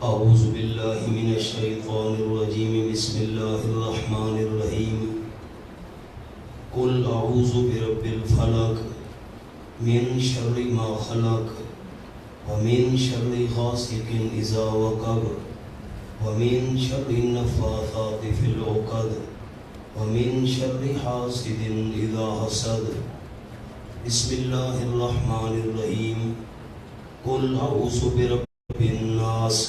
اعوذ باللہ من الشیطان الرجیم بسم اللہ الرحمن الرحیم قل اعوذ برب الفلق من شر ما خلق ومن شر غاسق اذا وقب ومن شر النفاثات في العقد ومن شر حاسد اذا حسد بسم اللہ الرحمن الرحیم قل اعوذ برب الناس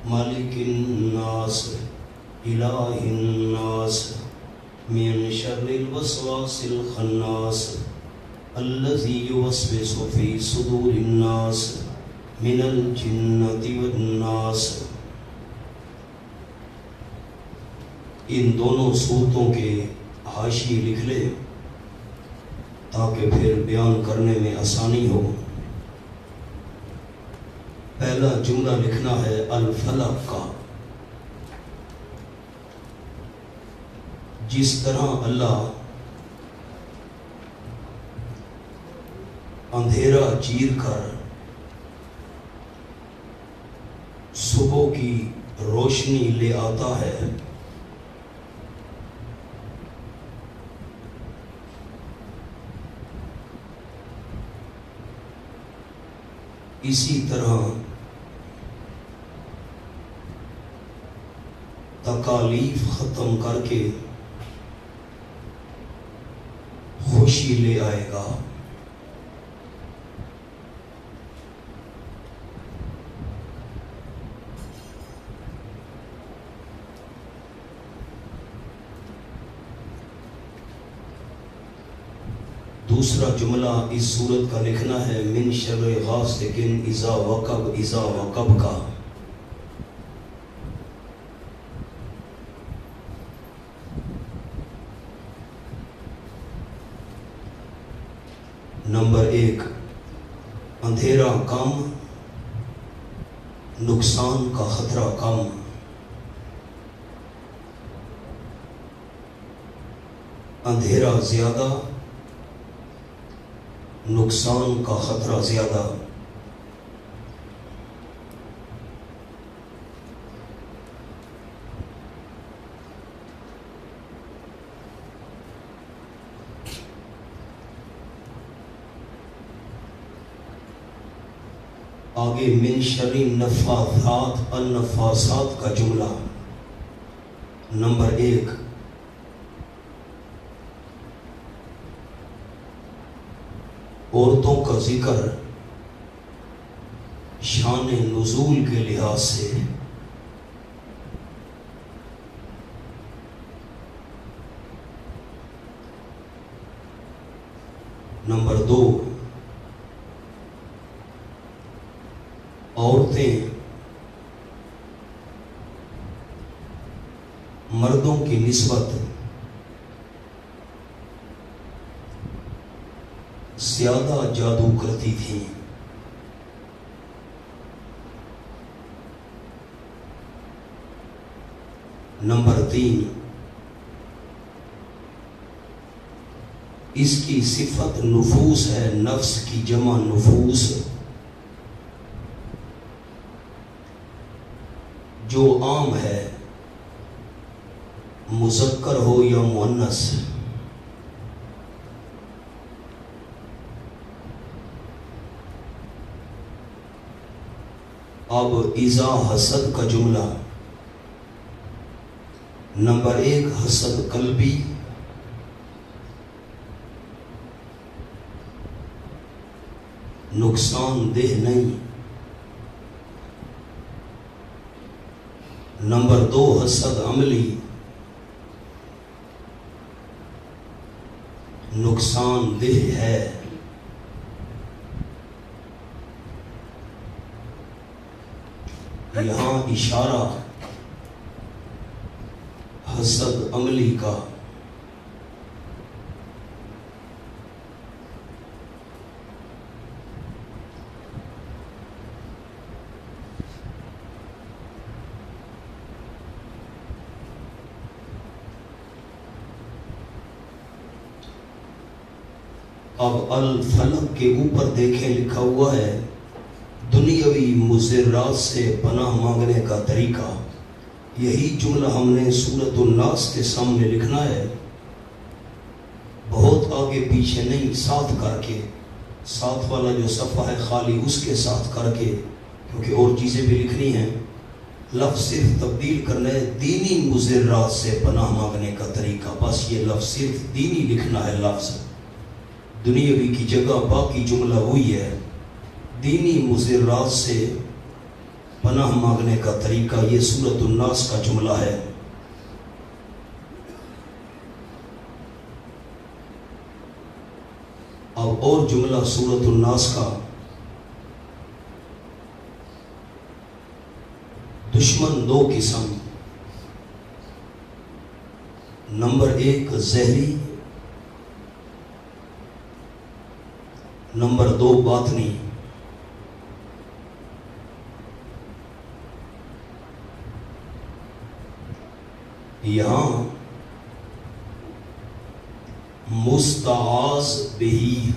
مالک الناس الہ الناس من شر الوسواس الخناس الذي يوسوس في صدور الناس من الجنة والناس۔ ان دونوں صورتوں کے حاشیے لکھ لے تاکہ پھر بیان کرنے میں آسانی ہو۔ پہلا جملہ لکھنا ہے الفلق کا۔ جس طرح اللہ اندھیرا چیر کر صبح کی روشنی لے آتا ہے، اسی طرح تکالیف ختم کر کے خوشی لے آئے گا۔ دوسرا جملہ اس صورت کا لکھنا ہے من شر غاسق اذا وقب، اذا وقب کا۔ نمبر 1، اندھیرا کم، نقصان کا خطرہ کم۔ اندھیرا زیادہ، نقصان کا خطرہ زیادہ۔ آگے من شر النفاثات، النفاسات کا جملہ۔ نمبر 1، عورتوں کا ذکر شان نزول کے لحاظ سے۔ نمبر 2، عورتیں مردوں کی نسبت زیادہ جادو کرتی تھیں۔ نمبر 3، اس کی صفت نفوس ہے، نفس کی جمع نفوس، جو عام ہے، مذکر ہو یا مؤنث۔ اب اذا حسد کا جملہ۔ نمبر 1، حسد قلبی، نقصان دہ نہیں۔ نمبر 2، حسد عملی، نقصان دہ ہے۔ یہاں اشارہ حسد عملی کا۔ اب الفلق کے اوپر دیکھیں لکھا ہوا ہے دنیاوی مضرات سے پناہ مانگنے کا طریقہ، یہی جملہ ہم نے سورۃ الناس کے سامنے لکھنا ہے، بہت آگے پیچھے نہیں، ساتھ کر کے، ساتھ والا جو صفحہ ہے خالی اس کے ساتھ کر کے، کیونکہ اور چیزیں بھی لکھنی ہیں، لفظ صرف تبدیل کرنا ہے، دینی مضرات سے پناہ مانگنے کا طریقہ، بس یہ لفظ صرف دینی لکھنا ہے، لفظ دنیاوی کی جگہ باقی جملہ وہی ہے، دینی مضرات سے پناہ مانگنے کا طریقہ، یہ سورۃ الناس کا جملہ ہے۔ اب اور جملہ سورۃ الناس کا، دشمن دو قسم، نمبر 1 ظاہری، نمبر 2 باطنی۔ یہاں مستعاذ بہی،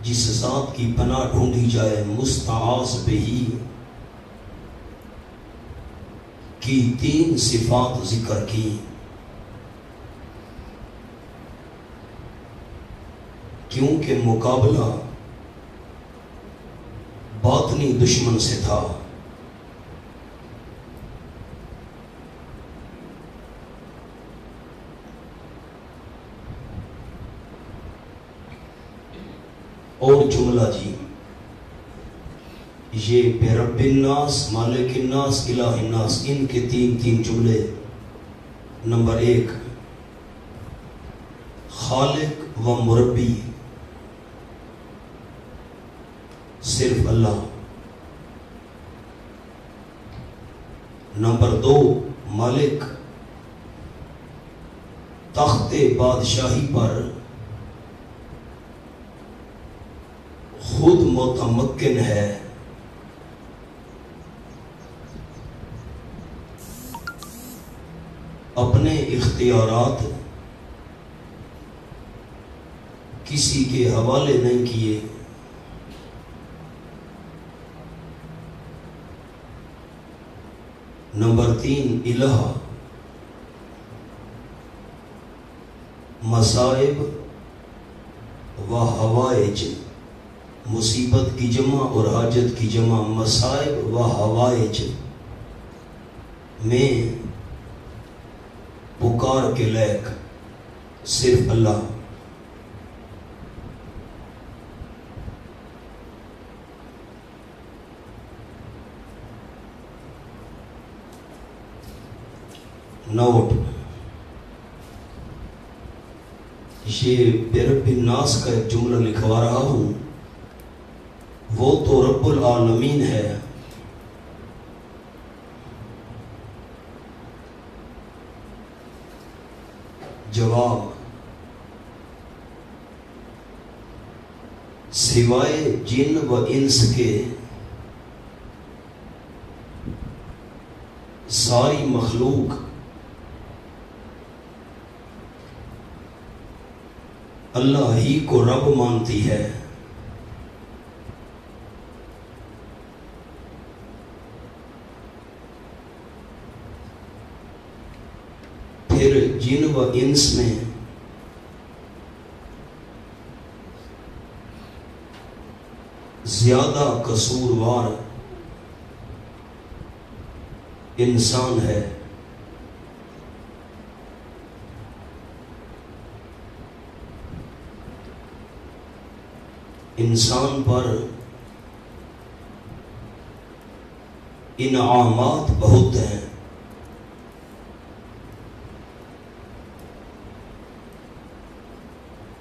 جس ذات کی پناہ ڈھونڈی جائے، مستعاذ بہی کی 3 صفات ذکر کی، کیونکہ مقابلہ باطنی دشمن سے تھا، اور جملہ جی یہ برب الناس، مالک الناس، الہ الناس، ان کے 3 جملے۔ نمبر 1 خالق و مربی، صرف اللہ۔ نمبر 2 مالک، تخت بادشاہی پر خود متمکن ہے، اپنے اختیارات کسی کے حوالے نہیں کیے۔ نمبر 3 الہ، مصائب و حوائج، مصیبت کی جمع اور حاجت کی جمع، مصائب و حوائج میں پکار کے لائق صرف اللہ۔ نوٹ، یہ برب الناس کا ایک جملہ لکھوا رہا ہوں، وہ تو رب العالمین ہے، جواب سوائے جن و انس کے ساری مخلوق اللہ ہی کو رب مانتی ہے، پھر جن و انس میں زیادہ قصوروار انسان ہے، انسان پر انعامات بہت ہیں،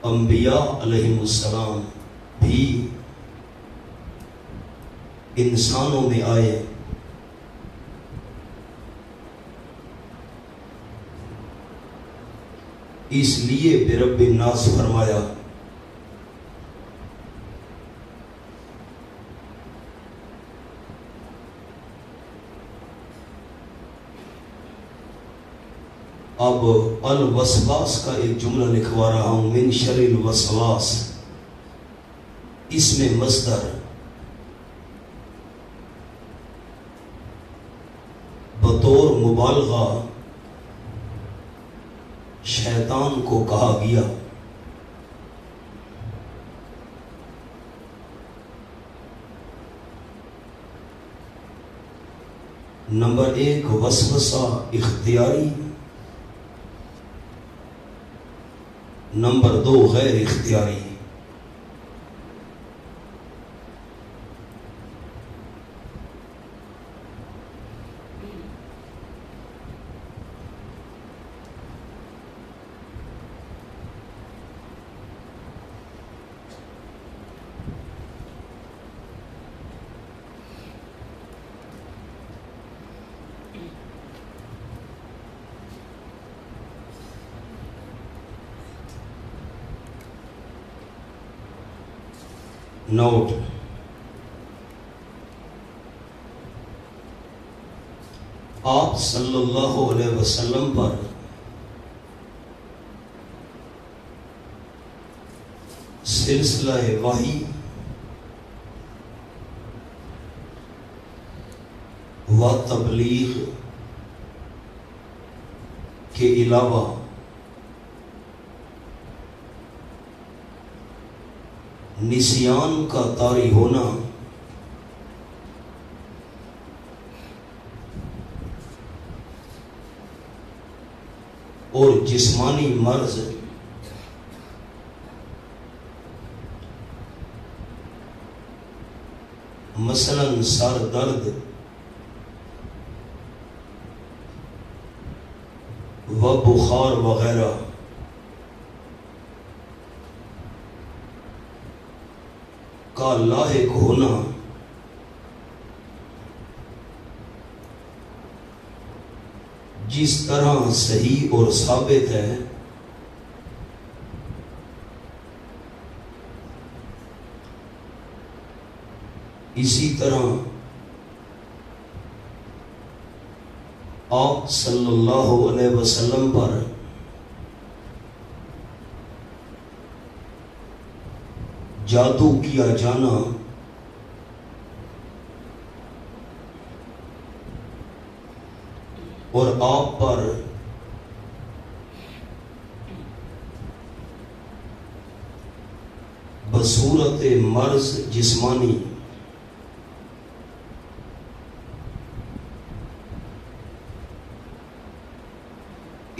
انبیاء علیہ السلام بھی انسانوں میں آئے، اس لیے برب الناس فرمایا۔ اب الوسواس کا ایک جملہ لکھوا رہا ہوں، من شر الوسواس، اس میں مصدر بطور مبالغہ شیطان کو کہا گیا نمبر 1 وسوسہ اختیاری، نمبر 2 غیر اختیاری۔ نوٹ: آپ صلی اللہ علیہ وسلم پر سلسلہ وحی و تبلیغ کے علاوہ نسیان کا طاری ہونا اور جسمانی مرض مثلاً سر درد و بخار وغیرہ کا لاحق ہونا جس طرح صحیح اور ثابت ہے اسی طرح آپ صلی اللہ علیہ وسلم پر جادو کیا جانا اور آپ پر بصورت مرض جسمانی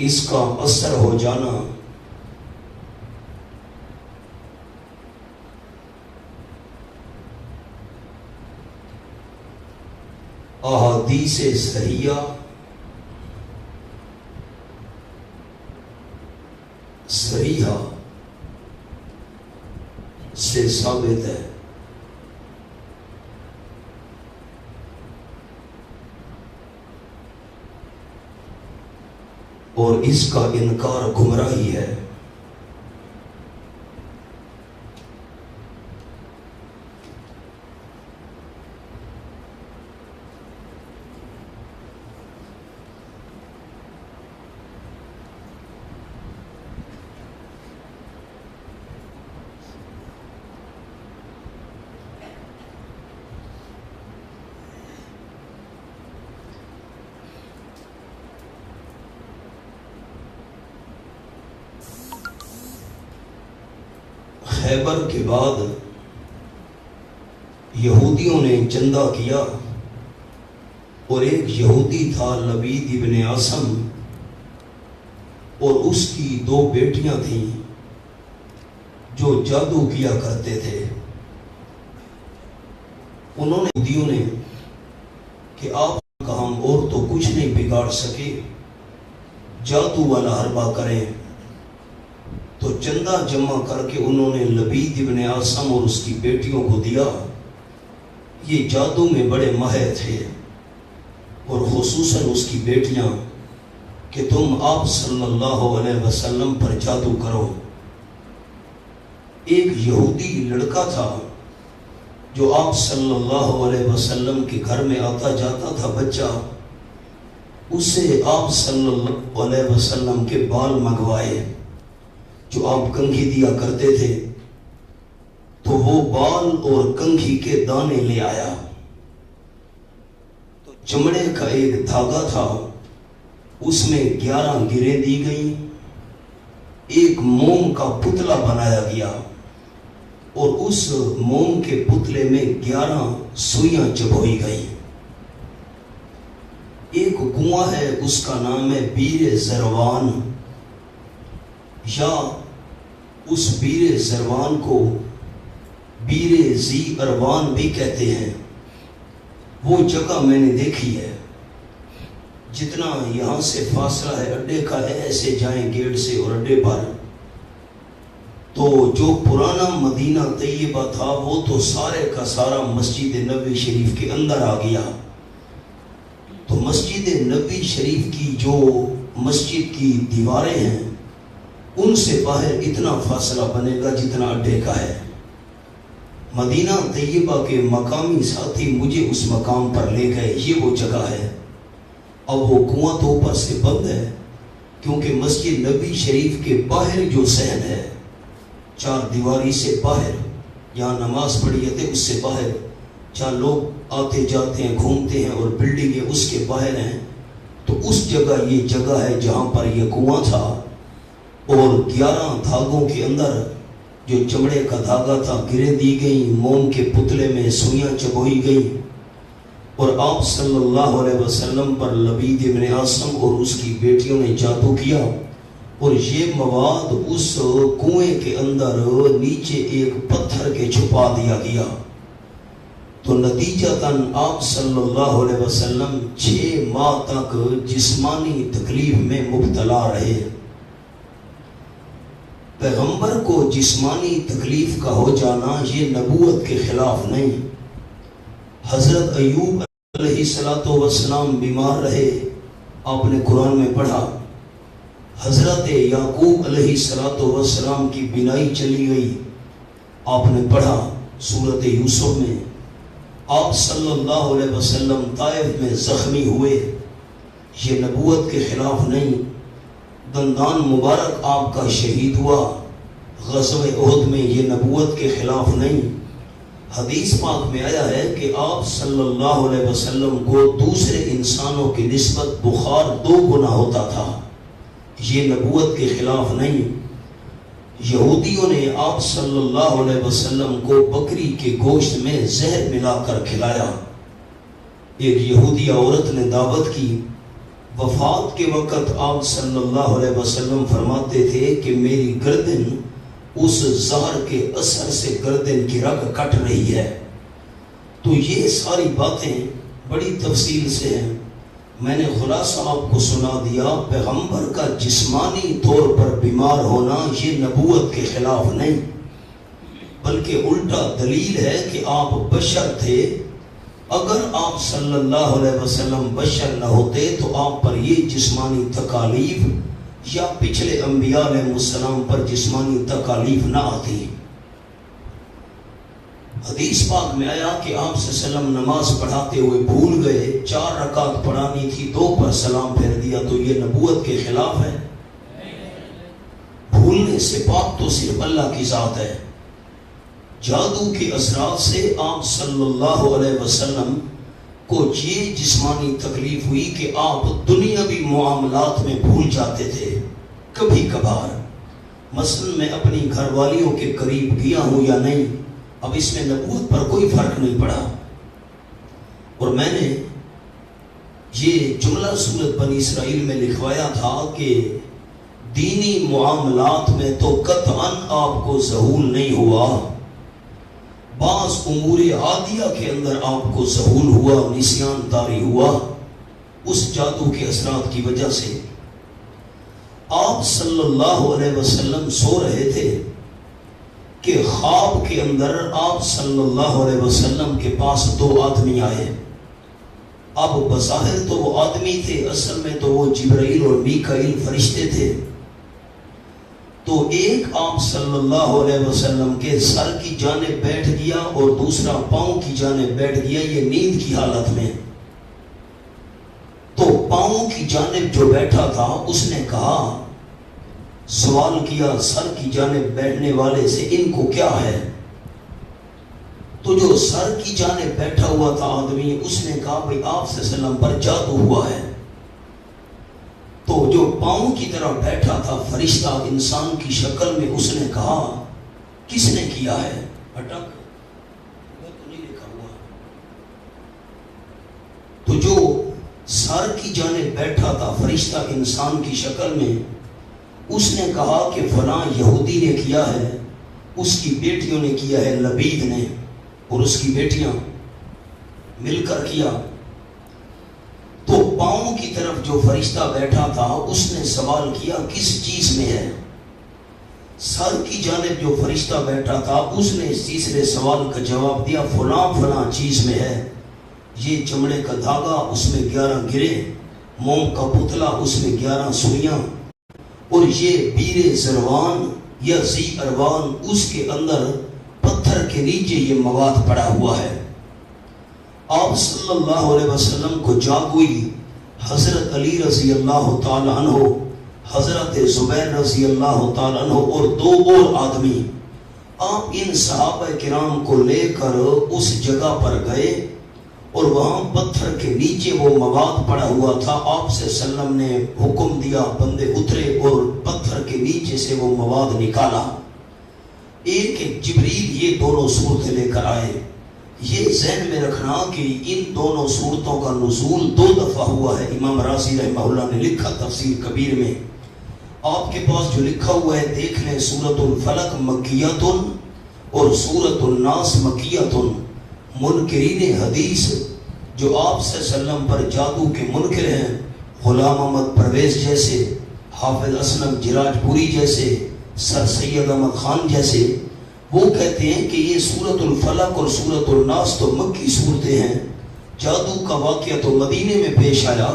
اس کا اثر ہو جانا احادیث صحیحہ سے ثابت ہے۔ اور اس کا انکار گمراہی ہے۔ خیبر کے بعد یہودیوں نے چندہ کیا اور ایک یہودی تھا لبید ابن عاصم اور اس کی 2 بیٹیاں تھیں جو جادو کیا کرتے تھے۔ انہوں نے یہودیوں نے کہ آپ کا ہم اور تو کچھ نہیں بگاڑ سکے، جادو والا حربہ کریں۔ تو چندہ جمع کر کے انہوں نے لبید ابن عاصم اور اس کی بیٹیوں کو دیا۔ یہ جادو میں بڑے ماہر تھے اور خصوصاً اس کی بیٹیاں کہ تم آپ صلی اللہ علیہ وسلم پر جادو کرو۔ ایک یہودی لڑکا تھا جو آپ صلی اللہ علیہ وسلم کے گھر میں آتا جاتا تھا، بچہ، اسے آپ صلی اللہ علیہ وسلم کے بال منگوائے جو آپ کنگھی دیا کرتے تھے، تو وہ بال اور کنگھی کے دانے لے آیا۔ تو چمڑے کا ایک دھاگا تھا، اس میں 11 گریں دی گئیں، ایک موم کا پتلا بنایا گیا اور اس موم کے پتلے میں 11 سوئیاں چبھوئی گئیں۔ ایک کنواں ہے، اس کا نام ہے بیر زروان، یا اس بیر زروان کو بیر زی اروان بھی کہتے ہیں۔ وہ جگہ میں نے دیکھی ہے، جتنا یہاں سے فاصلہ ہے اڈے کا ہے، ایسے جائیں گیٹ سے اور اڈے پر تو جو پرانا مدینہ طیبہ تھا وہ تو سارے کا سارا مسجد نبوی شریف کے اندر آ گیا۔ تو مسجد نبوی شریف کی جو مسجد کی دیواریں ہیں ان سے باہر اتنا فاصلہ بنے گا جتنا اڈے کا ہے۔ مدینہ طیبہ کے مقامی ساتھی مجھے اس مقام پر لے گئے، یہ وہ جگہ ہے۔ اب وہ کنواں تو اوپر سے بند ہے، کیونکہ مسجد نبوی شریف کے باہر جو صحن ہے، 4 دیواری سے باہر، جہاں نماز پڑھی جاتی ہے اس سے باہر، جہاں لوگ آتے جاتے ہیں گھومتے ہیں اور بلڈنگیں اس کے باہر ہیں، تو اس جگہ یہ جگہ ہے جہاں پر یہ کنواں تھا۔ اور 11 دھاگوں کے اندر جو چمڑے کا دھاگا تھا گریں دی گئیں، موم کے پتلے میں سوئیاں چبوئی گئیں، اور آپ صلی اللہ علیہ وسلم پر لبید ابن عاصم اور اس کی بیٹیوں نے جادو کیا، اور یہ مواد اس کنویں کے اندر نیچے ایک پتھر کے چھپا دیا گیا۔ تو نتیجتاً آپ صلی اللہ علیہ وسلم 6 ماہ تک جسمانی تکلیف میں مبتلا رہے۔ پیغمبر کو جسمانی تکلیف کا ہو جانا یہ نبوت کے خلاف نہیں۔ حضرت ایوب علیہ السلام بیمار رہے، آپ نے قرآن میں پڑھا۔ حضرت یعقوب علیہ السلام کی بینائی چلی گئی، آپ نے پڑھا سورۃ یوسف میں۔ آپ صلی اللہ علیہ وسلم طائف میں زخمی ہوئے، یہ نبوت کے خلاف نہیں۔ دندان مبارک آپ کا شہید ہوا غزوہ احد میں، یہ نبوت کے خلاف نہیں۔ حدیث پاک میں آیا ہے کہ آپ صلی اللہ علیہ وسلم کو دوسرے انسانوں کی نسبت بخار 2 گنا ہوتا تھا، یہ نبوت کے خلاف نہیں۔ یہودیوں نے آپ صلی اللہ علیہ وسلم کو بکری کے گوشت میں زہر ملا کر کھلایا۔ ایک یہودی عورت نے دعوت کی، وفات کے وقت آپ صلی اللہ علیہ وسلم فرماتے تھے کہ میری گردن اس زہر کے اثر سے گردن کی رگ کٹ رہی ہے۔ تو یہ ساری باتیں بڑی تفصیل سے ہیں، میں نے خلاصہ آپ کو سنا دیا۔ پیغمبر کا جسمانی طور پر بیمار ہونا یہ نبوت کے خلاف نہیں، بلکہ الٹا دلیل ہے کہ آپ بشر تھے۔ اگر آپ صلی اللہ علیہ وسلم بشر نہ ہوتے تو آپ پر یہ جسمانی تکالیف یا پچھلے انبیاء علیہ السلام پر جسمانی تکالیف نہ آتی۔ حدیث پاک میں آیا کہ آپ صلی اللہ علیہ وسلم نماز پڑھاتے ہوئے بھول گئے، 4 رکعت پڑھانی تھی، 2 پر سلام پھیر دیا، تو یہ نبوت کے خلاف ہے؟ بھولنے سے پاک تو صرف اللہ کی ذات ہے۔ جادو کے اثرات سے آپ صلی اللہ علیہ وسلم کو یہ جسمانی تکلیف ہوئی کہ آپ دنیاوی معاملات میں بھول جاتے تھے کبھی کبھار۔ مثلا میں اپنی گھر والیوں کے قریب گیا ہوں یا نہیں، اب اس میں نبوت پر کوئی فرق نہیں پڑا۔ اور میں نے یہ جملہ سورۃ بنی اسرائیل میں لکھوایا تھا کہ دینی معاملات میں تو قطعاً آپ کو ظہور نہیں ہوا، بعض امور عادیہ کے اندر آپ کو ظہور ہوا، نسیان طاری ہوا اس جادو کے اثرات کی وجہ سے۔ آپ صلی اللہ علیہ وسلم سو رہے تھے کہ خواب کے اندر آپ صلی اللہ علیہ وسلم کے پاس 2 آدمی آئے۔ اب بظاہر تو وہ آدمی تھے، اصل میں تو وہ جبرائیل اور میکائیل فرشتے تھے۔ تو ایک آپ صلی اللہ علیہ وسلم کے سر کی جانب بیٹھ گیا اور دوسرا پاؤں کی جانب بیٹھ گیا، یہ نیند کی حالت میں۔ تو پاؤں کی جانب جو بیٹھا تھا اس نے کہا، سوال کیا سر کی جانب بیٹھنے والے سے، ان کو کیا ہے؟ تو جو سر کی جانب بیٹھا ہوا تھا آدمی، اس نے کہا بھئی آپ صلی اللہ علیہ وسلم پر جادو ہوا ہے۔ تو جو پاؤں کی طرح بیٹھا تھا فرشتہ انسان کی شکل میں، اس نے کہا کس نے کیا ہے؟ اٹک وہ تو نہیں لکھا ہوا۔ تو جو سر کی جانب بیٹھا تھا فرشتہ انسان کی شکل میں، اس نے کہا کہ فلاں یہودی نے کیا ہے، اس کی بیٹیوں نے کیا ہے، لبید نے اور اس کی بیٹیاں مل کر کیا۔ تو پاؤں کی طرف جو فرشتہ بیٹھا تھا اس نے سوال کیا کس چیز میں ہے؟ سر کی جانب جو فرشتہ بیٹھا تھا اس نے اس تیسرے سوال کا جواب دیا فلاں فلاں چیز میں ہے۔ یہ چمڑے کا دھاگا، اس میں 11 گرے، موم کا پتلا، اس میں 11 سوئیاں، اور یہ بیر زروان یا زی اروان، اس کے اندر پتھر کے نیچے یہ مواد پڑا ہوا ہے۔ آپ صلی اللہ علیہ وسلم کو جاگ ہوئی، حضرت علی رضی اللہ تعالی عنہ، حضرت زبیر رضی اللہ تعالی عنہ اور 2 اور آدمی، آپ ان صحابہ کرام کو لے کر اس جگہ پر گئے اور وہاں پتھر کے نیچے وہ مواد پڑا ہوا تھا۔ آپ صلی اللہ علیہ وسلم نے حکم دیا، بندے اترے اور پتھر کے نیچے سے وہ مواد نکالا۔ ایک جبریل یہ دونوں صورتیں لے کر آئے۔ یہ ذہن میں رکھنا کہ ان دونوں صورتوں کا نزول 2 دفعہ ہوا ہے۔ امام رازی رحمہ اللہ نے لکھا تفسیر کبیر میں، آپ کے پاس جو لکھا ہوا ہے دیکھ لیں، سورۃ الفلق مکیۃ اور سورۃ الناس مکیۃ۔ منکرین حدیث جو آپ صلی اللہ علیہ وسلم پر جادو کے منکر ہیں، غلام احمد پرویز جیسے، حافظ اسلم جراج پوری جیسے، سر سید احمد خان جیسے، وہ کہتے ہیں کہ یہ سورۃ الفلق اور سورۃ الناس تو مکی صورتیں ہیں، جادو کا واقعہ تو مدینے میں پیش آیا۔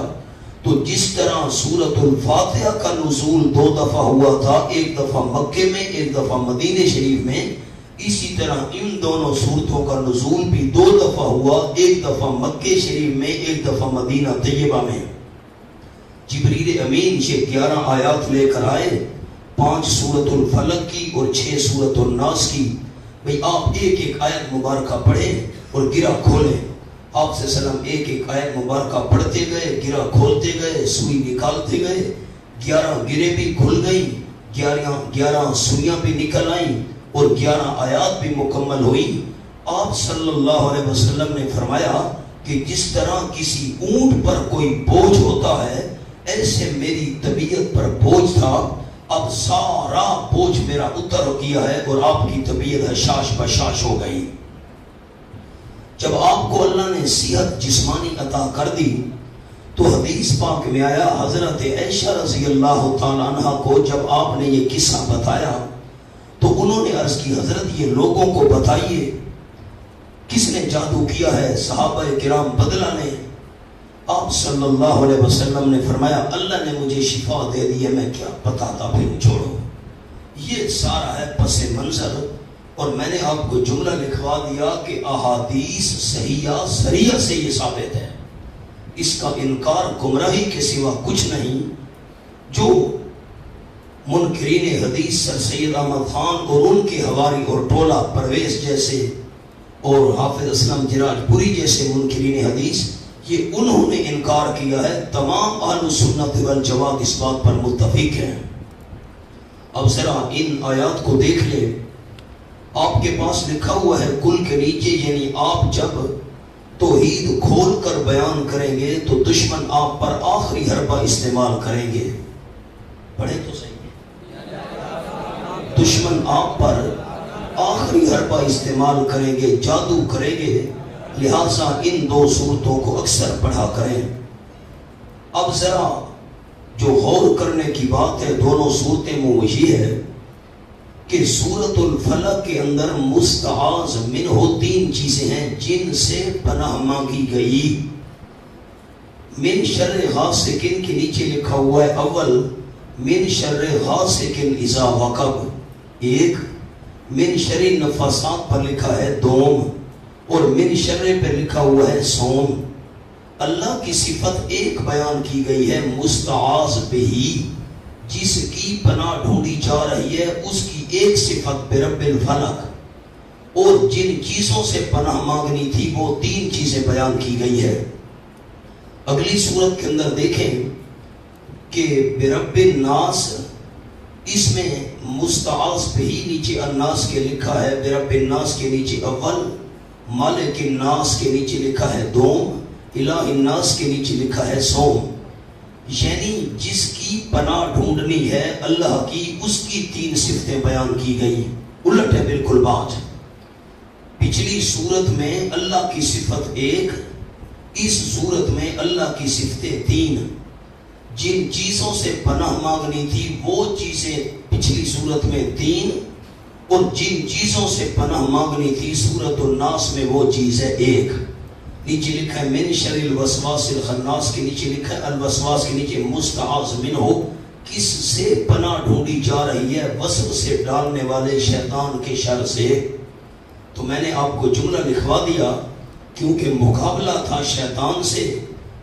تو جس طرح سورۃ الفاتحہ کا نزول 2 دفعہ ہوا تھا، ایک دفعہ مکے میں، ایک دفعہ مدینہ شریف میں، اسی طرح ان دونوں صورتوں کا نزول بھی 2 دفعہ ہوا، ایک دفعہ مکے شریف میں، ایک دفعہ مدینہ طیبہ میں۔ جبریل امین یہ 11 آیات لے کر آئے، 5 سورۃ الفلق کی اور 6 سورۃ الناس کی۔ بھئی آپ ایک ایک آیت مبارکہ پڑھیں اور گرہ کھولیں۔ آپ صلی اللہ علیہ وسلم ایک ایک آیت مبارکہ پڑھتے گئے، گرہ کھولتے گئے، سوئی نکالتے گئے، 11 گرے بھی کھل گئی، 11 سوئیاں بھی نکل آئیں اور 11 آیات بھی مکمل ہوئی۔ آپ صلی اللہ علیہ وسلم نے فرمایا کہ جس طرح کسی اونٹ پر کوئی بوجھ ہوتا ہے، ایسے میری طبیعت پر بوجھ تھا، اب سارا بوجھ میرا اتر گیا ہے اور آپ کی طبیعت حشاش بشاش ہو گئی۔ جب آپ کو اللہ نے صحت جسمانی عطا کر دی تو حدیث پاک میں آیا، حضرت عائشہ رضی اللہ تعالی عنہ کو جب آپ نے یہ قصہ بتایا تو انہوں نے عرض کی حضرت یہ لوگوں کو بتائیے کس نے جادو کیا ہے؟ صحابہ کرام بدلہ نے۔ آپ صلی اللہ علیہ وسلم نے فرمایا اللہ نے مجھے شفا دے دی ہے، میں کیا بتاتا پھر، چھوڑو، یہ سارا ہے پس منظر۔ اور میں نے آپ کو جملہ لکھوا دیا کہ احادیث صحیحہ صریحہ سے یہ ثابت ہے، اس کا انکار گمراہی کے سوا کچھ نہیں۔ جو منکرین حدیث سر سید احمد خان اور ان کے حواری اور ٹولہ پرویز جیسے اور حافظ اسلم جراج پوری جیسے منکرین حدیث، یہ انہوں نے انکار کیا ہے۔ تمام اہل سنت والجماعت اس بات پر متفق ہیں۔ اب ذرا ان آیات کو دیکھ لیں، آپ کے پاس لکھا ہوا ہے کل کے نیچے، یعنی آپ جب توحید کھول کر بیان کریں گے تو دشمن آپ پر آخری حربہ استعمال کریں گے۔ پڑھیں تو صحیح، دشمن آپ پر آخری حربہ استعمال کریں گے، جادو کریں گے، لہٰذا ان 2 صورتوں کو اکثر پڑھا کریں۔ اب ذرا جو غور کرنے کی بات ہے دونوں صورتیں میں وہ یہ ہے کہ سورۃ الفلق کے اندر مستعاذ منہ 3 چیزیں ہیں جن سے پناہ مانگی گئی۔ من شر غاسق کے نیچے لکھا ہوا ہے اول، من شر غاسق اذا وقب 1، من شر نفاسات پر لکھا ہے 2، اور من شر پر لکھا ہوا ہے سوم۔ اللہ کی صفت ایک بیان کی گئی ہے مستعاذ بہی، جس کی پناہ ڈھونڈی جا رہی ہے اس کی ایک صفت برب الفلق، اور جن چیزوں سے پناہ مانگنی تھی وہ 3 چیزیں بیان کی گئی ہے۔ اگلی صورت کے اندر دیکھیں کہ برب الناس، اس میں مستعاذ پہ ہی نیچے الناس کے لکھا ہے، برب الناس کے نیچے اول، مالک الناس کے نیچے لکھا ہے دوم، الہ الناس کے نیچے لکھا ہے سوم، یعنی جس کی پناہ ڈھونڈنی ہے اللہ کی، اس کی 3 صفتیں بیان کی گئی۔ الٹ ہے بالکل بات، پچھلی صورت میں اللہ کی صفت 1، اس صورت میں اللہ کی صفتیں 3۔ جن چیزوں سے پناہ مانگنی تھی وہ چیزیں پچھلی صورت میں 3، اور جن چیزوں سے پناہ مانگنی تھی سورۃ الناس میں وہ چیز ہے 1۔ نیچے لکھا ہے من شر الوسواس الخناس کے نیچے لکھا ہے الوسواس کے نیچے مستعاذ منہ، کس سے پناہ ڈھونڈی جا رہی ہے؟ وسوسے ڈالنے والے شیطان کے شر سے۔ تو میں نے آپ کو جملہ لکھوا دیا کیونکہ مقابلہ تھا شیطان سے،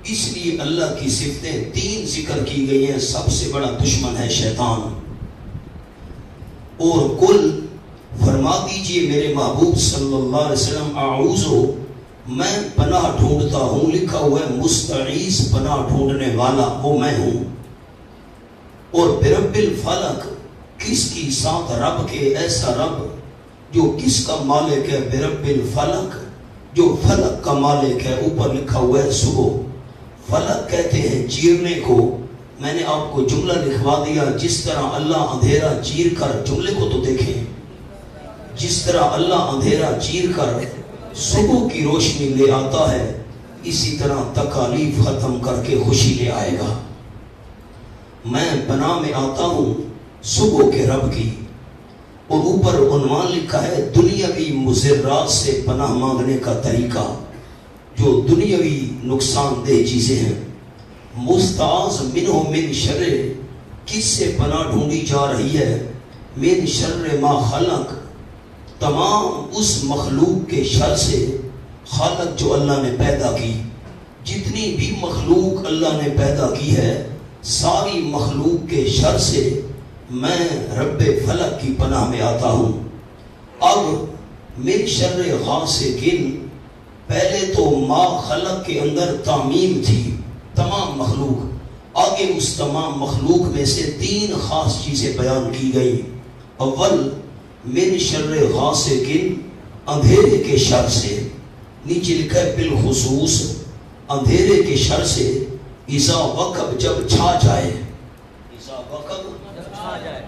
اس لیے اللہ کی صفتیں 3 ذکر کی گئی ہیں۔ سب سے بڑا دشمن ہے شیطان۔ اور کل فرما دیجئے میرے محبوب صلی اللہ علیہ وسلم اعوذ، میں پناہ ڈھونڈتا ہوں، لکھا ہوا ہے مستعیذ پناہ ڈھونڈنے والا وہ میں ہوں۔ اور برب الفلق، کس کی ساتھ؟ رب کے، ایسا رب جو کس کا مالک ہے؟ برب الفلق، جو فلک کا مالک ہے۔ اوپر لکھا ہوا ہے صبح، فلک کہتے ہیں چیرنے کو۔ میں نے آپ کو جملہ لکھوا دیا، جس طرح اللہ اندھیرا چیر کر، جملے کو تو دیکھیں، جس طرح اللہ اندھیرا چیر کر صبح کی روشنی لے آتا ہے، اسی طرح تکالیف ختم کر کے خوشی لے آئے گا۔ میں پناہ میں آتا ہوں صبح کے رب کی۔ اور اوپر عنوان لکھا ہے دنیاوی مضرات سے پناہ مانگنے کا طریقہ، جو دنیاوی نقصان دہ چیزیں ہیں۔ مستعاذ منہ من شر، کس سے پناہ ڈھونڈی جا رہی ہے؟ من شر ما خلق، تمام اس مخلوق کے شر سے، خالق جو اللہ نے پیدا کی، جتنی بھی مخلوق اللہ نے پیدا کی ہے، ساری مخلوق کے شر سے میں رب فلک کی پناہ میں آتا ہوں۔ اب من شر غاسق، پہلے تو ما خلق کے اندر تعمیم تھی، تمام مخلوق، آگے اس تمام مخلوق میں سے 3 خاص چیزیں بیان کی گئی۔ اول من شر غاسق، اندھیرے کے شر سے، نیچے لکھا ہے بالخصوص اندھیرے کے شر سے، اذا وقب، جب چھا جائے، اذا وقب جب چھا جائے۔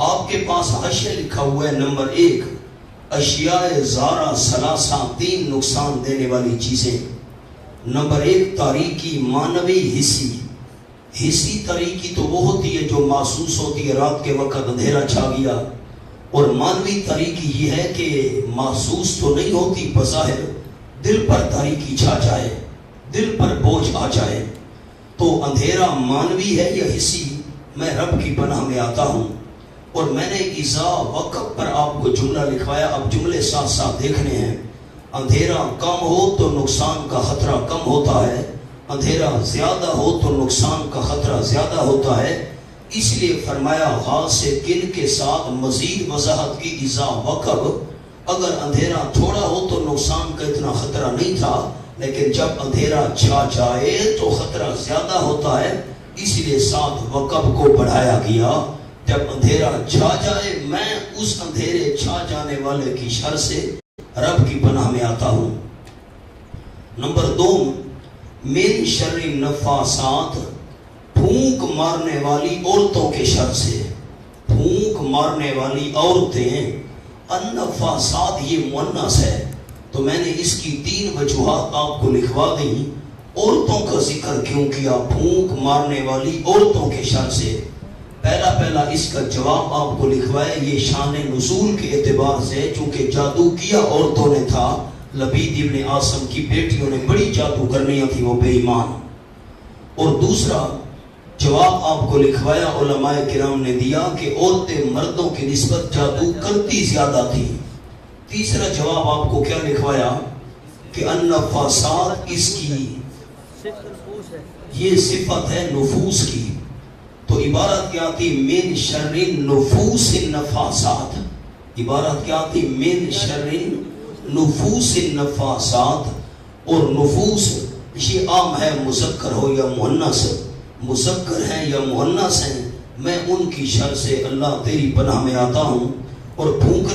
آپ کے پاس حاشیہ لکھا ہوا ہے نمبر 1، اشیاء زارہ ثلاثہ، 3 نقصان دینے والی چیزیں۔ نمبر 1 تاریکی مانوی حصی، حصی تاریکی تو وہ ہوتی ہے جو محسوس ہوتی ہے، رات کے وقت اندھیرا چھا گیا، اور مانوی تاریکی یہ ہے کہ محسوس تو نہیں ہوتی، بظاہر دل پر تاریکی چھا جائے، دل پر بوجھ آ جائے۔ تو اندھیرا مانوی ہے یا حصی؟ میں رب کی پناہ میں آتا ہوں۔ اور میں نے اذا وقف پر آپ کو جملہ لکھوایا، اب جملے ساتھ ساتھ دیکھنے ہیں۔ اندھیرا کم ہو تو نقصان کا خطرہ کم ہوتا ہے، اندھیرا زیادہ ہو تو نقصان کا خطرہ زیادہ ہوتا ہے۔ اس لیے فرمایا غاسقن کے ساتھ مزید وضاحت کی، اذا وقب، اگر اندھیرا تھوڑا ہو تو نقصان کا اتنا خطرہ نہیں تھا، لیکن جب اندھیرا چھا جائے تو خطرہ زیادہ ہوتا ہے، اس لیے ساتھ وقب کو بڑھایا گیا۔ جب اندھیرا چھا جائے، میں اس اندھیرے چھا جانے والے کی شر سے رب کی پناہ میں آتا ہوں۔ نمبر 2 من شر النفاسات، پھونک مارنے والی عورتوں کے شر سے، پھونک مارنے والی عورتیں، النفاسات یہ مؤنث ہے، تو میں نے اس کی 3 وجوہات آپ کو لکھوا دیں۔ عورتوں کا ذکر کیوں کیا؟ پھونک مارنے والی عورتوں کے شر سے۔ پہلا اس کا جواب آپ کو لکھوائے، یہ شان نزول کے اعتبار سے، چونکہ جادو کیا عورتوں نے تھا، لبید ابن عاصم کی بیٹیوں نے بڑی جادو کرنیاں تھی، وہ بے ایمان۔ اور دوسرا جواب آپ کو لکھوایا علماء کرام نے دیا کہ عورتیں مردوں کی نسبت جادو کرتی زیادہ تھی۔ تیسرا جواب آپ کو کیا لکھوایا کہ النفاسات، اس کی یہ صفت ہے نفوس کی، تو عبارت کیا تھی؟ من شر النفوس النفاسات، عبارت کیا تھی؟ من شر نفوس النفاسات. اور نفوس یہ عام ہے، مذکر ہو یا مؤنث، مذکر ہیں یا مؤنث ہیں، میں ان کی شر سے اللہ تیری پناہ میں آتا ہوں. اور پھونک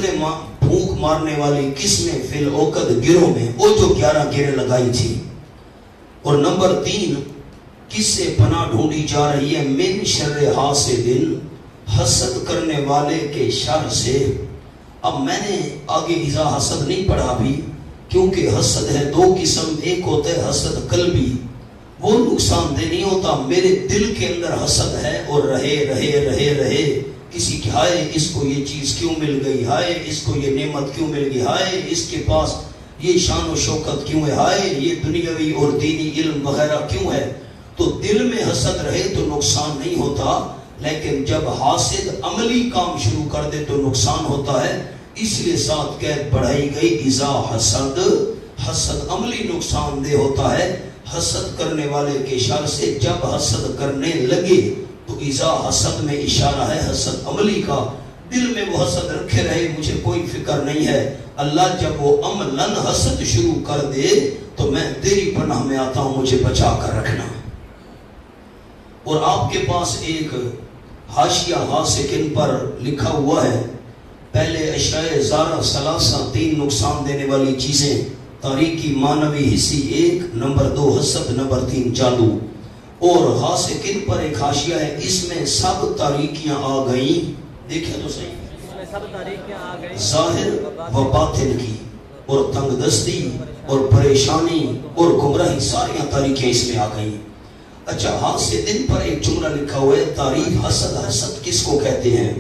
مارنے والی قسمیں فی العقد گروہ میں، وہ جو 11 گریں لگائی تھی. اور نمبر 3 کس سے پناہ ڈھونڈی جا رہی ہے؟ من شر حاسد، حسد کرنے والے کے شر سے. اب میں نے آگے اذا حسد نہیں پڑھا بھی، کیونکہ حسد ہے 2 قسم. ایک ہوتا ہے حسد قلبی، وہ نقصان دہ نہیں ہوتا، میرے دل کے اندر حسد ہے اور رہے کسی کی، ہائے اس کو یہ چیز کیوں مل گئی، ہائے اس کو یہ نعمت کیوں مل گئی، ہائے اس کے پاس یہ شان و شوکت کیوں ہے، ہائے یہ دنیاوی اور دینی علم وغیرہ کیوں ہے. تو دل میں حسد رہے تو نقصان نہیں ہوتا، لیکن جب حاسد عملی کام شروع کر دے تو نقصان ہوتا ہے. اس لیے ساتھ قید بڑھائی گئی اذا حسد. حسد عملی نقصان دہ ہوتا ہے حسد کرنے والے کے شر سے. جب حسد کرنے لگے تو اذا حسد میں اشارہ ہے حسد عملی کا. دل میں وہ حسد رکھے رہے، مجھے کوئی فکر نہیں ہے. اللہ جب وہ عملاً حسد شروع کر دے تو میں تیری پناہ میں آتا ہوں، مجھے بچا کر رکھنا. اور آپ کے پاس ایک حاشیہ حاسکن پر لکھا ہوا ہے، پہلے اشیاء زارہ ثلاثہ 3 نقصان دینے والی چیزیں، تاریکی معنوی حصی 1، نمبر 2 حسد، نمبر 3 جادو. اور حاسکن پر ایک حاشیہ ہے، اس میں سب تاریکیاں آ گئیں. دیکھیں تو صحیح، ظاہر و باطن کی، اور تنگ دستی اور پریشانی اور گمراہی، ساریاں تاریکیاں اس میں آ گئیں. اچھا، حاسدن پر ایک جملہ لکھا ہوا ہے، تعریف حسد. حسد کس کو کہتے ہیں؟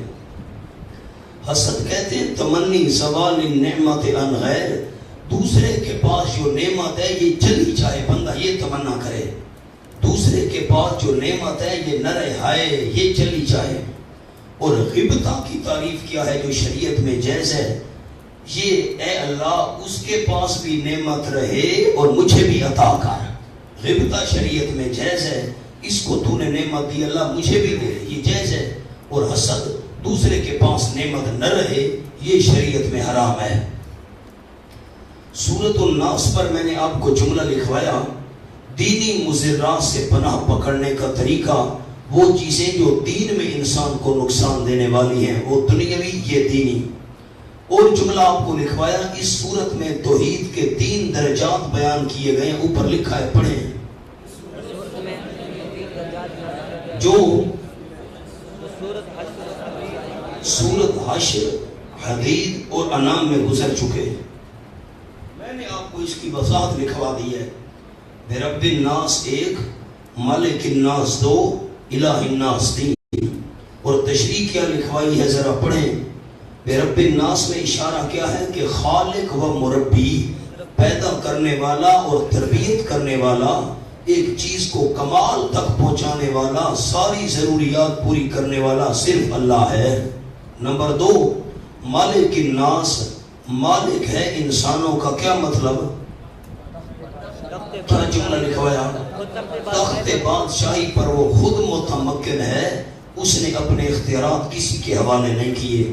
حسد کہتے ہیں تمنی زوال نعمت عن غیر. دوسرے کے پاس جو نعمت ہے یہ چلی جائے، بندہ یہ تمنا کرے دوسرے کے پاس جو نعمت ہے یہ نہ رہے، ہائے یہ چلی جائے. اور غبطہ کی تعریف کیا ہے جو شریعت میں جائز ہے، یہ اے اللہ اس کے پاس بھی نعمت رہے اور مجھے بھی عطا کر. غبطہ شریعت میں جائز ہے، اس کو تو نے نعمت دی اللہ مجھے بھی دے، یہ جائز ہے. اور حسد دوسرے کے پاس نعمت نہ رہے، یہ شریعت میں حرام ہے. سورۃ الناس پر میں نے آپ کو جملہ لکھوایا، دینی مضرات سے پناہ پکڑنے کا طریقہ، وہ چیزیں جو دین میں انسان کو نقصان دینے والی ہیں، وہ دنیاوی یہ دینی. اور جملہ آپ کو لکھوایا، اس صورت میں توحید کے 3 درجات بیان کیے گئے ہیں. اوپر لکھا ہے، پڑھیں. جو سورت حشر، حدید اور انعام میں گزر چکے، میں نے آپ کو اس کی وضاحت لکھوا دی ہے. برب الناس 1، مالک الناس 2، الہ الناس 3. اور تشریح کیا لکھوائی ہے ذرا پڑھیں. برب الناس میں اشارہ کیا ہے کہ خالق و مربی، پیدا کرنے والا اور تربیت کرنے والا، ایک چیز کو کمال تک پہنچانے والا، ساری ضروریات پوری کرنے والا صرف اللہ ہے. نمبر 2، مالک الناس، مالک ہے انسانوں کا. کیا مطلب؟ کیا جملہ لکھوایا؟ تخت بادشاہی پر وہ خود متمکن ہے، اس نے اپنے اختیارات کسی کے حوالے نہیں کیے.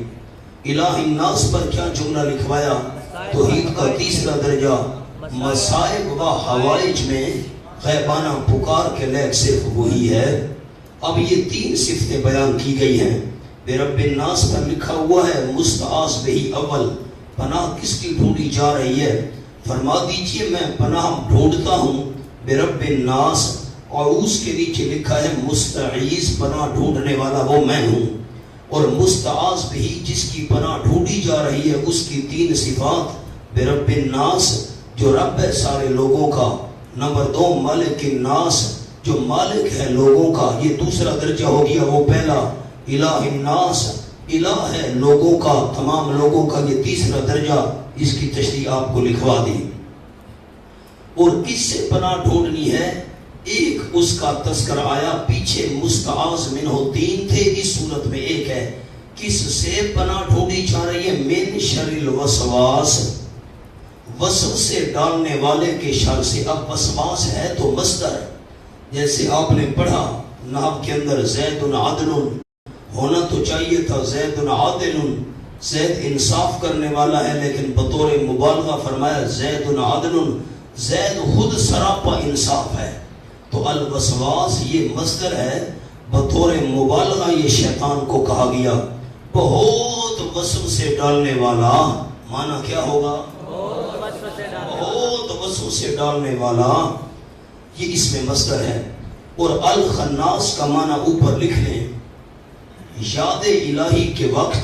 الہ الناس پر کیا جملہ لکھوایا؟ توحید کا 3 درجہ، مصائب و حوائج میں غیبانہ پکار کے لائق صرف وہی ہے. اب یہ 3 صفتیں بیان کی گئی ہیں. برب الناس پر لکھا ہوا ہے مستعاذ بہی اول، پناہ کس کی ڈھونڈی جا رہی ہے؟ فرما دیجئے میں پناہ ڈھونڈتا ہوں برب الناس. اور اس کے نیچے لکھا ہے مستعیذ، پناہ ڈھونڈنے والا وہ میں ہوں. اور مستعاذ بھی جس کی پناہ ڈھونڈی جا رہی ہے، اس کی 3 صفات. برب الناس جو رب ہے سارے لوگوں کا. نمبر 2، مالک الناس جو مالک ہے لوگوں کا، یہ 2 درجہ ہو گیا، وہ پہلا. الہ الناس، الہ ہے لوگوں کا، تمام لوگوں کا، یہ 3 درجہ. اس کی تشریح آپ کو لکھوا دی. اور کس سے پناہ ڈھونڈنی ہے؟ ایک اس کا تذکرہ آیا، پیچھے مستعاذ منہ 3 تھے، اس صورت میں 1 ہے. کس سے پناہ ڈھونڈی جا رہی ہے؟ من شر الوسواس، وسوسے ڈالنے والے کے شر سے. اب وسواس ہے تو مصدر، جیسے آپ نے پڑھا نحو کے اندر زید عادل، ہونا تو چاہیے تھا زید عادل، زید انصاف کرنے والا ہے، لیکن بطور مبالغہ فرمایا زید عدل، زید خود سراپا انصاف ہے۔ تو الوسواس یہ مصدر ہے، بطور مبالغہ یہ شیطان کو کہا گیا۔ بہت وسوسے ڈالنے والا، معنی کیا ہوگا؟ بہت وسوسے ڈالنے والا، یہ اس میں مصدر ہے۔ اور الخناس کا معنی اوپر لکھ لیں، یاد الہی کے وقت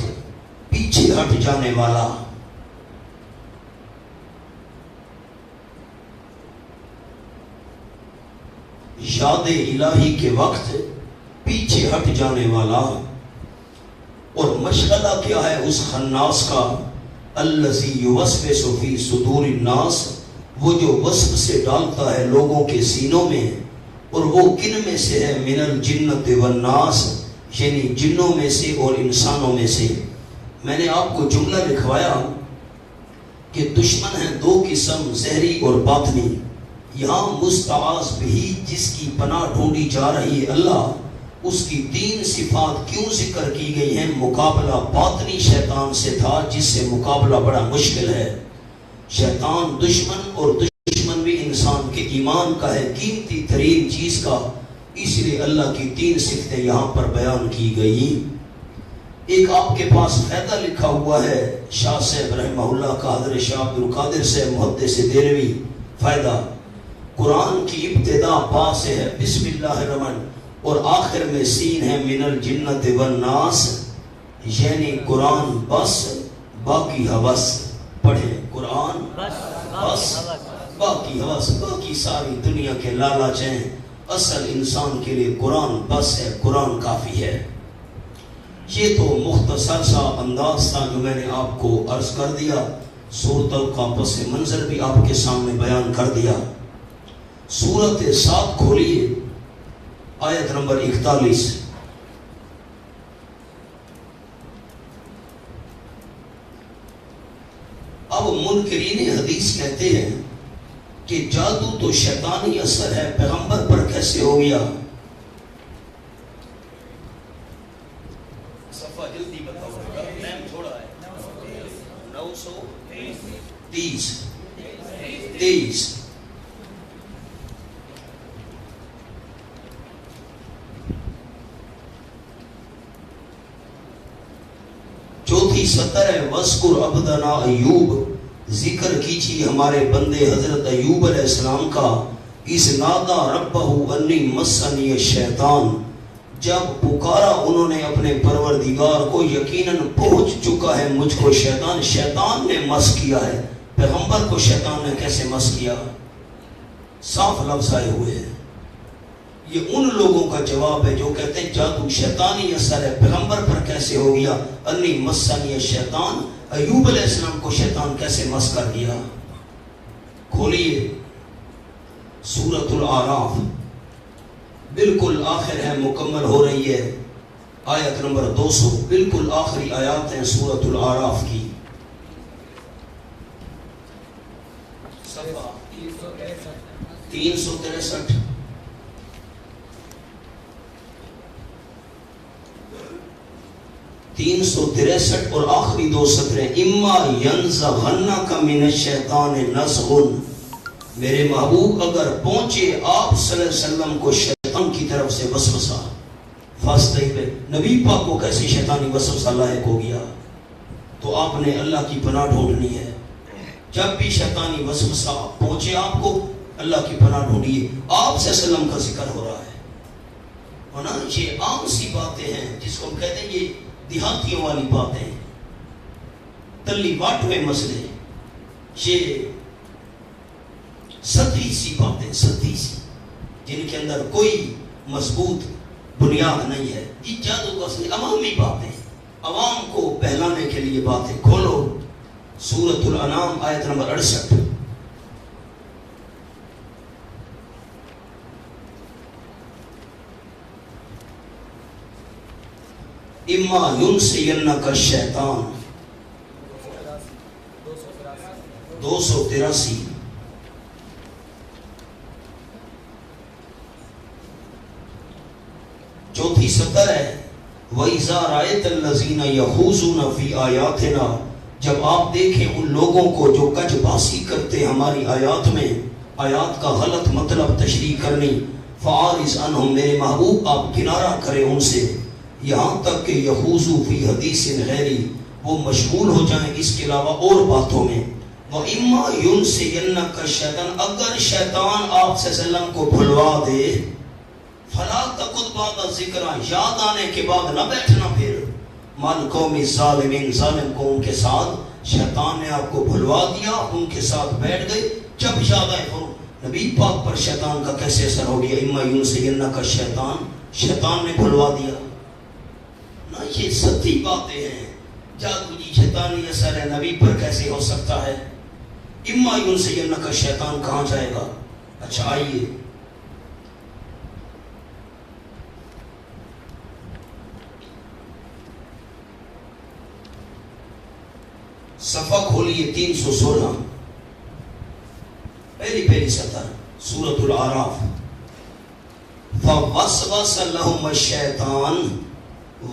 پیچھے ہٹ جانے والا۔ یاد الہی کے وقت پیچھے ہٹ جانے والا۔ اور مشغلہ کیا ہے اس خناس کا؟ الذی یوسوس فی صدور الناس، وہ جو وسوسے ڈالتا ہے لوگوں کے سینوں میں۔ اور وہ کن میں سے ہے؟ من الجنۃ والناس، یعنی جنوں میں سے اور انسانوں میں سے۔ میں نے آپ کو جملہ لکھوایا کہ دشمن ہیں دو قسم، ظاہری اور باطنی۔ یہاں مستعاذ بھی جس کی پناہ ڈھونڈی جا رہی ہے اللہ، اس کی تین صفات کیوں ذکر کی گئی ہیں؟ مقابلہ باطنی شیطان سے تھا، جس سے مقابلہ بڑا مشکل ہے۔ شیطان دشمن، اور دشمن بھی انسان کے ایمان کا ہے، قیمتی ترین چیز کا۔ اس لیے اللہ کی تین صفتیں یہاں پر بیان کی گئی۔ ایک آپ کے پاس فائدہ لکھا ہوا ہے شاہ صاحب رحمہ اللہ کا، حضرت شاہ عبد القادر سے محدث دہلوی۔ فائدہ: قرآن کی ابتدا با سے ہے بسم اللہ الرحمن، اور آخر میں سین ہے من الجنۃ والناس، یعنی قرآن بس باقی حوث۔ پڑھیں قرآن بس باقی حوث، باقی ساری دنیا کے لالچ ہیں، اصل انسان کے لیے قرآن بس ہے، قرآن کافی ہے۔ یہ تو مختصر سا انداز تھا جو میں نے آپ کو عرض کر دیا۔ سورت کا پس منظر بھی آپ کے سامنے بیان کر دیا۔ سورت 7 کھولیے، آیت نمبر 41۔ اب منکرین حدیث کہتے ہیں کہ جادو تو شیطانی اثر ہے، پیغمبر پر کیسے ہو گیا؟ صفحہ جلدی بتاؤ، ٹائم تھوڑا ہے۔ 923 چوتھی سطر ہے، وَاذْكُرْ عَبْدَنَا ایوب، ذکر کیجیے ہمارے بندے حضرت ایوب علیہ السلام کا۔ اِذْ نَادَى رَبَّهُ أَنِّي مَسَّنِيَ الشَّيْطَانُ، جب پکارا انہوں نے اپنے پروردگار کو، یقیناً پہنچ چکا ہے مجھ کو شیطان۔ شیطان نے مس کیا ہے، پیغمبر کو شیطان نے کیسے مس کیا؟ صاف لفظ آئے ہوئے ہیں۔ یہ ان لوگوں کا جواب ہے جو کہتے ہیں جادو شیطانی اثر ہے، پیغمبر پر کیسے ہو گیا؟ انی مسنی الشیطان، ایوب علیہ السلام کو شیطان کیسے مس کر دیا؟ کھولیے سورۃ الاعراف، بالکل آخر ہے، مکمل ہو رہی ہے، آیت نمبر 200، بالکل آخری آیات ہیں سورۃ الاعراف کی۔ صفحہ 363۔ اور آخری 2 سطریں، اما ینزغنک من الشیطان نزغ، میرے محبوب اگر پہنچے آپ صلی اللہ علیہ وسلم کو شیطان کی طرف سے وسوسہ، نبی پاک کو کیسے شیطانی وسوسہ لاحق ہو گیا؟ تو آپ نے اللہ کی پناہ ڈھونڈنی ہے۔ جب بھی شیطانی وسوسہ پہنچے آپ کو، اللہ کی پناہ ڈھونڈیے۔ آپ صلی اللہ علیہ وسلم کا ذکر ہو رہا ہے، ورنہ یہ عام سی باتیں ہیں جس کو ہم کہتے ہیں یہ دیہاتیوں والی باتیں، تلی واٹوے مسئلے، یہ سطحی سی باتیں، سطحی سی، جن کے اندر کوئی مضبوط بنیاد نہیں ہے۔ یہ جادو کا اصل عوامی باتیں، عوام کو بہلانے کے لیے باتیں۔ کھولو سورۃ الانعام آیت نمبر 68۔ اما ینسینک الشیطان، 283۔ چوتھی سطر ہے، وَإِذَا رَأَيْتَ الَّذِينَ يَخُوضُونَ فِي آيَاتِنَا، جب آپ دیکھیں ان لوگوں کو جو کج باسی کرتے ہماری آیات میں، آیات کا غلط مطلب تشریح کرنی، فَعَارِضْ عَنْهُمْ، میرے محبوب آپ کنارہ کریں ان سے، یہاں تک کہ یخوضوا فی حدیث غیری، وہ مشغول ہو جائیں اس کے علاوہ اور باتوں میں۔ وَإِمَّا يُنْسِيَنَّكَ الشَّيْطَانُ، اگر شیطان آپ صلی اللہ علیہ وسلم کو بھلوا دے، فَلَا تَقُعْدْ بَعْدَ الذِّكْرَىٰ، یاد آنے کے بعد نہ بیٹھنا پھر، مَعَ الْقَوْمِ الظَّالِمِينَ، ظالم قوم کے ساتھ۔ شیطان نے آپ کو بھلوا دیا، ان کے ساتھ بیٹھ گئے، جب یاد آئے فرو نبی پاک پر شیطان کا کیسے اثر ہو گیا؟ اِمَّا يُنْسِيَنَّكَ الشَّيْطَانُ، شیطان نے بھلوا دیا نہ، یہ سچی باتیں ہیں۔ جادو جی شیطانی اثر ہے، نبی پر کیسے ہو سکتا ہے؟ اِمَّا يُنْسِيَنَّكَ الشَّيْطَانُ کہاں جائے گا؟ اچھا آئیے صفحہ کھولیے 316، پہلی سطر، سورۃ الاعراف۔ فَوَسْوَسَ لَهُمَ الشَّيْطَانُ،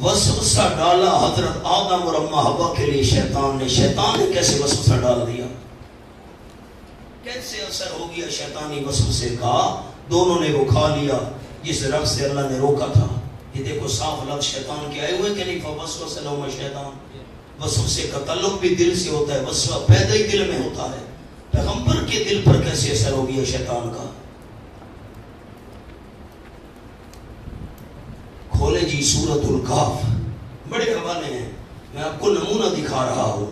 وسوسہ ڈالا حضرت آدم اور اماں حوا کے لیے شیطان نے کیسے وسوسہ ڈال دیا؟ کیسے اثر ہو گیا شیطانی وسوسے کا؟ دونوں نے وہ کھا لیا جس رب سے اللہ نے روکا تھا۔ یہ دیکھو صاف لفظ شیطان کے آئے ہوئے کہ نہیں، فَوَسْوَسَ لَهُمَ الشَّيْطَانُ۔ وسوسے کا تعلق بھی دل سے ہوتا ہے، وسوسہ پیدا ہی دل میں ہوتا ہے۔ پیغمبر کے دل پر کیسے اثر ہو گیا شیطان کا؟ کھولے جی سورۃ الکہف، بڑے حوالے ہیں، میں آپ کو نمونہ دکھا رہا ہوں۔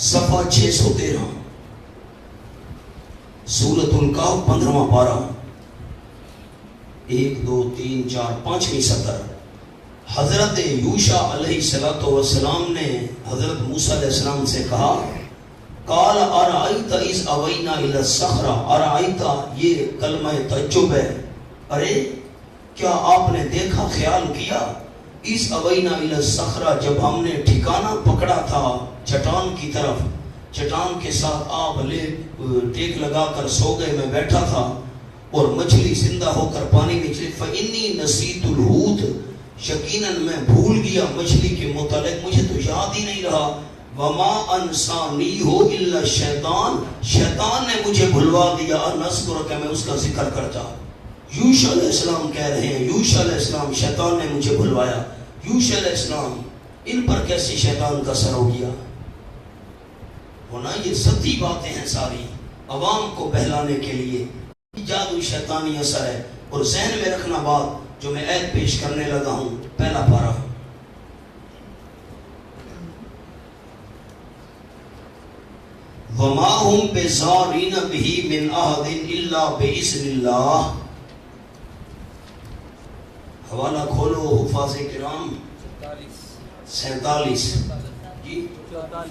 صفحہ 613، سورۃ الکہف 15واں پارہ، 1 2 3 4 5ویں سطر۔ حضرت یوشع علیہ السلام نے حضرت موسیٰ علیہ السلام سے کہا، قال ارأیت اذ اوینا الی الصخرہ، ارأیت یہ کلمہ تعجب ہے، ارے کیا آپ نے دیکھا، خیال کیا، اذ اوینا الی الصخرہ، جب ہم نے ٹھکانہ پکڑا تھا چٹان کی طرف، چٹان کے ساتھ آپ ٹیک لگا کر سو گئے، میں بیٹھا تھا اور مچھلی زندہ ہو کر پانی میں چلی، فَإِنِّي نَسِيتُ الْحُوتَ، یقیناً میں بھول گیا مچھلی کے متعلق، مجھے تو یاد ہی نہیں رہا، وَمَا أَنْسَانِيهُ إِلَّا الشَّيْطَانُ، شیطان نے مجھے بھلوا دیا، نذکر کہ میں اس کا ذکر کرتا۔ یوشع علیہ السلام کہہ رہے ہیں، یوشع علیہ السلام شیطان نے مجھے بھلوایا۔ یوشع علیہ السلام ان پر کیسے شیطان کا اثر ہو گیا؟ ہونا یہ سچی باتیں ہیں ساری، عوام کو بہلانے کے لیے جادو شیطانی اثر ہے۔ اور ذہن میں رکھنا بات جو میں عید پیش کرنے لگا ہوں، پہلا پارہ، وَمَا هُمْ بِضَارِّينَ بِهِ مِنْ أَحَدٍ إِلَّا بِإِذْنِ اللَّهِ۔ حوالہ کھولو حفاظ کرام، 47 جی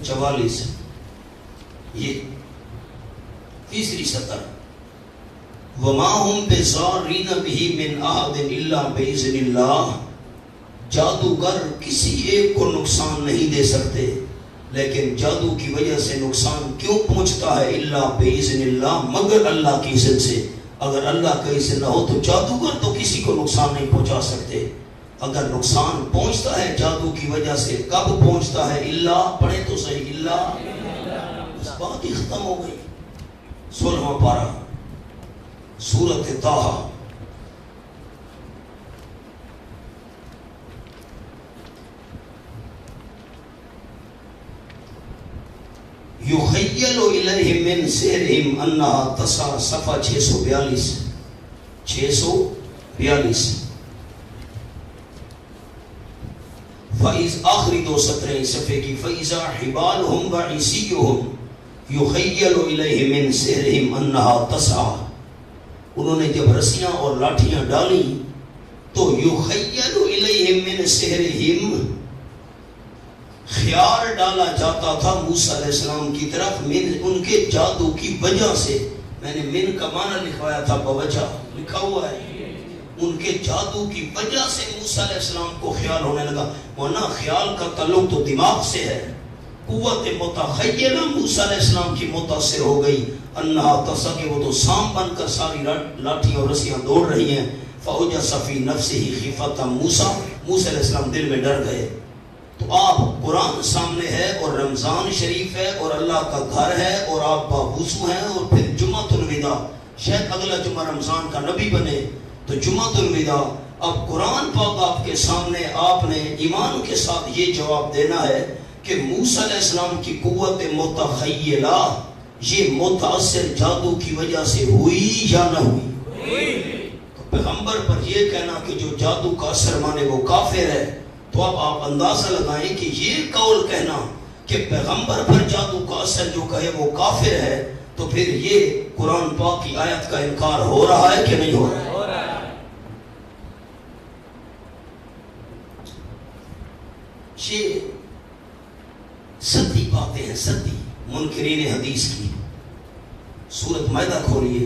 44، یہ تیسری سطر، وَمَا هُمْ بِضَارِّينَ بِهِ مِنْ أَحَدٍ إِلَّا بِإِذْنِ اللَّهِ، جادوگر کسی ایک کو نقصان نہیں دے سکتے، لیکن جادو کی وجہ سے نقصان کیوں پہنچتا ہے؟ الا باذن اللہ، مگر اللہ کی اذن سے۔ اگر اللہ کا اذن نہ ہو تو جادوگر تو کسی کو نقصان نہیں پہنچا سکتے۔ اگر نقصان پہنچتا ہے جادو کی وجہ سے، کب پہنچتا ہے؟ اللہ پڑھے تو صحیح، اللہ، اس بات ہی ختم ہو گئی۔ 16واں پارہ، سورۃ طٰہٰ، یُخَیَّلُ إِلَیْهِ مِنْ سِحْرِهِمْ أَنَّهَا تَسْعَىٰ، صفحہ 642، 642۔ فَإِذْ آخری دو سطریں صفحے کی، فَإِذَا حِبَالُهُمْ وَعِصِيُّهُمْ يُخَیَّلُ إِلَیْهِ مِنْ سِحْرِهِمْ أَنَّهَا تَسْعَىٰ، انہوں نے جب رسیاں اور لاٹھیاں ڈالی تو یُخَیَّلُ إِلَیْهِ مِنْ سِحْرِهِمْ، خیال ڈالا جاتا تھا موسیٰ علیہ السلام کی طرف، من ان کے جادو کی وجہ سے، میں نے من کا معنی لکھوایا تھا، بوجہ لکھا ہوا ہے، ان کے جادو کی وجہ سے موسیٰ علیہ السلام کو خیال ہونے لگا، ورنہ خیال کا تعلق تو دماغ سے ہے، قوت متخیلہ موسیٰ علیہ السلام کی متاثر ہو گئی، انہا تسا کہ وہ تو سام بن کر ساری لاٹھیاں اور رسیاں دوڑ رہی ہیں، فَأَوْجَسَ فِي نَفْسِهِ خِیفَةَ موسیٰ، موسیٰ علیہ السلام دل میں ڈر گئے۔ تو آپ قرآن سامنے ہے اور رمضان شریف ہے اور اللہ کا گھر ہے اور آپ باوضو ہیں، اور پھر جمعۃ الوداع، شاید اگلا جمعہ رمضان کا نبی بنے تو جمعۃ الوداع، اب قرآن پاک آپ کے سامنے، آپ نے ایمان کے ساتھ یہ جواب دینا ہے کہ موسیٰ علیہ السلام کی قوت متخیلہ یہ متاثر جادو کی وجہ سے ہوئی یا نہ ہوئی؟ تو پیغمبر پر یہ کہنا کہ جو جادو کا اثر مانے وہ کافر ہے، تو اب آپ اندازہ لگائیں کہ یہ قول کہنا کہ پیغمبر پر جادو کا اثر جو کہے وہ کافر ہے، تو پھر یہ قرآن پاک کی آیت کا انکار ہو رہا ہے کہ نہیں ہو رہا ہے؟ یہ سدی باتیں ہیں، سدی منکرین حدیث کی۔ سورۃ مائدہ کھولیے،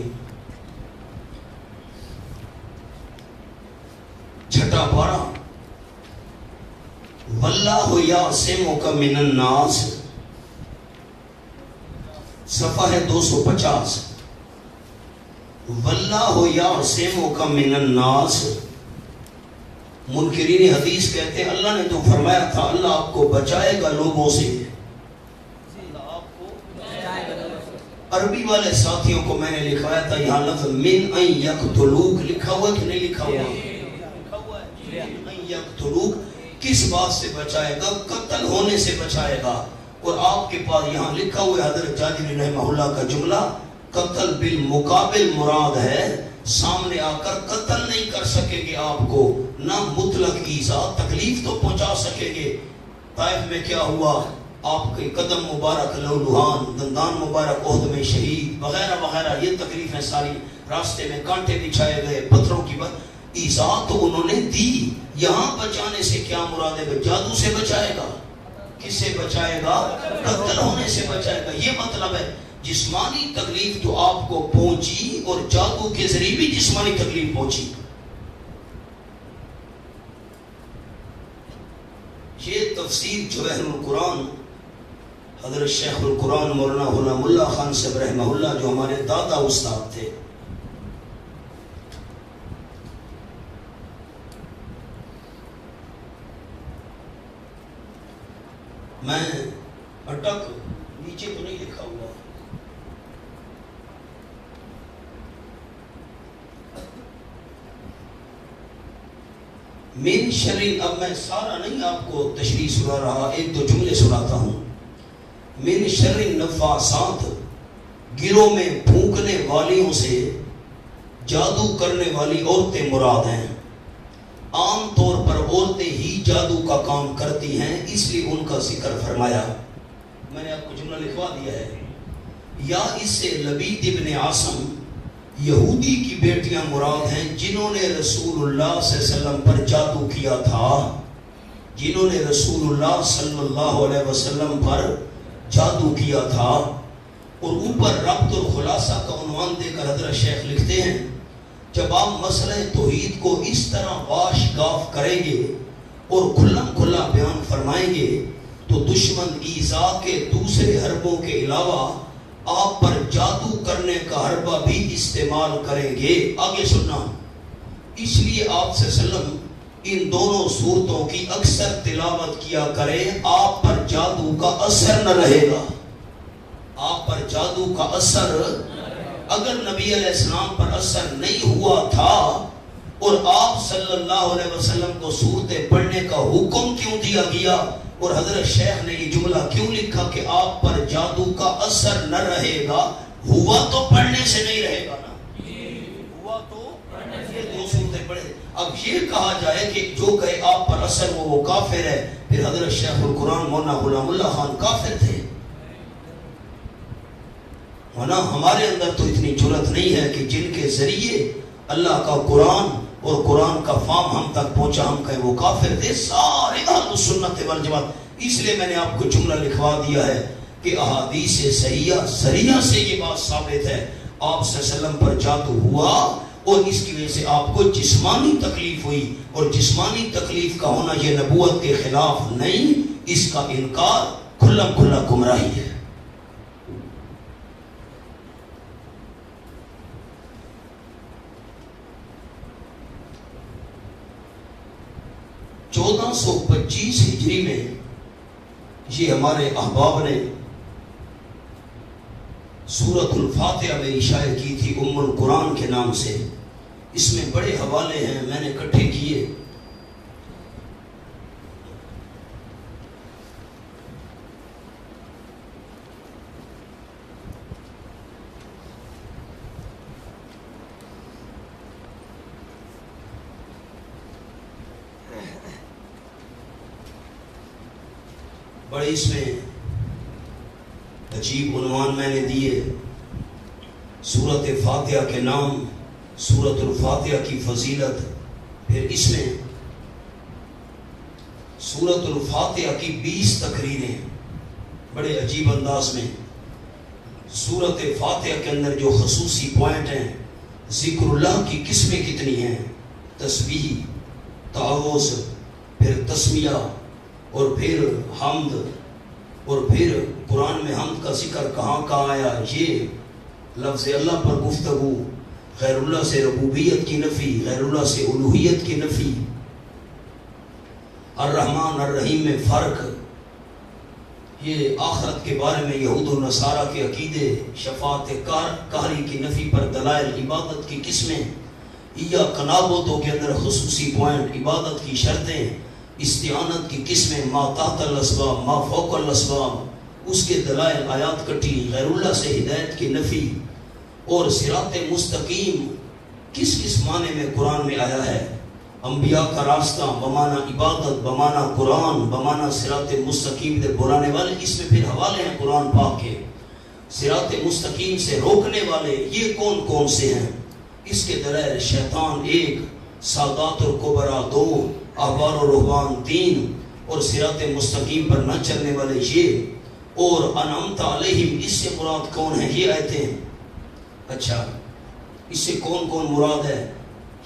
6 پارہ، واللہ یعصمک من الناس، صفحہ ہے 250، واللہ یعصمک من الناس۔ منکرین حدیث کہتے ہیں اللہ نے تو فرمایا تھا اللہ آپ کو بچائے گا لوگوں سے، عربی والے ساتھیوں کو میں نے لکھوایا تھا یہاں لفظ من ان یقتلوک لکھا ہوا کہ نہیں لکھا ہوا؟ من ان یقتلوک کس بات سے بچائے گا؟ قتل ہونے سے بچائے گا۔ اور آپ کے پاس یہاں لکھا ہوا حضرت جاجری رحمہ اللہ کا جملہ، قتل بالمقابل مراد ہے سامنے آ کر قتل نہیں کر سکے گے آپ کو، نہ مطلق ایذا تکلیف تو پہنچا سکے گے۔ طائف میں کیا ہوا؟ آپ کے قدم مبارک لہولہان، دندان مبارک عہد میں شہید وغیرہ وغیرہ، یہ تکلیفیں ساری، راستے میں کانٹے بچھائے گئے، پتھروں کی ایذا تو انہوں نے دی۔ یہاں بچانے سے کیا مراد ہے؟ جادو سے بچائے گا؟ کس سے بچائے گا؟ قتل ہونے سے بچائے گا، یہ مطلب ہے۔ جسمانی تکلیف تو آپ کو پہنچی اور جادو کے ذریعے بھی جسمانی تکلیف پہنچی۔ یہ تفسیر جواہر القرآن حضرت شیخ القرآن مولانا غلام اللہ خان صاحب رحمہ اللہ جو ہمارے دادا استاد تھے، میں اٹک نیچے تو نہیں لکھا ہوا، من شرین، اب میں سارا نہیں آپ کو تشریح سنا رہا، ایک دو جملے سناتا ہوں۔ من شر النفاسات، گروہ میں پھونکنے والیوں سے جادو کرنے والی عورتیں مراد ہیں۔ عام طور پر عورتیں ہی جادو کا کام کرتی ہیں، اس لیے ان کا ذکر فرمایا۔ میں نے آپ کو جملہ لکھوا دیا ہے۔ یا اس سے لبید ابن عاصم یہودی کی بیٹیاں مراد ہیں جنہوں نے رسول اللہ صلی اللہ علیہ وسلم پر جادو کیا تھا، جنہوں نے رسول اللہ صلی اللہ علیہ وسلم پر جادو کیا تھا۔ اور اوپر ربط اور خلاصہ کا عنوان دے کر حضرت شیخ لکھتے ہیں جب آپ مسئلہ توحید کو اس طرح واش گاف کریں گے اور کھلم کھلا بیان فرمائیں گے تو دشمن ایذا کے دوسرے حربوں کے علاوہ آپ پر جادو کرنے کا حربہ بھی استعمال کریں گے۔ آگے سننا، اس لیے آپ صلی اللہ علیہ وسلم ان دونوں صورتوں کی اکثر تلاوت کیا کریں، آپ پر جادو کا اثر نہ رہے گا۔ آپ پر جادو کا اثر، اگر نبی علیہ السلام پر اثر نہیں ہوا تھا اور آپ صلی اللہ علیہ وسلم کو صورتیں پڑھنے کا حکم کیوں دیا گیا اور حضرت شیخ نے یہ جملہ کیوں لکھا کہ آپ پر جادو کا اثر نہ رہے گا؟ ہوا تو پڑھنے سے نہیں رہے گا نا، ہوا تو پڑھنے سے، دو صورتیں پڑھے۔ اب یہ کہا جائے کہ جو کہے آپ پر اثر ہو وہ کافر ہے، پھر حضرت شیخ القرآن مولانا غلام اللہ خان کافر تھے؟ ورنہ ہمارے اندر تو اتنی جرت نہیں ہے کہ جن کے ذریعے اللہ کا قرآن اور قرآن کا فہم ہم تک پہنچا ہم کہیں وہ کافر تھے۔ سارے اہل سنت والجماعت، اس لیے میں نے آپ کو جملہ لکھوا دیا ہے کہ احادیث صحیحہ سریحہ سے یہ بات ثابت ہے آپ صلی اللہ علیہ وسلم پر جادو ہوا اور اس کی وجہ سے آپ کو جسمانی تکلیف ہوئی، اور جسمانی تکلیف کا ہونا یہ نبوت کے خلاف نہیں، اس کا انکار کھلم کھلا گمراہی ہے۔ 1425 ہجری میں یہ ہمارے احباب نے سورۃ الفاتحہ میں اشاعہ کی تھی ام القرآن کے نام سے۔ اس میں بڑے حوالے ہیں، میں نے اکٹھے کیے۔ بڑے اس میں عجیب عنوان میں نے دیے، سورۃ فاتحہ کے نام، سورۃ الفاتحہ کی فضیلت، پھر اس میں سورۃ الفاتحہ کی 20 تقریریں بڑے عجیب انداز میں۔ سورۃ فاتحہ کے اندر جو خصوصی پوائنٹ ہیں، ذکر اللہ کی قسمیں کتنی ہیں، تسبیح، تعوذ، پھر تسمیہ، اور پھر حمد، اور پھر قرآن میں حمد کا ذکر کہاں کہاں آیا، یہ لفظ اللہ پر گفتگو، غیر اللہ سے ربوبیت کی نفی، غیر اللہ سے الوہیت کی نفی، الرحمن الرحیم میں فرق، یہ آخرت کے بارے میں یہود و نصارہ کے عقیدے، شفاعت قہری کی نفی پر دلائل، عبادت کی قسمیں، ایاک نعبد کے اندر خصوصی پوائنٹ، عبادت کی شرطیں، استعانت کی قسمیں، ما تحت الاسباب، ما فوق الاسباب، اس کے دلائل، آیات کٹی، غیر اللہ سے ہدایت کی نفی، اور صراط مستقیم کس کس معنی میں قرآن میں آیا ہے، انبیاء کا راستہ بمانا عبادت، بمانا قرآن، بمانا صراط مستقیم سے بلانے والے، اس میں پھر حوالے ہیں قرآن پاک کے۔ صراط مستقیم سے روکنے والے یہ کون کون سے ہیں، اس کے دلائل، شیطان 1، سادات اور کبرا 2، احبار و رہبان 3، اور صراط مستقیم پر نہ چلنے والے یہ، اور انعمت علیہم، اس سے مراد کون ہے، یہ آیتیں، اچھا اس سے کون کون مراد ہے،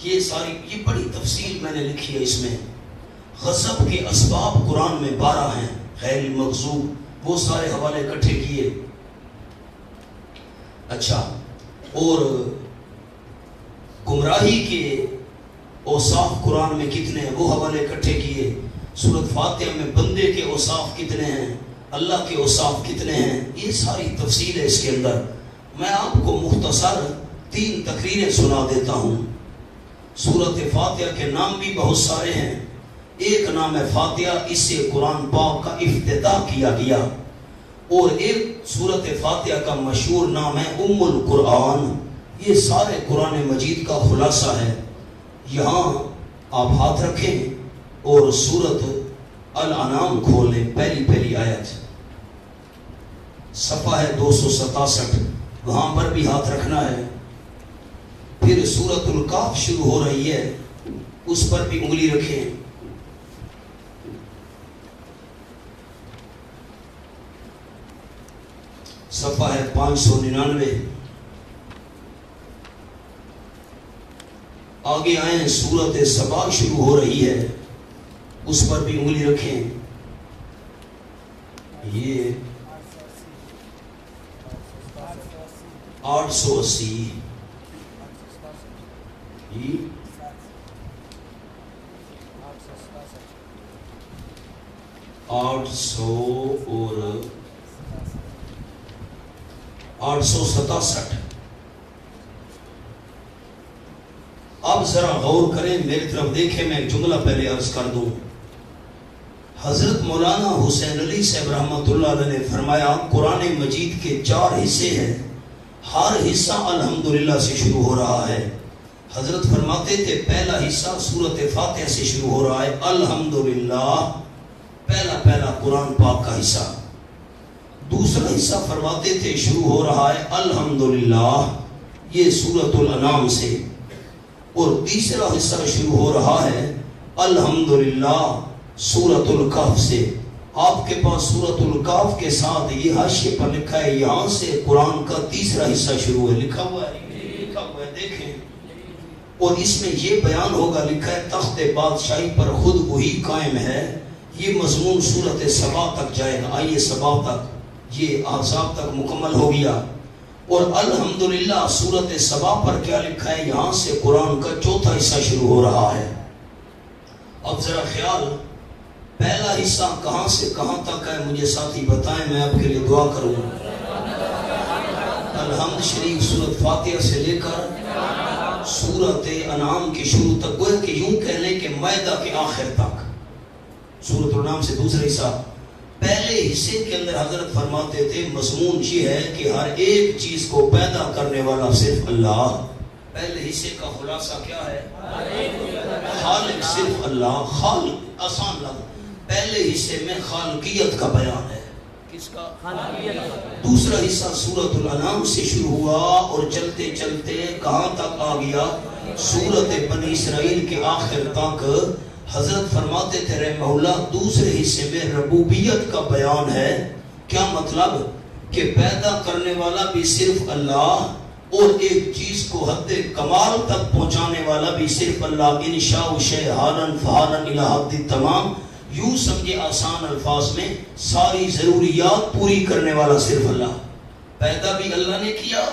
یہ ساری، یہ بڑی تفصیل میں نے لکھی ہے اس میں۔ غضب کے اسباب قرآن میں 12 ہیں، غیر المغضوب، وہ سارے حوالے اکٹھے کیے۔ اچھا، اور گمراہی کے اوصاف قرآن میں کتنے ہیں، وہ حوالے اکٹھے کیے۔ سورۃ فاتحہ میں بندے کے اوصاف کتنے ہیں، اللہ کے اوصاف کتنے ہیں، یہ ساری تفصیل ہے اس کے اندر۔ میں آپ کو مختصر 3 تقریریں سنا دیتا ہوں۔ سورۃ فاتحہ کے نام بھی بہت سارے ہیں، ایک نام ہے فاتحہ، اس سے قرآن پاک کا افتتاح کیا گیا، اور ایک سورۃ فاتحہ کا مشہور نام ہے ام القرآن، یہ سارے قرآن مجید کا خلاصہ ہے۔ یہاں آپ ہاتھ رکھیں اور سورۃ الانعام کھولیں، پہلی آیت، صفحہ ہے 267، وہاں پر بھی ہاتھ رکھنا ہے۔ پھر سورۃ الکاف شروع ہو رہی ہے، اس پر بھی انگلی رکھیں، صفحہ ہے 599۔ آگے آئیں، سورۃ سبا شروع ہو رہی ہے، اس پر بھی انگلی رکھیں، یہ 880، 800 اور 867۔ اب ذرا غور کریں، میری طرف دیکھیں، میں ایک جملہ پہلے عرض کر دوں۔ حضرت مولانا حسین علی صاحب رحمۃ اللہ علیہ نے فرمایا قرآن مجید کے 4 حصے ہیں، ہر حصہ الحمدللہ سے شروع ہو رہا ہے۔ حضرت فرماتے تھے پہلا حصہ سورۃ فاتحہ سے شروع ہو رہا ہے، الحمدللہ، پہلا قرآن پاک کا حصہ۔ دوسرا حصہ فرماتے تھے شروع ہو رہا ہے الحمدللہ، یہ سورۃ الانعام سے، اور تیسرا حصہ شروع ہو رہا ہے الحمدللہ سورۃ الکہف سے۔ آپ کے پاس سورۃ الکہف کے ساتھ یہ حاشیے پر لکھا ہے یہاں سے قرآن کا تیسرا حصہ شروع ہے، لکھا ہوا ہے دیکھیں، اور اس میں یہ بیان ہوگا، لکھا ہے تخت بادشاہی پر خود وہی قائم ہے، یہ مضمون سورۃ سبا تک جائے گا. آئیے سبا تک، یہ احزاب تک مکمل ہو گیا. اور الحمدللہ سورۃ سبا پر کیا لکھا ہے؟ یہاں سے قرآن کا چوتھا حصہ شروع ہو رہا ہے. اب ذرا خیال، پہلا حصہ کہاں سے کہاں تک ہے مجھے ساتھی بتائیں، میں آپ کے لیے دعا کروں. الحمد شریف سورۃ فاتحہ سے لے کر سورۃ انعام کے شروع تک، گویا کہ یوں کہہ لیں کہ مائدہ کے آخر تک. سورۃ الانعام سے دوسرا حصہ. پہلے حصے کے اندر حضرت فرماتے تھے مضمون یہ ہے کہ ہر ایک چیز کو پیدا کرنے والا صرف اللہ. پہلے حصے کا خلاصہ کیا ہے؟ خالق صرف اللہ. خالق آسان لفظ. پہلے حصے میں خالقیت کا بیان ہے. کس کا؟ دوسرا حصہ سورۃ الانعام سے شروع ہوا اور چلتے چلتے کہاں تک آ گیا؟ سورۃ بنی اسرائیل کے آخر تک. حضرت فرماتے تھے رحمہ اللہ دوسرے حصے میں ربوبیت کا بیان ہے. کیا مطلب؟ کہ پیدا کرنے والا بھی صرف اللہ اور ایک چیز کو حد کمال تک پہنچانے والا بھی صرف اللہ. انشاء شیء حالا فحالا الی حد تمام. یوں سمجھے آسان الفاظ میں ساری ضروریات پوری کرنے والا صرف اللہ. پیدا بھی اللہ نے کیا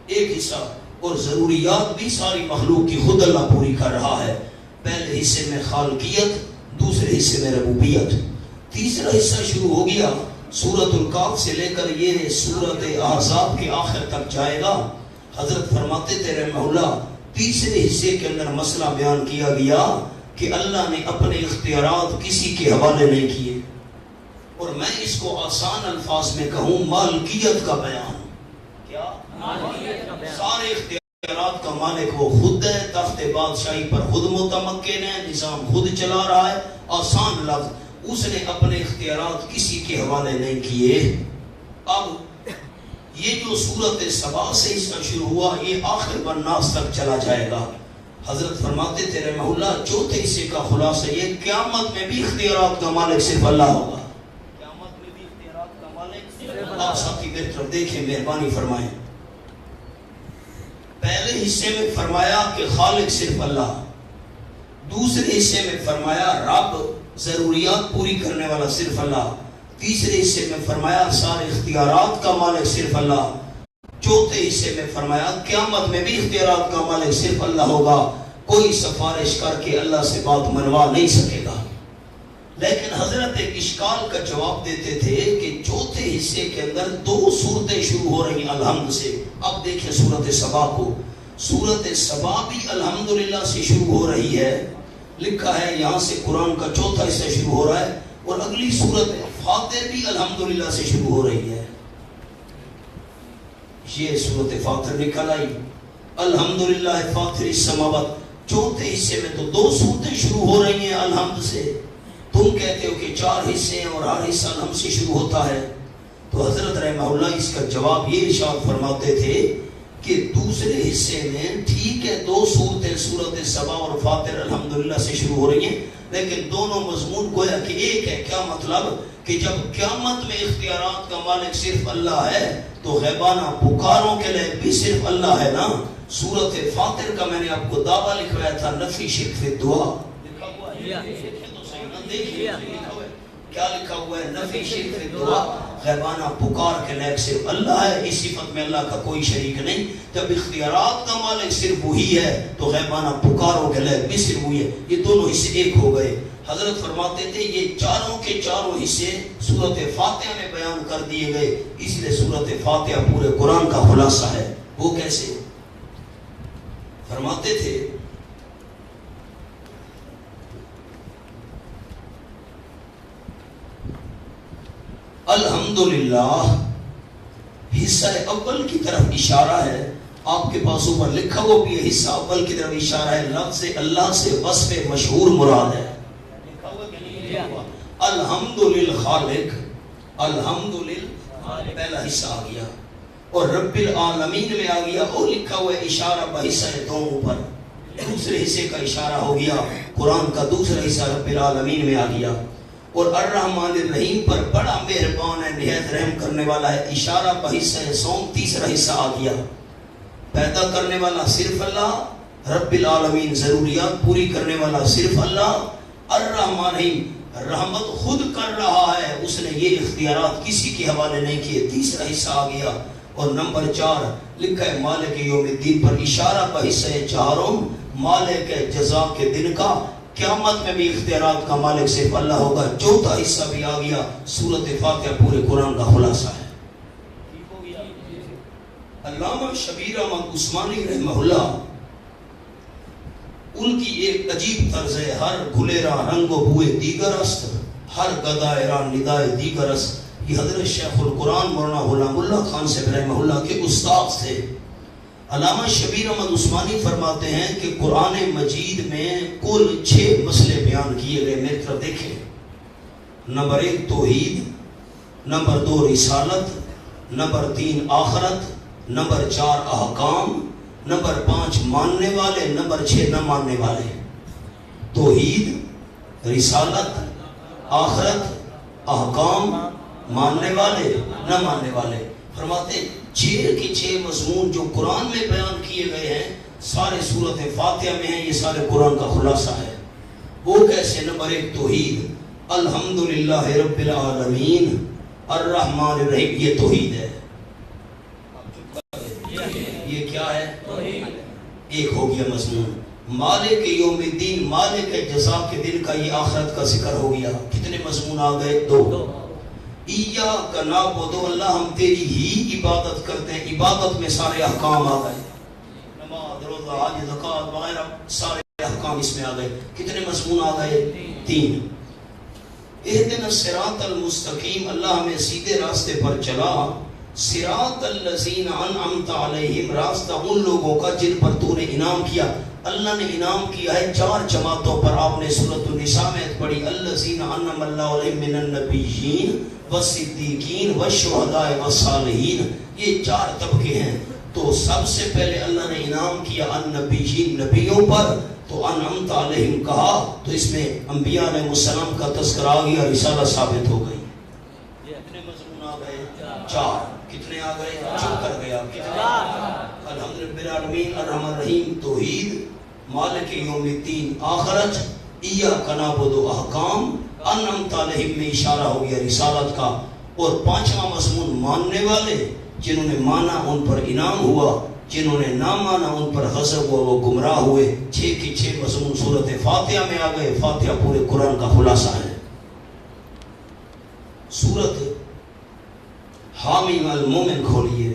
ایک حصہ، اور ضروریات بھی ساری مخلوق کی خود اللہ پوری کر رہا ہے. پہلے حصے میں خالقیت، دوسرے حصے میں ربوبیت. تیسرا حصہ شروع ہو گیا سورۃ الکاف سے لے کر یہ سورۃ احزاب کے آخر تک جائے گا. حضرت فرماتے تھے رحمہ اللہ تیسرے حصے کے اندر مسئلہ بیان کیا گیا کہ اللہ نے اپنے اختیارات کسی کے حوالے نہیں کیے، اور میں اس کو آسان الفاظ میں کہوں مالکیت کا بیان. کیا؟ سارے اختیارات کا مالک وہ خود ہے، تخت بادشاہی پر خود متمکن ہے، نظام خود چلا رہا ہے. آسان لفظ، اس نے اپنے اختیارات کسی کے حوالے نہیں کیے. اب یہ جو سورۃ سبا سے اس کا شروع ہوا یہ آخر بالناس تک چلا جائے گا. حضرت فرماتے تھے رحمہ اللہ چوتھے حصے کا خلاصہ یہ قیامت میں بھی اختیارات کا مالک صرف اللہ ہوگا. قیامت میں بھی اختیارات کا مالک صرف اللہ. آپ ساتھی بہتر دیکھیں، مہربانی فرمائیں. پہلے حصے میں فرمایا کہ خالق صرف اللہ، دوسرے حصے میں فرمایا رب ضروریات پوری کرنے والا صرف اللہ، تیسرے حصے میں فرمایا سارے اختیارات کا مالک صرف اللہ، چوتھے حصے میں فرمایا قیامت میں بھی اختیارات کا مالک صرف اللہ ہوگا. کوئی سفارش کر کے اللہ سے بات منوا نہیں سکے گا. لیکن حضرت ایک اشکال کا جواب دیتے تھے کہ چوتھے حصے کے اندر دو صورتیں شروع ہو رہی ہیں الحمد سے. اب دیکھیں سورۃ سبا کو. سورۃ سبا بھی الحمدللہ سے شروع ہو رہی ہے. لکھا ہے یہاں سے قرآن کا چوتھا حصہ شروع ہو رہا ہے، اور اگلی سورت فاتر بھی الحمدللہ سے شروع ہو رہی ہے. یہ سورت فاتر نکل آئی الحمدللہ فاطر السماوات. چوتھے حصے میں تو دو صورتیں شروع ہو رہی ہیں الحمد سے. تم کہتے ہو کہ چار حصے ہیں اور ہر حصہ الحمد سے شروع ہوتا ہے. تو حضرت رحمہ اللہ اس کا جواب یہ ارشاد فرماتے تھے کہ دوسرے حصے میں ٹھیک ہے دو صورتیں سورۃ سبا اور فاتر الحمدللہ سے شروع ہو رہی ہیں، لیکن دونوں مضمون گویا کہ ایک ہے. کیا مطلب؟ کہ جب قیامت میں اختیارات کا مالک صرف اللہ ہے تو غیبانہ پکاروں کے لیے بھی صرف اللہ ہے نا. سورۃ فاتر کا میں نے آپ کو دعویٰ لکھوایا تھا نفی شرک فی الدعا. کیا لکھا ہوا ہے؟ نفی شرک فی الدعا. غیبانہ پکار کے لائق صرف اللہ ہے، اس صفت میں اللہ کا کوئی شریک نہیں. جب اختیارات کا مالک صرف وہی ہے تو غیبانہ پکاروں کے لائق بھی صرف وہی ہے. یہ دونوں حصے ایک ہو گئے. حضرت فرماتے تھے یہ چاروں کے چاروں حصے سورۃ فاتحہ میں بیان کر دیے گئے، اس لیے سورۃ فاتحہ پورے قرآن کا خلاصہ ہے. وہ کیسے؟ فرماتے تھے الحمدللہ حصہ اول کی طرف اشارہ ہے. آپ کے پاس اوپر لکھا وہ بھی ہے حصہ اول کی طرف اشارہ ہے. لفظ اللہ سے وصف مشہور مراد ہے. الحمدللہ الحمدللہ پہلا حصہ آ گیا اور رب العالمین میں آ گیا، اور لکھا ہوا ہے اشارہ بحصہ دونوں پر. دوسرے حصے کا اشارہ ہو گیا، قرآن کا دوسرا حصہ رب العالمین میں آ گیا. اور الرحمن الرحیم پر بڑا مہربان ہے، نہایت رحم کرنے والا ہے، اشارہ بحصہ سوم تیسرا حصہ آ گیا. پیدا کرنے والا صرف اللہ، رب العالمین ضروریات پوری کرنے والا صرف اللہ، الرحمن الرحیم رحمت خود کر رہا ہے، اس نے یہ اختیارات کسی کے حوالے نہیں کیے۔ تیسرا حصہ آ گیا، اور نمبر 4 لکھا ہے مالک یوم الدین پر اشارہ کا حصہ ہے چہارم، مالک جزا کے دن کا، قیامت میں بھی اختیارات کا مالک صرف اللہ ہوگا۔ چوتھا حصہ بھی آ گیا، سورۃ فاتحہ پورے قرآن کا خلاصہ ہے۔ علامہ شبیر احمد عثمانی رحمہ اللہ، ان کی ایک عجیب طرز ہے، ہر گلیرا رنگ و بوئے دیگر است، ہر گدائے را ندائے دیگر است۔ یہ حضرت شیخ القرآن مولانا غلام اللہ خان صاحب رحمہ اللہ کے استاد تھے۔ علامہ شبیر احمد عثمانی فرماتے ہیں کہ قرآن مجید میں کل 6 مسئلے بیان کیے گئے، میری طرف دیکھیں۔ نمبر 1 توحید، نمبر 2 رسالت، نمبر 3 آخرت، نمبر 4 احکام، نمبر 5 ماننے والے، نمبر 6 نہ ماننے والے۔ توحید، رسالت، آخرت، احکام، ماننے والے، نہ ماننے والے۔ فرماتے ہیں 6 کے 6 مضمون جو قرآن میں بیان کیے گئے ہیں سارے سورۃ فاتحہ میں ہیں، یہ سارے قرآن کا خلاصہ ہے۔ وہ کیسے؟ نمبر 1 توحید، الحمدللہ رب العالمین الرحمن الرحیم، یہ توحید ہے۔ یہ کیا ہے؟ ایک ہو گیا مضمون۔ مالک یوم الدین، مالک جزا کے دن کا، یہ آخرت کا ذکر ہو گیا۔ کتنے مضمون آ گئے؟ 2۔ ایاک نعبد، اللہ ہم تیری ہی عبادت کرتے ہیں، عبادت میں سارے احکام آ گئے، نماز، روزہ، حج، زکوٰۃ وغیرہ سارے احکام اس میں آ گئے۔ کتنے مضمون آ گئے؟ 3۔ اہدنا الصراط المستقیم، اللہ ہمیں سیدھے راستے پر چلا، صراط الذین انعمت علیہم، راستہ ان لوگوں کا جن پر تو نے انعام کیا۔ اللہ نے انعام کیا ہے 4 جماعتوں پر، آپ نے سورۃ النساء میں پڑھی، الذین انعم اللہ علیہم من النبیین والصدیقین والشہداء والصالحین، یہ 4 طبقے ہیں۔ تو سب سے پہلے اللہ نے انعام کیا النبیین، نبیوں پر، تو انعمت علیہم کہا تو اس میں انبیاء علیہ السلام کا تذکرہ آ گیا، رسالہ ثابت ہو گئی۔ یہ اپنے مضمون آ گئے 4۔ کتنے آ گئے؟ چپ کر گیا۔ الحمد للہ العالمین الرحمن الرحیم، توحید، مالک یوم الدین، آخرت، ایاک نعبد، احکام، انعمت علیہم میں اشارہ ہو گیا رسالت کا، اور 5واں مضمون ماننے والے، جنہوں نے مانا ان پر انعام ہوا، جنہوں نے نہ مانا ان پر غضب ہوا، وہ گمراہ ہوئے۔ 6 کے 6 مضمون سورۃ فاتحہ میں آ گئے۔ فاتحہ پورے قرآن کا خلاصہ ہے۔ سورۃ حامیم المومن کھولیے۔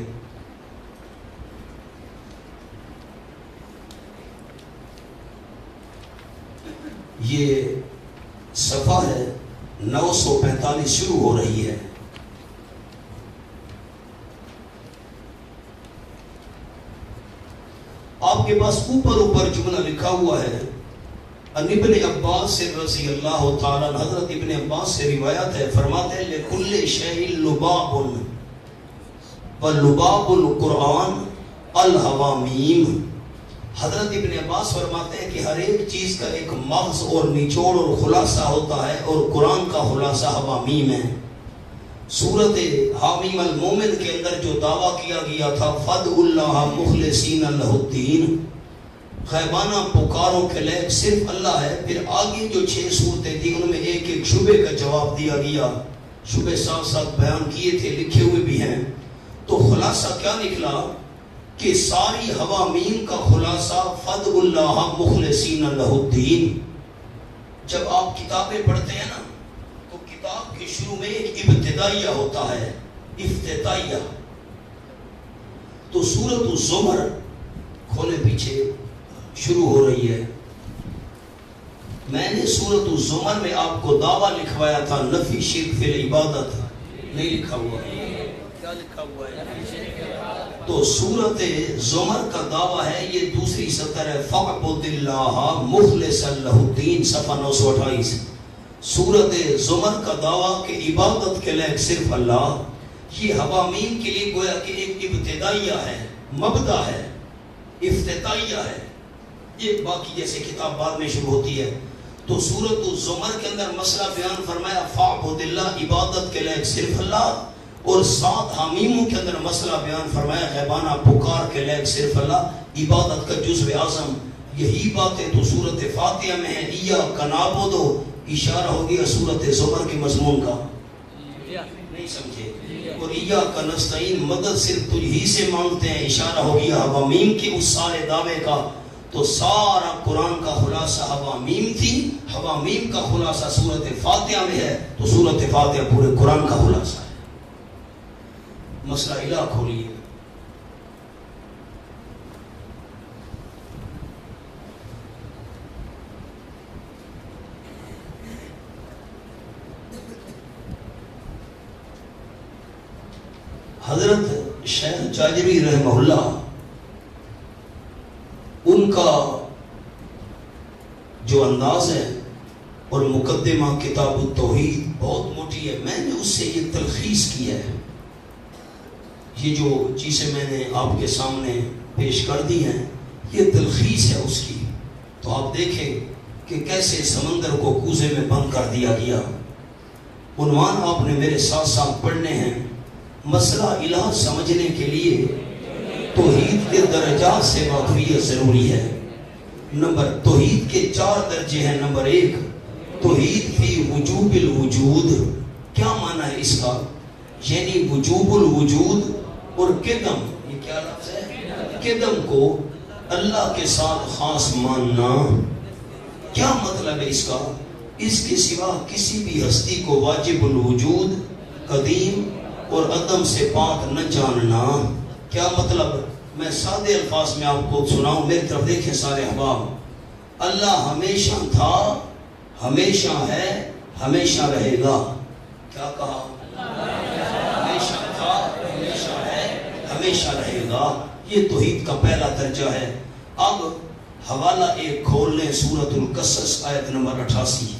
یہ صفحہ ہے 945 شروع ہو رہی ہے۔ آپ کے پاس اوپر جملہ لکھا ہوا ہے، ان ابن عباس سے رضی اللہ تعالیٰ عنہ، حضرت ابن عباس سے روایت ہے، فرماتے ہیں لِكُلِّ شَيْءٍ لُبَابٌ وَلُبَابُ الْقُرْآنِ الْحَوَامِيمُ۔ حضرت ابن عباس فرماتے ہیں کہ ہر ایک چیز کا ایک مغز اور نچوڑ اور خلاصہ ہوتا ہے، اور قرآن کا خلاصہ حوامیم ہے۔ سورۃ حامیم المومن کے اندر جو دعویٰ کیا گیا تھا فَادْعُوا اللَّهَ مُخْلِصِينَ لَهُ الدِّينَ، غیبانہ پکاروں کے لائق صرف اللہ ہے۔ پھر آگے جو 6 صورتیں تھیں ان میں ایک ایک شبے کا جواب دیا گیا، شبے ساتھ ساتھ بیان کیے تھے، لکھے ہوئے بھی ہیں۔ تو خلاصہ کیا نکلا کہ ساری حوامیم کا خلاصہ فَادْعُوا اللَّهَ مُخْلِصِينَ لَهُ الدِّينَ۔ جب آپ کتابیں پڑھتے ہیں نا تو کتاب کے شروع میں ایک ابتدائیہ ہوتا ہے، افتتاحیہ۔ تو سورۃ الزمر کھولے پیچھے شروع ہو رہی ہے۔ میں نے سورۃ الزمر میں آپ کو دعویٰ لکھوایا تھا نفی شرک فی العبادت، نہیں لکھا ہوا ہے، کیا لکھا ہوا ہے؟ تو سورۃ زمر کا دعویٰ ہے، یہ دوسری سطر ہے، فَاعْبُدِ اللَّهَ مُخْلِصًا لَهُ الدِّينَ، صفحہ 928۔ سورۃ زمر کا دعویٰ کہ عبادت کے لائق صرف اللہ، یہ حوامیم کے لیے گویا کہ ایک ابتدائیہ ہے، مبدا ہے، افتتاحیہ ہے۔ یہ باقی جیسے کتاب بعد میں شروع ہوتی ہے۔ تو سورۃ الزمر کے اندر مسئلہ بیان فرمایا فَاعْبُدِ اللَّهَ، عبادت کے لائق صرف اللہ، اور 7 حامیموں کے اندر مسئلہ بیان فرمایا غیبانہ پکار کے لائق صرف اللہ، عبادت کا جزو اعظم۔ یہی باتیں تو سورۃ فاتحہ میں ہیں، ایاک نعبد، اشارہ ہو گیا سورۃ زمر کے مضمون کا، نہیں سمجھے؟ اور ایاک نستعین مدد صرف تجھ ہی سے مانگتے ہیں، اشارہ ہو گیا حوامیم کے اس سارے دعوے کا۔ تو سارا قرآن کا خلاصہ حوامیم تھی، حوامیم کا خلاصہ سورۃ فاتحہ میں ہے، تو سورۃ فاتحہ پورے قرآن کا خلاصہ ہے۔ مسئلہ الہ کھولیے۔ حضرت شیخ جاجری رحمہ اللہ، ان کا جو انداز ہے اور مقدمہ کتاب التوحید بہت موٹی ہے، میں نے اس سے یہ تلخیص کیا ہے، یہ جو چیزیں میں نے آپ کے سامنے پیش کر دی ہیں یہ تلخیص ہے اس کی۔ تو آپ دیکھیں کہ کیسے سمندر کو کوزے میں بند کر دیا گیا۔ عنوان آپ نے میرے ساتھ ساتھ پڑھنے ہیں۔ مسئلہ الہ سمجھنے کے لیے توحید کے درجات سے واقفیت ضروری ہے۔ نمبر توحید کے 4 درجے ہیں۔ نمبر 1 توحید فی وجوب الوجود۔ کیا معنی ہے اس کا؟ یعنی وجوب الوجود اور قدم، یہ کیا لفظ ہے؟ قدم کو اللہ کے ساتھ خاص ماننا۔ کیا مطلب ہے اس کا؟ اس کے سوا کسی بھی ہستی کو واجب الوجود، قدیم اور عدم سے پاک نہ جاننا۔ کیا مطلب؟ میں سادے الفاظ میں آپ کو سناؤں، میری طرف دیکھیں سارے احباب۔ اللہ ہمیشہ تھا، ہمیشہ ہے، ہمیشہ رہے گا۔ کیا کہا؟ ہمیشہ تھا، ہمیشہ ہے، ہمیشہ رہے گا۔ یہ توحید کا پہلا درجہ ہے۔ اب حوالہ ایک کھول لیں، سورۃ القصص آیت نمبر 88۔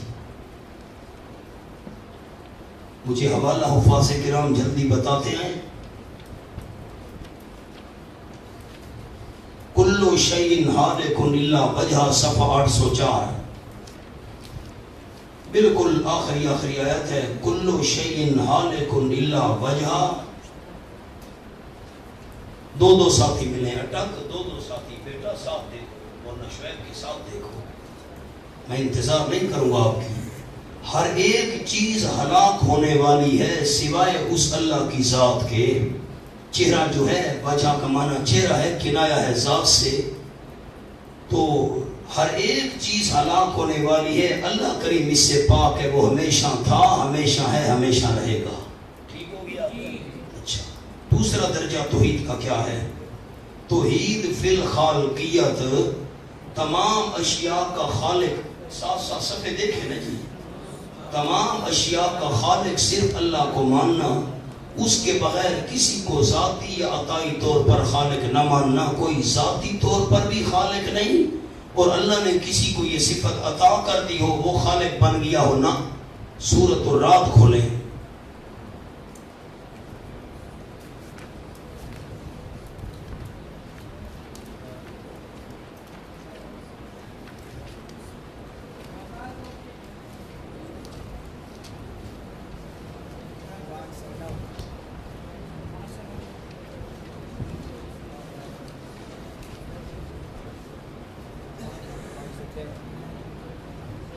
مجھے حوالہ حفاظ کرام جلدی بتاتے ہیں۔ کل شیء ہالک الا وجہہ، صفحہ 804، بالکل آخری آیت ہے۔ کل شیء ہالک الا وجہہ۔ دو ساتھی ملے، اٹک دو ساتھی، بیٹا ساتھ دیکھو ورنہ شعیب کے ساتھ دیکھو، میں انتظار نہیں کروں گا آپ کی۔ ہر ایک چیز ہلاک ہونے والی ہے سوائے اس اللہ کی ذات کے۔ چہرہ جو ہے، وجہ کا معنی چہرہ ہے، کنایہ ہے ذات سے۔ تو ہر ایک چیز ہلاک ہونے والی ہے، اللہ کریم اس سے پاک ہے، وہ ہمیشہ تھا، ہمیشہ ہے، ہمیشہ رہے گا۔ ٹھیک ہو گیا؟ اچھا، دوسرا درجہ توحید کا کیا ہے؟ توحید فی الخالقیت، تمام اشیاء کا خالق۔ صاف صفحے دیکھیں نا جی۔ تمام اشیاء کا خالق صرف اللہ کو ماننا، اس کے بغیر کسی کو ذاتی یا عطائی طور پر خالق نہ ماننا۔ کوئی ذاتی طور پر بھی خالق نہیں، اور اللہ نے کسی کو یہ صفت عطا کر دی ہو وہ خالق بن گیا ہو نہ۔ سورۃ الرعد کھولیں۔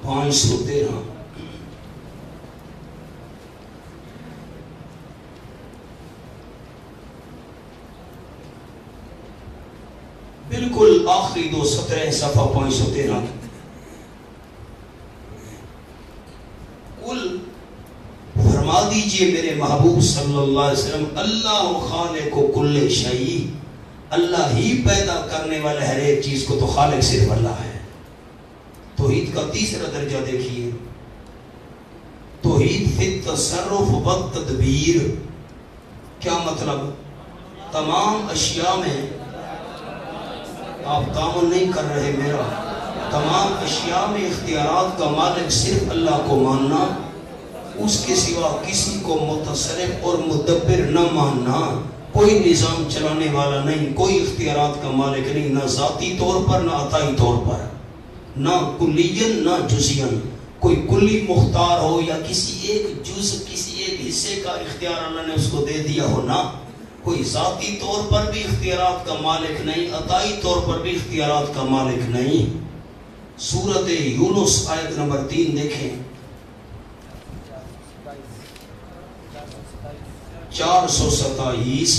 پانچ سو 13۔ بالکل آخری 2 سطریں، صفحہ 513۔ قل، فرما دیجئے میرے محبوب صلی اللہ علیہ وسلم، اللہ خالق کل شیء، اللہ ہی پیدا کرنے والا ہر ایک چیز کو، تو خالق صرف اللہ ہے۔ توحید کا تیسرا درجہ دیکھیے، توحید فی التصرف والتدبیر۔ کیا مطلب؟ تمام اشیاء میں، آپ تعاون نہیں کر رہے میرا، تمام اشیاء میں اختیارات کا مالک صرف اللہ کو ماننا، اس کے سوا کسی کو متصرف اور مدبر نہ ماننا۔ کوئی نظام چلانے والا نہیں، کوئی اختیارات کا مالک نہیں، نہ ذاتی طور پر نہ عطائی طور پر، نہ کلیاً نہ جزیاً۔ کوئی کلی مختار ہو یا کسی ایک جز، کسی ایک حصے کا اختیار اللہ نے اس کو دے دیا ہو، نہ۔ کوئی ذاتی طور پر بھی اختیارات کا مالک نہیں، عطائی طور پر بھی اختیارات کا مالک نہیں۔ سورۃ یونس آیت نمبر 3 دیکھیں۔ 427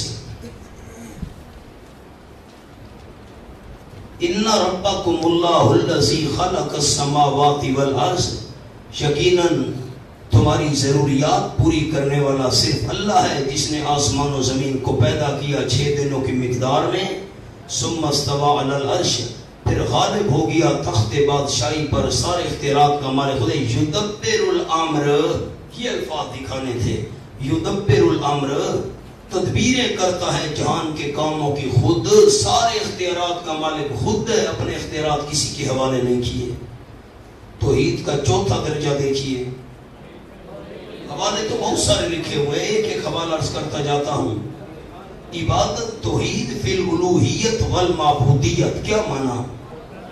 ان ربکم اللہ الذی خلق السماوات والارض، یقیناً تمہاری ضروریات پوری کرنے والا صرف اللہ ہے جس نے آسمان و زمین کو پیدا کیا 6 دنوں کی مقدار میں. ثم استوى علی العرش، پھر غالب ہو گیا تخت بادشاہی پر. سارے اختیارات کا مالک خود ہے. یدبر الامر، یہ الفاظ دکھانے تھے. یدبر الامر، تدبیریں کرتا ہے جہان کے کاموں کی خود. سارے اختیارات کا مالک خود ہے، اپنے اختیارات کسی کے حوالے نہیں کیے. توحید کا چوتھا درجہ دیکھیے. حوالے تو بہت سارے لکھے ہوئے، ایک ایک حوالہ عرض کرتا جاتا ہوں. عبادت توحید فی الالوہیت والمعبودیت، کیا معنی؟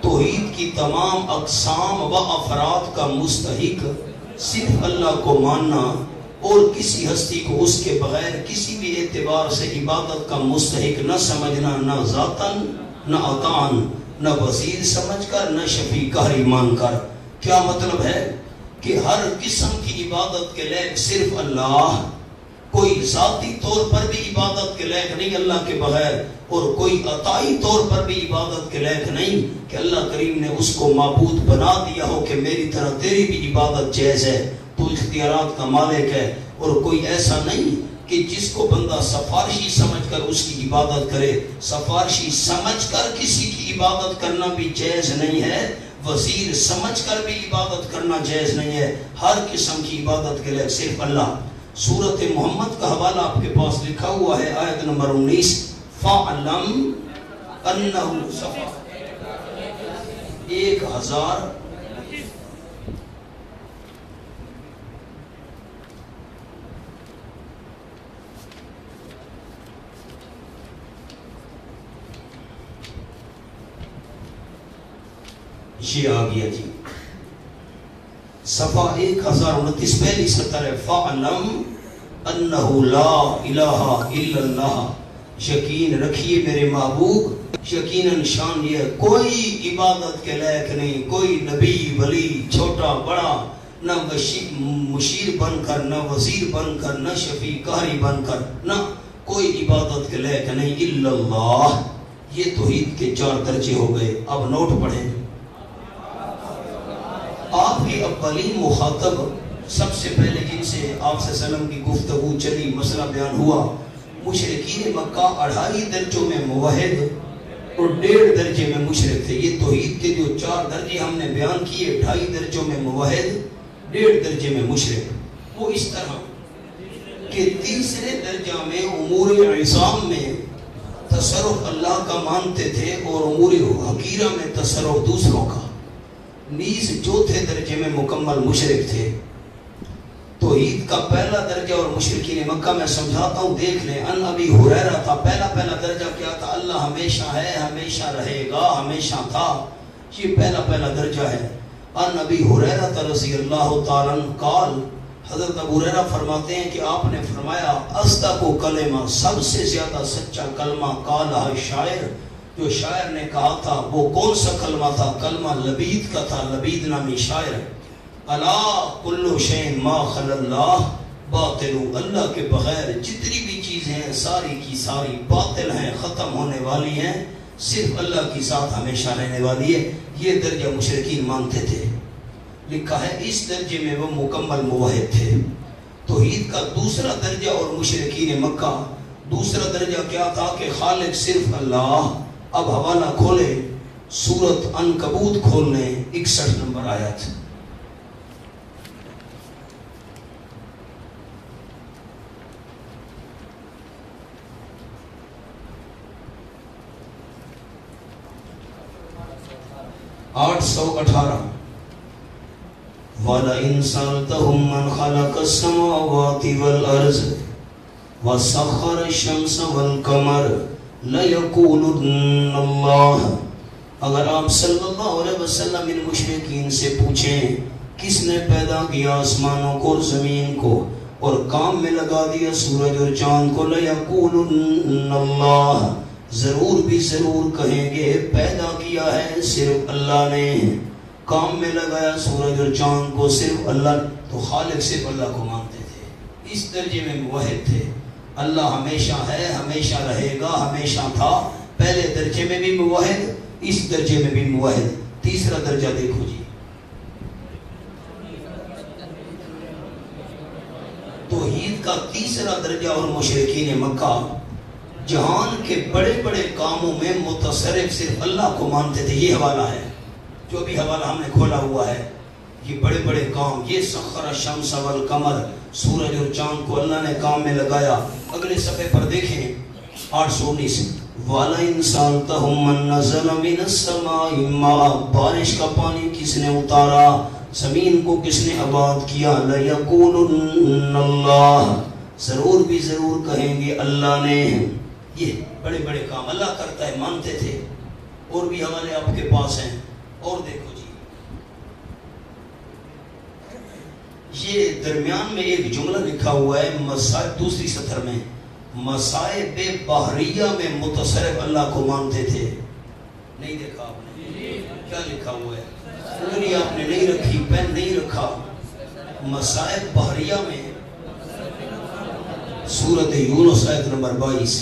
توحید کی تمام اقسام و افراد کا مستحق صرف اللہ کو ماننا اور کسی ہستی کو اس کے بغیر کسی بھی اعتبار سے عبادت کا مستحق نہ سمجھنا، نہ ذاتاً نہ عطاً، نہ وزیر سمجھ کر نہ شفیع قہری مان کر. کیا مطلب ہے؟ کہ ہر قسم کی عبادت کے لائق صرف اللہ، کوئی ذاتی طور پر بھی عبادت کے لائق نہیں اللہ کے بغیر، اور کوئی عطائی طور پر بھی عبادت کے لائق نہیں کہ اللہ کریم نے اس کو معبود بنا دیا ہو کہ میری طرح تیری بھی عبادت جائز ہے، تو اختیارات کا مالک ہے. اور کوئی ایسا نہیں کہ جس کو بندہ سفارشی سمجھ کر اس کی عبادت کرے. سفارشی سمجھ کر کسی کی عبادت کرنا بھی جائز نہیں ہے، وزیر سمجھ کر بھی عبادت کرنا جائز نہیں ہے. ہر قسم کی عبادت کے لئے صرف اللہ. سورۃ محمد کا حوالہ آپ کے پاس لکھا ہوا ہے، آیت نمبر 19. فَعْلَمْ أَنَّهُ صَفَا 1000 یہ آ گیا جی. صفحہ 1029 پہلی سطر ہے. فَعْلَمْ أَنَّهُ لَا إِلَهَ إِلَّا اللَّهِ، یقین رکھیے میرے محبوب، یقیناً شان یہ کوئی عبادت کے لائق نہیں، کوئی نبی ولی چھوٹا بڑا، نہ مشیر بن کر، نہ وزیر بن کر، نہ شفیع قہری بن کر، نہ کوئی عبادت کے لائق نہیں الا اللہ. یہ توحید کے 4 درجے ہو گئے. اب نوٹ پڑھیں. آپ کے اولین مخاطب سب سے پہلے جن سے آپ صلی اللہ علیہ وسلم کی گفتگو چلی، مسئلہ بیان ہوا، مشرکین مکہ 2.5 درجوں میں موحد اور 1.5 درجے میں مشرک تھے. یہ توحید کے جو 4 درجے ہم نے بیان کیے، 2.5 درجوں میں موحد، 1.5 درجے میں مشرک. وہ اس طرح کہ تیسرے درجہ میں امور عصام میں تصرف اللہ کا مانتے تھے اور امور حقیرہ میں تصرف دوسروں کا. نیز چوتھے درجے میں مکمل مشرک تھے. توحید کا پہلا درجہ اور مشرکین مکہ میں سمجھاتا ہوں، دیکھ لیں. ان ابی ہریرہ تھا پہلا درجہ. کیا تھا؟ اللہ ہمیشہ ہے، ہمیشہ رہے گا، ہمیشہ تھا. یہ پہلا درجہ ہے. ان ابی ہریرہ رضی اللہ تعالیٰ عنہ قال، حضرت ابو ہریرہ فرماتے ہیں کہ آپ نے فرمایا اصدق کلمہ، سب سے زیادہ سچا کلمہ قالہ شاعر، جو شاعر نے کہا تھا. وہ کون سا کلمہ تھا؟ کلمہ لبید کا تھا. لبید نامی شاعر. الا کل شیء ما خلا اللہ باطل، اللہ کے بغیر جتنی بھی چیزیں ہیں ساری کی ساری باطل ہیں، ختم ہونے والی ہیں، صرف اللہ کی ذات ہمیشہ رہنے والی ہے. یہ درجہ مشرکین مانتے تھے. لکھا ہے اس درجے میں وہ مکمل موحد تھے. توحید کا دوسرا درجہ اور مشرکین مکہ دوسرا درجہ کیا تھا؟ کہ خالق صرف اللہ. اب حوالہ کھولے، سورۃ عنکبوت کھولنے، 61 نمبر آیت. (818) وَلَئِن سَأَلْتَهُم مَّنْ خَلَقَ السَّمَاوَاتِ وَالْأَرْضَ وَسَخَّرَ الشَّمْسَ وَالْقَمَرَ لَيَقُولُنَّ اللَّهُ. اگر آپ صلی اللہ علیہ وسلم ان مشرکین سے پوچھیں کس نے پیدا کیا آسمانوں کو اور زمین کو اور کام میں لگا دیا سورج اور چاند کو، لَيَقُولُنَّ اللَّهُ، ضرور بھی ضرور کہیں گے پیدا کیا ہے صرف اللہ نے، کام میں لگایا سورج اور چاند کو صرف اللہ. تو خالق صرف اللہ کو مانتے تھے. اس درجے میں موحد تھے. اللہ ہمیشہ ہے، ہمیشہ رہے گا، ہمیشہ تھا. پہلے درجے میں بھی موحد، اس درجے میں بھی موحد. تیسرا درجہ دیکھو جی، توحید کا تیسرا درجہ. اور مشرکین مکہ جہان کے بڑے بڑے کاموں میں متصرف صرف اللہ کو مانتے تھے. یہ حوالہ ہے، جو بھی حوالہ ہم نے کھولا ہوا ہے، یہ بڑے بڑے کام. یہ سخر الشمس والقمر، سورج اور چاند کو اللہ نے کام میں لگایا. اگلے صفحے پر دیکھیں 819. وَلَئِن سَأَلْتَهُم مَّن نَّزَلَ مِنَ السَّمَاءِ مَاءً، بارش کا پانی کس نے اتارا، زمین کو کس نے آباد کیا. لَيَقُولُنَّ اللَّهُ، ضرور بھی ضرور کہیں گے اللہ نے. یہ بڑے بڑے کام اللہ کرتا ہے، مانتے تھے. اور بھی حوالے آپ کے پاس ہیں. اور دیکھو جی، یہ درمیان میں ایک جملہ لکھا ہوا ہے مصائب، دوسری سطر میں، مصائب بحریہ میں متصرف اللہ کو مانتے تھے. نہیں دیکھا آپ نے کیا لکھا ہوا ہے؟ انگلی آپ نے نہیں رکھی، پین نہیں رکھا. مصائب بحریہ میں سورۃ یونس آیت نمبر 22.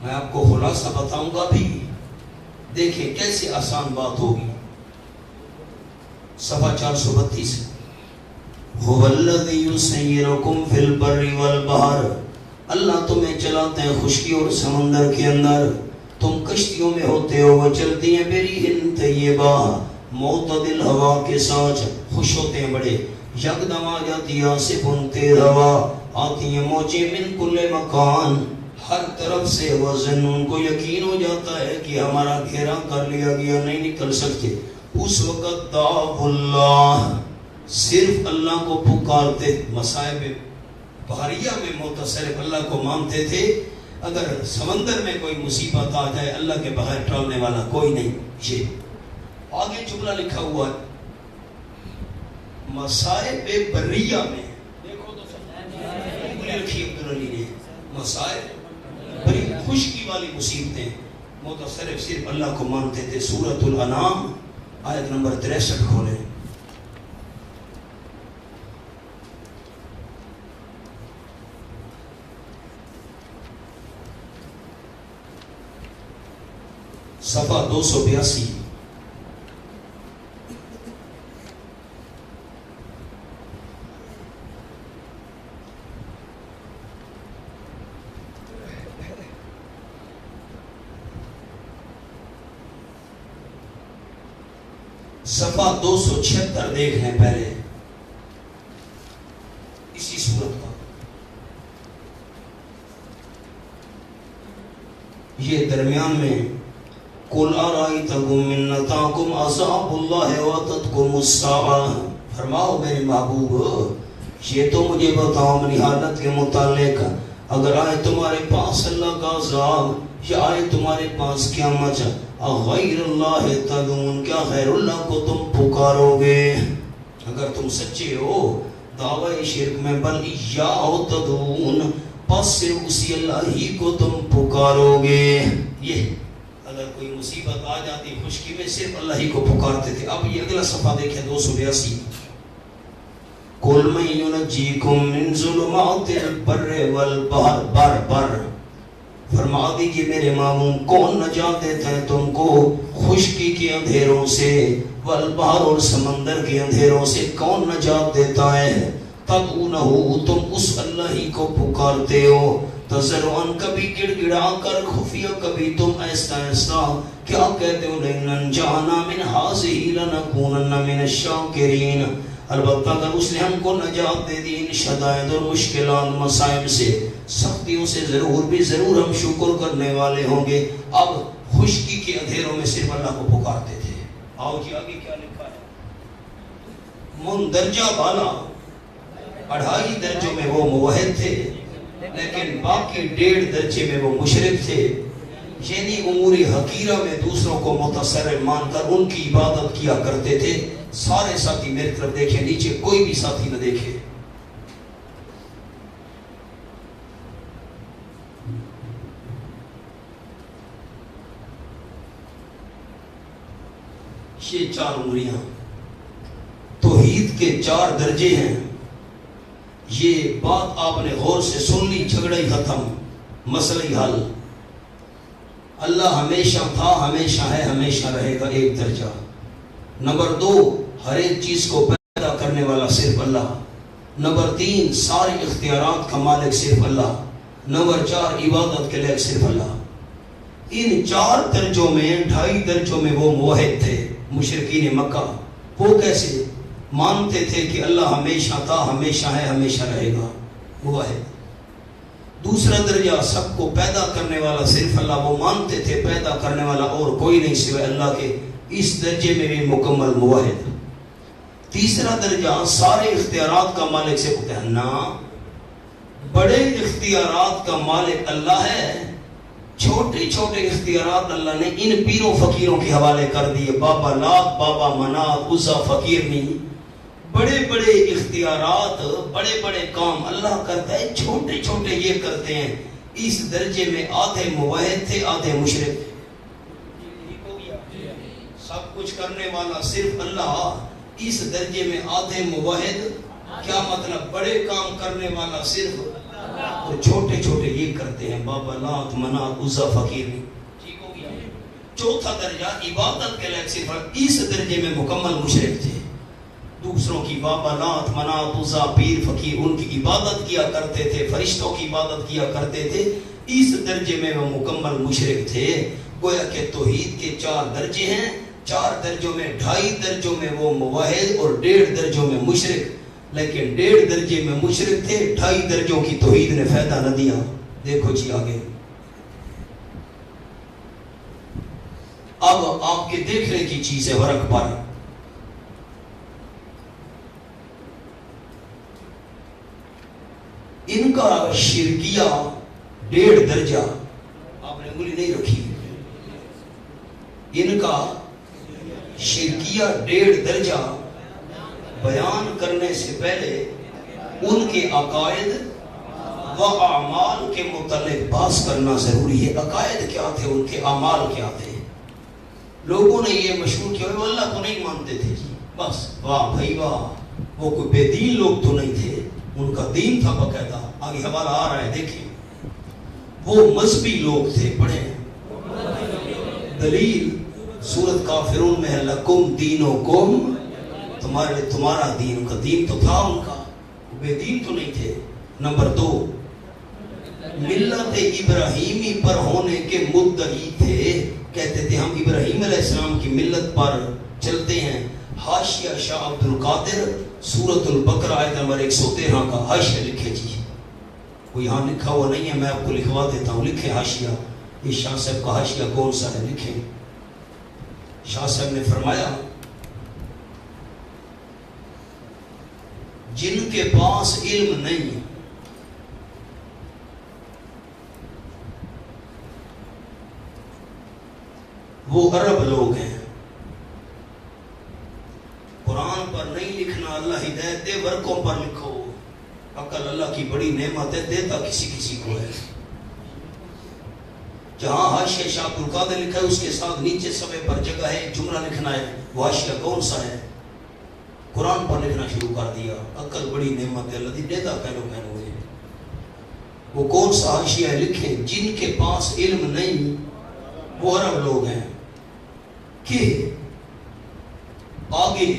میں آپ کو خلاصہ بتاؤں گا بھی، دیکھیں کیسے آسان بات ہوگی. صفحہ 432. هو الذی یسیرکم فی البر والبحر، اللہ تمہیں چلاتے ہیں خشکی اور سمندر کے اندر. تم کشتیوں میں ہوتے ہو، وہ چلتی ہیں بریح طیبہ، معتدل ہوا کے ساتھ، خوش ہوتے ہیں بڑے. یکدم آ جاتی ہے آصف تیز ہوا، آتی ہیں موجیں من کل مکان، ہر طرف سے. وزن ان کو یقین ہو جاتا ہے کہ ہمارا گھیرا کر لیا گیا، نہیں نکل سکتے. اس وقت دعوا اللہ، صرف اللہ کو پکارتے. مصائب بحریہ میں متصرف اللہ کو مانتے تھے. اگر سمندر میں کوئی مصیبت آ جائے، اللہ کے بغیر ٹالنے والا کوئی نہیں. یہ آگے جملہ لکھا ہوا ہے مصائب بریہ میں، دیکھو تو صحیح رکھی عبدالعلی نے. مصائب بری، خشکی والی مصیبتیں، متصرف صرف اللہ کو مانتے تھے. سورۃ الانعام آیت نمبر 63 کھولیں. صفحہ 282. صفحہ 276 دیکھ لیں پہلے اسی صورت کا. یہ درمیان میں قُلْ أَرَأَيْتَكُم مِّن نَّتَاكُمْ عَذَابُ اللَّهِ وَأَتَتْكُمُ السَّاعَةُ، فرماؤ میرے محبوب یہ تو مجھے بتاؤ اپنی حالت کے متعلق، اگر آئے تمہارے پاس اللہ کا عذاب یا آئے تمہارے پاس قیامت، غیر اللہ تدعون، کیا غیر اللہ کو تم پکارو گے؟ اگر تم سچے ہو دعوی شرک میں، بل ایاہ تدعون، پس صرف اسی اللہ ہی کو تم پکارو گے. یہ اگر کوئی مصیبت آ جاتی خشکی میں، صرف اللہ ہی کو پکارتے تھے. اب یہ اگلا صفحہ دیکھیں 282. قُلْ مَن يُنَجِّيكُم مِّن ظُلُمَاتِ الْبَرِّ وَالْبَحْرِ، بر فرما دیجئے میرے معموم، کون نجات دیتا ہے تم کو خشکی کے اندھیروں سے، والبحر اور سمندر کے اندھیروں سے کون نجات دیتا ہے؟ تدعونہ، تم اس اللہ ہی کو پکارتے ہو، تضرعاً کبھی گڑ گڑا کر، خفیہ کبھی تم ایسا ایسا. کیا کہتے ہو؟ لئن انجانا من ہذہ لنکونن من الشاکرین، البتہ اگر اس نے ہم کو نجات دے دی ان شدائد اور مشکلات مصائب سے، سختیوں سے، ضرور بھی ضرور ہم شکر کرنے والے ہوں گے. اب خشکی کے اندھیروں میں صرف اللہ کو پکارتے تھے. آؤ جی آگے کیا لکھا ہے؟ مندرجہ بالا 2.5 درجوں میں وہ موحد تھے، لیکن باقی 1.5 درجے میں وہ مشرک تھے. یعنی امور حقیرہ میں دوسروں کو متصرف مان کر ان کی عبادت کیا کرتے تھے. سارے ساتھی میری طرف دیکھیں، نیچے کوئی بھی ساتھی نہ دیکھے. یہ 4 عمریاں توحید کے 4 درجے ہیں. یہ بات آپ نے غور سے سن لی، جھگڑا ہی ختم، مسئلہ ہی حل۔ اللہ ہمیشہ تھا، ہمیشہ ہے، ہمیشہ رہے گا، ایک درجہ۔ نمبر 2، ہر ایک چیز کو پیدا کرنے والا صرف اللہ۔ نمبر 3، ساری اختیارات کا مالک صرف اللہ۔ نمبر 4، عبادت کے لئے صرف اللہ۔ ان 4 درجوں میں، 2.5 درجوں میں وہ موحد تھے مشرکین مکہ۔ وہ کیسے مانتے تھے کہ اللہ ہمیشہ تھا، ہمیشہ ہے، ہمیشہ رہے گا، موحد۔ دوسرا درجہ، سب کو پیدا کرنے والا صرف اللہ، وہ مانتے تھے پیدا کرنے والا اور کوئی نہیں سوائے اللہ کے، اس درجے میں بھی مکمل موحد۔ تیسرا درجہ، سارے اختیارات کا مالک سے کہنا، بڑے اختیارات کا مالک اللہ ہے، چھوٹے چھوٹے اختیارات اللہ نے ان پیروں فقیروں کے حوالے کر دیے۔ بابا لات، بابا منات، عزا فقیر نہیں۔ بڑے بڑے اختیارات، بڑے بڑے کام اللہ کرتا ہے، چھوٹے چھوٹے یہ کرتے ہیں۔ اس درجے میں آدھے موحد تھے، آدھے مشرک تھے۔ سب کچھ کرنے والا صرف اللہ، اس درجے میں آدھے موحد، کیا مطلب؟ بڑے کام کرنے والا صرف اور چھوٹے چھوٹے یہ کرتے ہیں، بابا لات، منات، عزا فقیر نہیں۔ ٹھیک ہو گیا؟ چوتھا درجہ، عبادت کے لائق صرف، اس درجے میں مکمل مشرک تھے۔ دوسروں کی بابا لات، منات، عزا، پیر، فقیر، ان کی عبادت کیا کرتے تھے، فرشتوں کی عبادت کیا کرتے تھے، اس درجے میں وہ مکمل مشرک تھے۔ گویا کہ توحید کے 4 درجے ہیں، 4 درجوں میں 2.5 درجوں میں وہ موحد اور 1.5 درجوں میں مشرک۔ لیکن 1.5 درجے میں مشرک تھے، 2.5 درجوں کی توحید نے فائدہ نہ دیا۔ دیکھو جی آگے، اب آپ کے دیکھنے کی چیز ہے ورق پر۔ ان کا شرکیہ 1.5 درجہ، آپ نے انگلی نہیں رکھی، ان کا شرکیہ 1.5 درجہ بیان کرنے سے پہلے ان کے عقائد و اعمال کے متعلق بحث کرنا ضروری ہے۔ عقائد کیا تھے، ان کے اعمال کیا تھے؟ لوگوں نے یہ مشہور کیا، وہ اللہ کو نہیں مانتے تھے جی، بس واہ بھائی واہ، وہ کوئی بے دین لوگ تو نہیں تھے، ان کا دین تھا باقاعدہ۔ آگے حوالہ آ رہا ہے، دیکھیں، وہ مذہبی لوگ تھے۔ پڑھیں دلیل سورۃ کافرون میں ہے، لکم دینکم، تمہارے لیے تمہارا دین، ان کا دین تو تھا، ان کا بے دین تو نہیں تھے۔ نمبر 2، ملت ابراہیمی پر ہونے کے مدعی تھے، کہتے تھے ہم ابراہیم علیہ السلام کی ملت پر چلتے ہیں۔ حاشیہ شاہ عبد القادر، سورۃ البقرہ آیت نمبر 113 کا حاشیہ لکھے جی، وہ یہاں لکھا ہوا نہیں ہے، میں آپ کو لکھوا دیتا ہوں، لکھے حاشیہ۔ یہ شاہ صاحب کا حاشیہ کون سا ہے، لکھیں۔ شاہ صاحب نے فرمایا، جن کے پاس علم نہیں وہ عرب لوگ ہیں، قرآن پر نہیں لکھنا، اللہ ہدایت دے، ورقوں پر لکھو۔ عقل اللہ کی بڑی نعمت ہے، دیتا کسی کسی کو ہے۔ جہاں حاشیہ شاہ عبد القادر لکھا ہے، اس کے ساتھ نیچے صفحے پر جگہ ہے، جملہ لکھنا ہے، وہ حاشیہ کون سا ہے؟ قرآن پر لکھنا شروع کر دیا۔ عقل بڑی نعمت ہے، اللہ دی دیتا کہنو ہے۔ وہ کون سا حاشیہ ہے، لکھیں، جن کے پاس علم نہیں وہ عرب لوگ ہیں، کہ آگے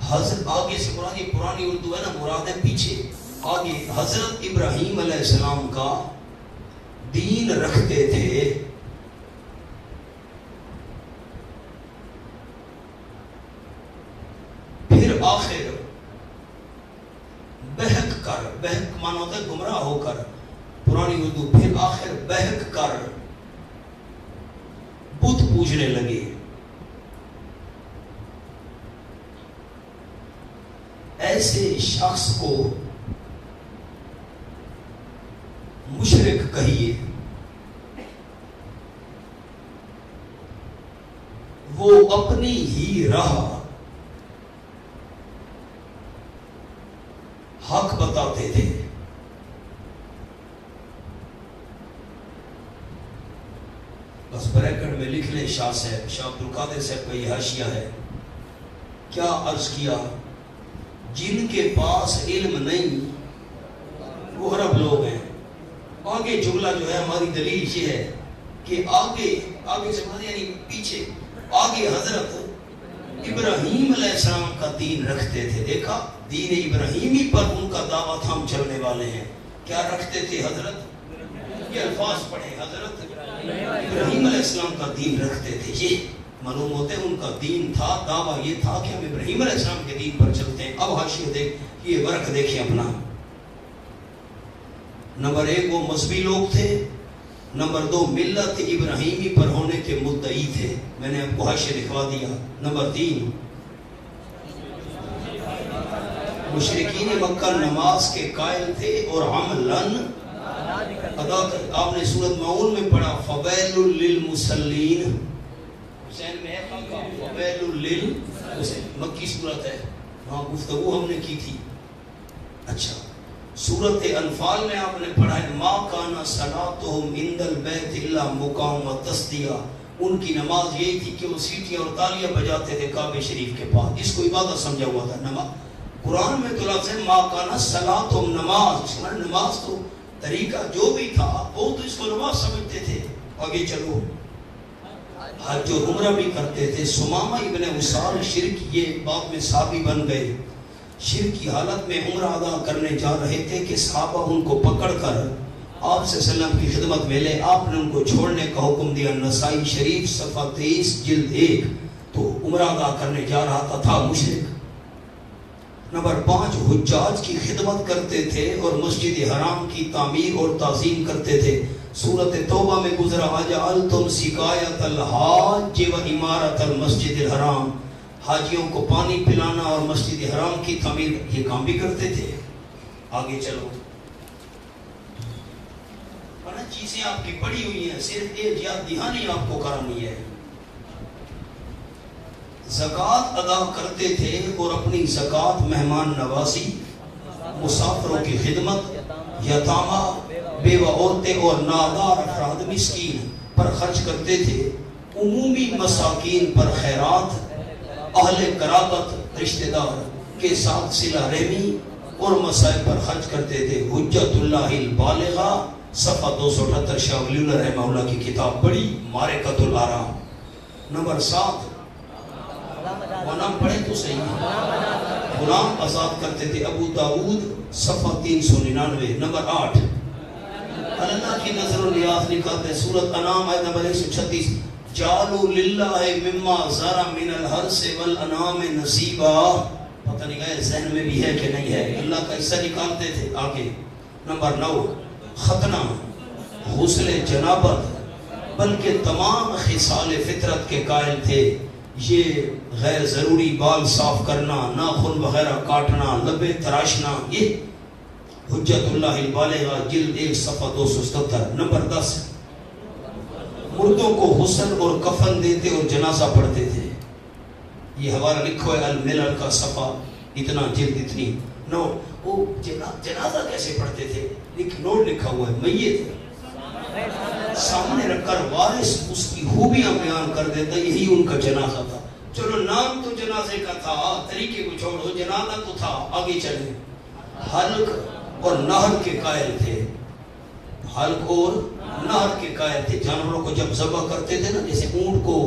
حضرت، آگے سے پرانی اردو ہے نا، مراد ہے پیچھے، آگے حضرت ابراہیم علیہ السلام کا دین رکھتے تھے، پھر آخر بہک کر، بہک مانا ہوتا ہے گمراہ ہو کر، پرانی اردو، پھر آخر بہک کر بت پوجنے لگے۔ ایسے شخص کو مشرک کہیے، وہ اپنی ہی راہ حق بتاتے تھے۔ بس بریکٹ میں لکھ لیں، شاہ صاحب، شاہ عبد القادر صاحب کا یہ حاشیہ ہے۔ کیا عرض کیا؟ جن کے پاس علم نہیں وہ عرب لوگ ہیں. آگے جملہ جو ہے ہماری دلیل یہ ہے کہ آگے سے یعنی پیچھے آگے حضرت ابراہیم علیہ السلام کا دین رکھتے تھے. دیکھا دین ابراہیمی پر ان کا دعویٰ تھا ہم چلنے والے ہیں. کیا رکھتے تھے حضرت؟ یہ الفاظ پڑھے, حضرت ابراہیم علیہ السلام کا دین رکھتے تھے. یہ معلوم ہوتے ہیں ان کا دین تھا, دعویٰ یہ تھا کہ ہم ابراہیم علیہ السلام کے دین پر چلتے ہیں. اب حاشیہ دیکھ, یہ ورق دیکھیں اپنا. نمبر 1 وہ مذہبی لوگ تھے. نمبر 2 ملت ابراہیمی پر ہونے کے مدعی تھے. میں نے آپ کو حاشیہ دکھوا دیا. نمبر 3 مشرکین مکہ نماز کے قائل تھے اور عملاً ادا کر. آپ نے سورۃ معون میں پڑھا فویل للمصلین, حسین میں ہے فویل للمصلین, مکی سورت ہے, وہاں گفتگو ہم نے کی تھی. اچھا سورۃ انفال میں آپ نے پڑھا ہے ما کان صلاتہم عند البیت الا مقام و تصدیہ. ان کی نماز یہی تھی کہ وہ سیٹیاں اور تالیاں بجاتے تھے کعبہ شریف کے پاس. اس کو عبادت سمجھا ہوا تھا. نماز قرآن میں تو لفظ ہے ما کان صلاتہم, نماز نماز تو طریقہ جو بھی تھا وہ تو اس کو نماز سمجھتے تھے. آگے چلو, حج و عمرہ بھی کرتے تھے. سمامہ ابن وصال شرک, یہ بعد میں صحابی بن گئے, شرک کی حالت میں عمرہ ادا کرنے جا رہے تھے کہ صحابہ ان کو پکڑ کر آپ صلی اللہ علیہ وسلم کی خدمت میں لے. آپ نے ان کو چھوڑنے کا حکم دیا. نسائی شریف صفحہ 23 جلد 1. تو عمرہ ادا کرنے جا رہا تھا مشرک. نمبر 5 حجاج کی خدمت کرتے تھے اور مسجد حرام کی تعمیر اور تعظیم کرتے تھے. سورۃ توبہ میں گزرا اجعلتم سقایۃ الحاج و عمارۃ المسجد الحرام, حاجیوں کو پانی پلانا اور مسجد حرام کی تعمیر, یہ کام بھی کرتے تھے. آگے چلو, بڑا چیزیں آپ کی پڑھی ہوئی ہیں, صرف ایک یاد دہانی آپ کو کرانی ہے. زکوٰۃ ادا کرتے تھے اور اپنی زکوٰۃ مہمان نوازی, مسافروں کی خدمت, یتامہ, بیوہ عورتیں اور نادار افراد مسکین پر خرچ کرتے تھے. عمومی مساکین پر خیرات, اہل قرابت رشتہ دار کے ساتھ صلہ رحمی اور مسائل پر خرچ کرتے تھے. حجت اللہ البالغہ صفحہ 278, شاہ ولی اللہ رحمہ اللہ کی کتاب بڑی, معرکۃ الآراء. نمبر 7 وہ نام پڑھے تو صحیح ہے, غلام آزاد کرتے تھے. ابو داؤد صفحہ 399. نمبر 8 اللہ کی نظر و نیاز نکالتے ہیں. سورۃ انعام آیت نمبر 136 جعلوا للہ مما ذرا من الحرث والانعام نصیبا. پتہ نہیں گئے ذہن میں بھی ہے کہ نہیں ہے, اللہ کا حصہ نکالتے تھے. آگے نمبر 9 ختنہ, غسل جنابت بلکہ تمام خصال فطرت کے قائل تھے. یہ غیر ضروری بال صاف کرنا, ناخن وغیرہ کاٹنا, لبے تراشنا, یہ حجت اللہ البالغہ جلد 1 صفحہ 277. نمبر 10 مردوں کو غسل اور کفن دیتے اور جنازہ پڑھتے تھے. یہ حوالہ لکھو ہے الملل کا صفحہ اتنا جلد اتنی. وہ جنازہ کیسے پڑھتے تھے, نوٹ لکھا ہوا ہے, میت سامنے رکھ کر وارث اس کی خوبیاں بیان کر دیتا, یہی ان کا جنازہ تھا. چلو نام تو جنازے کا تھا, طریقے کو چھوڑو, جنازہ تو تھا. آگے چلیں, حلق اور نہر کے قائل تھے. حلق اور نہر کے قائل تھے. جانوروں کو جب ذبح کرتے تھے نا, جیسے اونٹ کو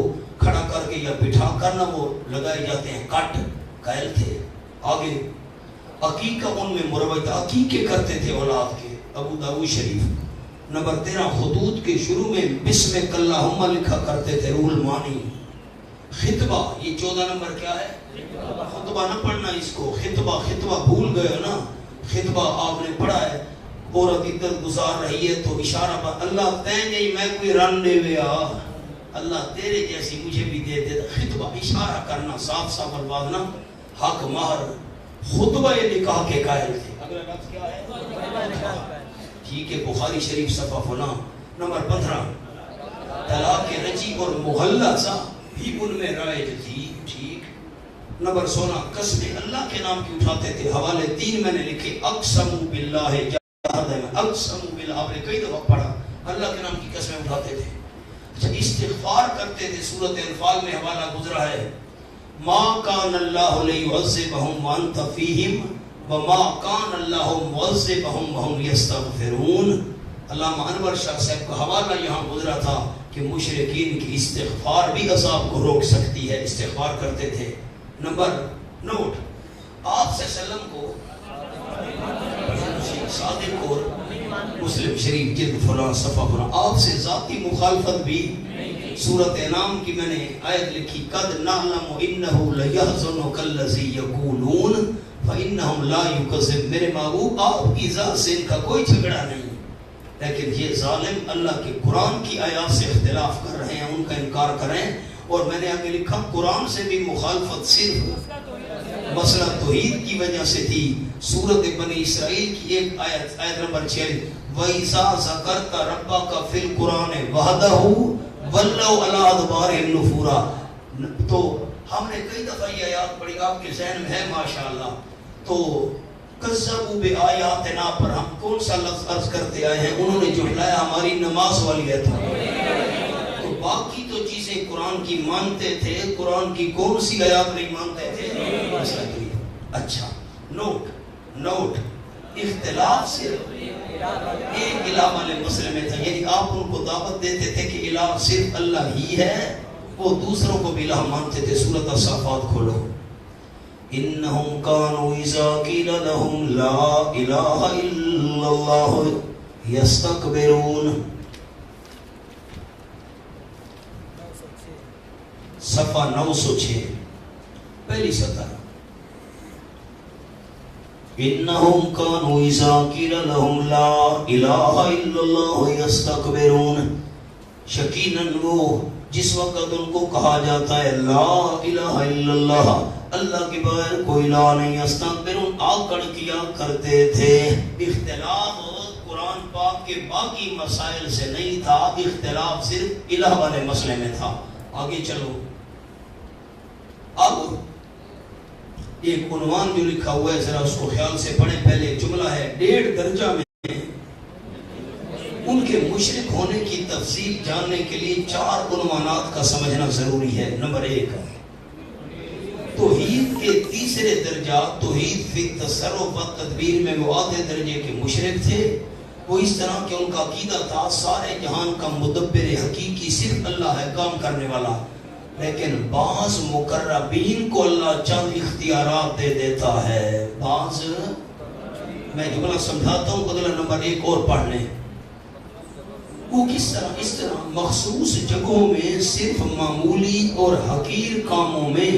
کھڑا کر کے یا بٹھا کر نا وہ لگائے جاتے ہیں کٹ, قائل تھے. آگے عقیقہ ان میں مروج, عقیقے کرتے تھے اولاد کے. ابو داؤد شریف. نمبر 13 حدود کے شروع میں بسمک اللہم لکھا کرتے تھے, روح المعانی. خطبہ, یہ 14 نمبر کیا ہے, خطبہ نہ پڑھنا اس کو, خطبہ بھول گئے نا. خطبہ آپ نے پڑھا ہے, عورت ادھر گزار رہی ہے تو اشارہ پر اللہ تین نہیں میں کوئی رن دے ویا, اللہ تیرے جیسی مجھے بھی دے دے. خطبہ اشارہ کرنا, صاف صاف الفاظ نا, حق مہر. خطبہ یہ نکاح کے قائل تھے. اگلا لفظ کیا ہے, ٹھیک ہے, بخاری شریف صفحہ فلاں. نمبر 15 طلاق رجی اور مغلظہ بھی ان میں رائج تھی. ٹھیک. نمبر 16 قسمیں اللہ کے نام کی اٹھاتے تھے. حوالے 3 میں نے لکھے, اقسموا باللہ اقسموا باللہ, آپ نے کئی دفعہ پڑھا, اللہ کے نام کی قسمیں اٹھاتے تھے. اچھا استغفار کرتے تھے. سورۃ انفال میں حوالہ گزرا ہے ما کان اللہ لیعذبہم وانت فیہم وما کان اللہ معذبہم وہم یستغفرون. علامہ انور شاہ صاحب کا حوالہ یہاں گزرا تھا کہ مشرکین کی استغفار بھی عذاب کو روک سکتی ہے، استغفار کرتے تھے. نمبر نوٹ، آپ صلی اللہ علیہ وسلم کو صادق اور مسلم شریف جلد فلاں صفحہ فلاں، آپ سے ذاتی مخالفت بھی. سورۃ انعام کی میں نے آیت لکھی، قد نعلم انہ لیحزنک الذی یقولون فانہم لا یکذب. میرے محبوب آپ کی ذات سے ان کا کوئی جھگڑا نہیں، لیکن یہ ظالم اللہ کے قرآن کی آیات سے اختلاف کر رہے ہیں، ان کا انکار کر رہے ہیں. اور میں نے آگے لکھا قرآن سے بھی مخالفت صرف مسئلہ توحید کی وجہ سے تھی. سورۃ بنی اسرائیل کی ایک آیت نمبر 46، وَإِذَا ذَكَرْتَ رَبَّكَ فِي الْقُرْآنِ وَحْدَهُ وَلَّوْا عَلَىٰ أَدْبَارِهِمْ نُفُورًا. تو ہم نے کئی دفعہ یہ آیات پڑھی، آپ کے ذہن میں ہے ماشاءاللہ. تو کذبوا بآیاتنا پر ہم کون سا لفظ عرض کرتے آئے ہیں؟ انہوں نے جھٹلایا ہماری نماز والی آیت. تو باقی تو چیزیں قرآن کی مانتے تھے، قرآن کی کون سی آیات نہیں مانتے تھے؟ اچھا نوٹ، اختلاف صرف ایک الہ والے مسئلے میں تھا. یعنی آپ ان کو دعوت دیتے تھے کہ الہ صرف اللہ ہی ہے، وہ دوسروں کو بھی الہ مانتے تھے. سورۃ الصافات کھولو. انہم کانوا اذا قیل لہم لا الہ الا اللہ یستکبرون. صفحہ 906 پہلی سطر. انہم کانوا اذا قیل لہم لا الہ الا اللہ یستکبرون. یقیناً وہ جس وقت ان کو کہا جاتا ہے لا الہ الا اللہ، اللہ کے بغیر کوئی الہ نہیں، یستکبرون، آکڑ کیا کرتے تھے. اختلاف قرآن پاک کے باقی مسائل سے نہیں تھا، اختلاف صرف الہ والے مسئلے میں تھا. آگے چلو. اب ایک عنوان جو لکھا ہوا ہے ذرا اس کو خیال سے پڑھیں. پہلے جملہ ہے 1.5 درجہ میں ان کے مشرک ہونے کی تفصیل جاننے کے لیے 4 عنوانات کا سمجھنا ضروری ہے. نمبر 1، توحید کے تیسرے درجہ توحید فی تصرف و تدبیر میں وہ آدھے درجے کے مشرک تھے. وہ اس طرح کہ ان کا عقیدہ تھا سارے جہان کا مدبر حقیقی صرف اللہ ہے، کام کرنے والا. لیکن بعض مقربین کو اللہ چند اختیارات دے دیتا ہے. بعض، میں جملہ سمجھاتا ہوں، بدلہ نمبر 1 اور پڑھ لیں. وہ کس طرح؟ اس طرح مخصوص جگہوں میں صرف معمولی اور حقیر کاموں میں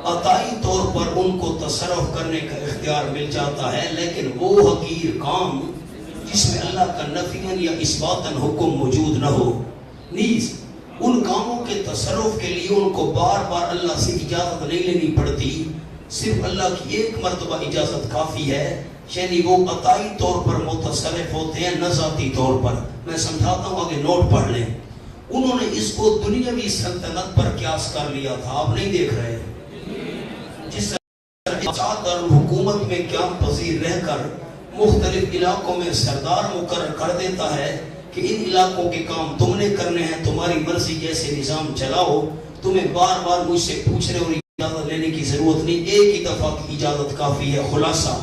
عطائی طور پر ان کو تصرف کرنے کا اختیار مل جاتا ہے، لیکن وہ حقیر کام جس میں اللہ کا نفیاً یا اثباتاً حکم موجود نہ ہو، نیز ان کاموں کے تصرف کے لیے ان کو بار بار اللہ سے اجازت نہیں لینی پڑتی، صرف اللہ کی ایک مرتبہ اجازت کافی ہے. یعنی وہ عطائی طور پر متصرف ہوتے ہیں، نہ ذاتی طور پر. میں سمجھاتا ہوں، آگے نوٹ پڑھ لیں. انہوں نے اس کو دنیاوی سلطنت پر قیاس کر لیا تھا. آپ نہیں دیکھ رہے جس طرح حکومت میں قیام پذیر رہ کر مختلف علاقوں میں سردار مقرر کر دیتا ہے کہ ان علاقوں کے کام تم نے کرنے ہیں، تمہاری مرضی جیسے نظام چلاؤ، تمہیں بار بار مجھ سے پوچھنے اور اجازت لینے کی ضرورت نہیں، ایک ہی دفعہ کی اجازت کافی ہے. خلاصہ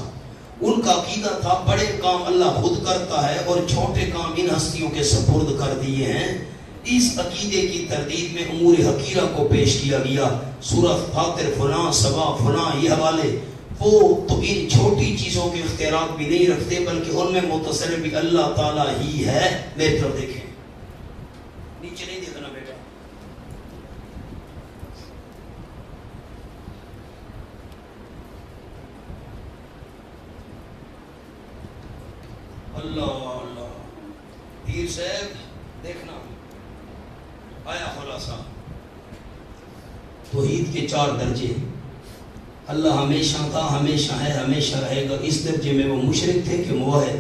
ان کا عقیدہ تھا بڑے کام اللہ خود کرتا ہے اور چھوٹے کام ان ہستیوں کے سپرد کر دیے ہیں. اس عقیدے کی تردید میں امور حقیرہ کو پیش کیا گیا. سورۃ فاطر فلاں، سبا فلاں، یہ حوالے. وہ تو ان چھوٹی چیزوں کے اختیارات بھی نہیں رکھتے، بلکہ ان میں متصرف بھی اللہ تعالیٰ ہی ہے. میری طرف دیکھیں، نیچے نہیں دیکھنا بیٹا. اللہ اللہ پیر صاحب دیکھنا آیا خلاصہ. توحید کے 4 درجے. اللہ ہمیشہ تھا، ہمیشہ ہے، ہمیشہ رہے گا. اس درجے میں وہ مشرک تھے کہ موحد؟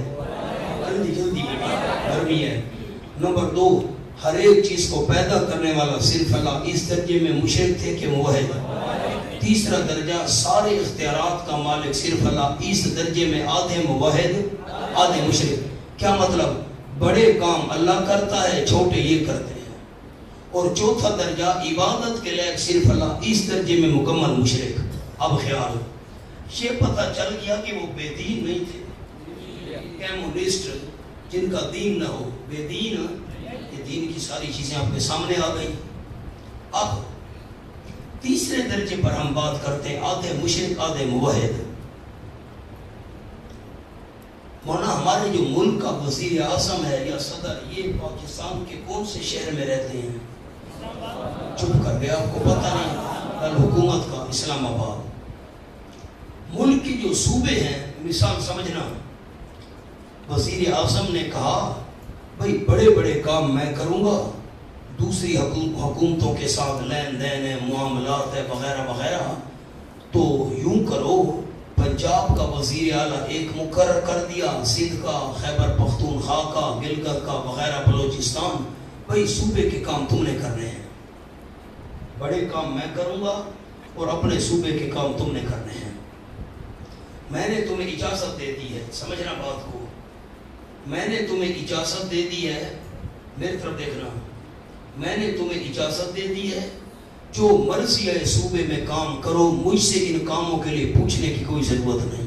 جلدی گرمی ہے. نمبر 2، ہر ایک چیز کو پیدا کرنے والا صرف اللہ. اس درجے میں مشرک تھے کہ موحد؟ تیسرا درجہ، سارے اختیارات کا مالک صرف اللہ. اس درجے میں آدھے موحد آدھے مشرک. کیا مطلب؟ بڑے کام اللہ کرتا ہے، چھوٹے یہ کرتے ہیں. اور چوتھا درجہ عبادت کے لائق صرف اللہ، اس درجے میں مکمل مشرک۔ اب خیال یہ پتہ چل گیا کہ وہ بے دین نہیں تھے، کمیونسٹ جن کا دین نہ ہو، بے دین، یہ دین کی ساری چیزیں آپ کے سامنے آ گئی۔ اب تیسرے درجے پر ہم بات کرتے ہیں، آدھے مشرک آدھے موحد۔ مولانا ہمارے جو ملک کا وزیر اعظم ہے یا صدر، یہ پاکستان کے کون سے شہر میں رہتے ہیں؟ چپ کر گیا، آپ کو پتہ نہیں؟ الحکومت کا اسلام آباد۔ ملک کی جو صوبے ہیں، مثال سمجھنا، وزیر اعظم نے کہا بھائی بڑے بڑے کام میں کروں گا، دوسری حکومتوں کے ساتھ لین دین ہے، معاملات ہے وغیرہ وغیرہ، تو یوں کرو، پنجاب کا وزیر اعلیٰ ایک مقرر کر دیا، سندھ کا، خیبر پختونخوا کا، گلگت کا وغیرہ بلوچستان، بھائی صوبے کے کام تم نے کرنے ہیں، بڑے کام میں کروں گا اور اپنے صوبے کے کام تم نے کرنے ہیں۔ میں نے تمہیں اجازت دے دی ہے، سمجھنا بات کو، میں نے تمہیں اجازت دے دی ہے، میری طرف دیکھنا، میں نے تمہیں اجازت دے دی ہے، جو مرضی ہے صوبے میں کام کرو، مجھ سے ان کاموں کے لیے پوچھنے کی کوئی ضرورت نہیں۔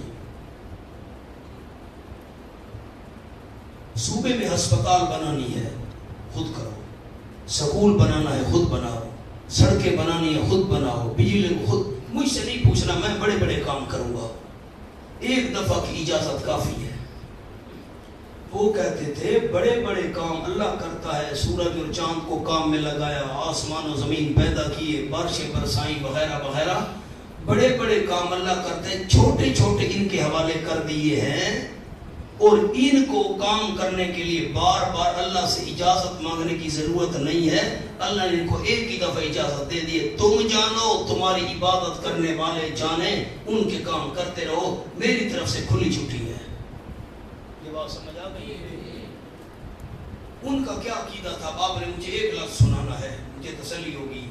صوبے میں ہسپتال بنانی ہے خود کرو، سکول بنانا ہے خود بناؤ، سڑکیں بنانی ہے خود بناؤ، بجلی خود، مجھ سے نہیں پوچھنا، میں بڑے بڑے کام کروں گا، ایک دفعہ کی اجازت کافی ہے۔ وہ کہتے تھے بڑے بڑے کام اللہ کرتا ہے، سورج اور چاند کو کام میں لگایا، آسمان و زمین پیدا کیے، بارشیں برسائیں وغیرہ وغیرہ، بڑے بڑے کام اللہ کرتے ہیں، چھوٹے چھوٹے ان کے حوالے کر دیے ہیں، اور ان کو کام کرنے کے لیے بار بار اللہ سے اجازت مانگنے کی ضرورت نہیں ہے، اللہ نے ان کو ایک ہی دفعہ اجازت دے دی ہے، تم جانو، تمہاری عبادت کرنے والے جانیں، ان کے کام کرتے رہو، میری طرف سے کھلی چھٹی ہے۔ یہ بات سمجھ آ گئی؟ ان کا کیا عقیدہ تھا؟ آپ نے مجھے ایک لفظ سنانا ہے، مجھے تسلی ہوگی۔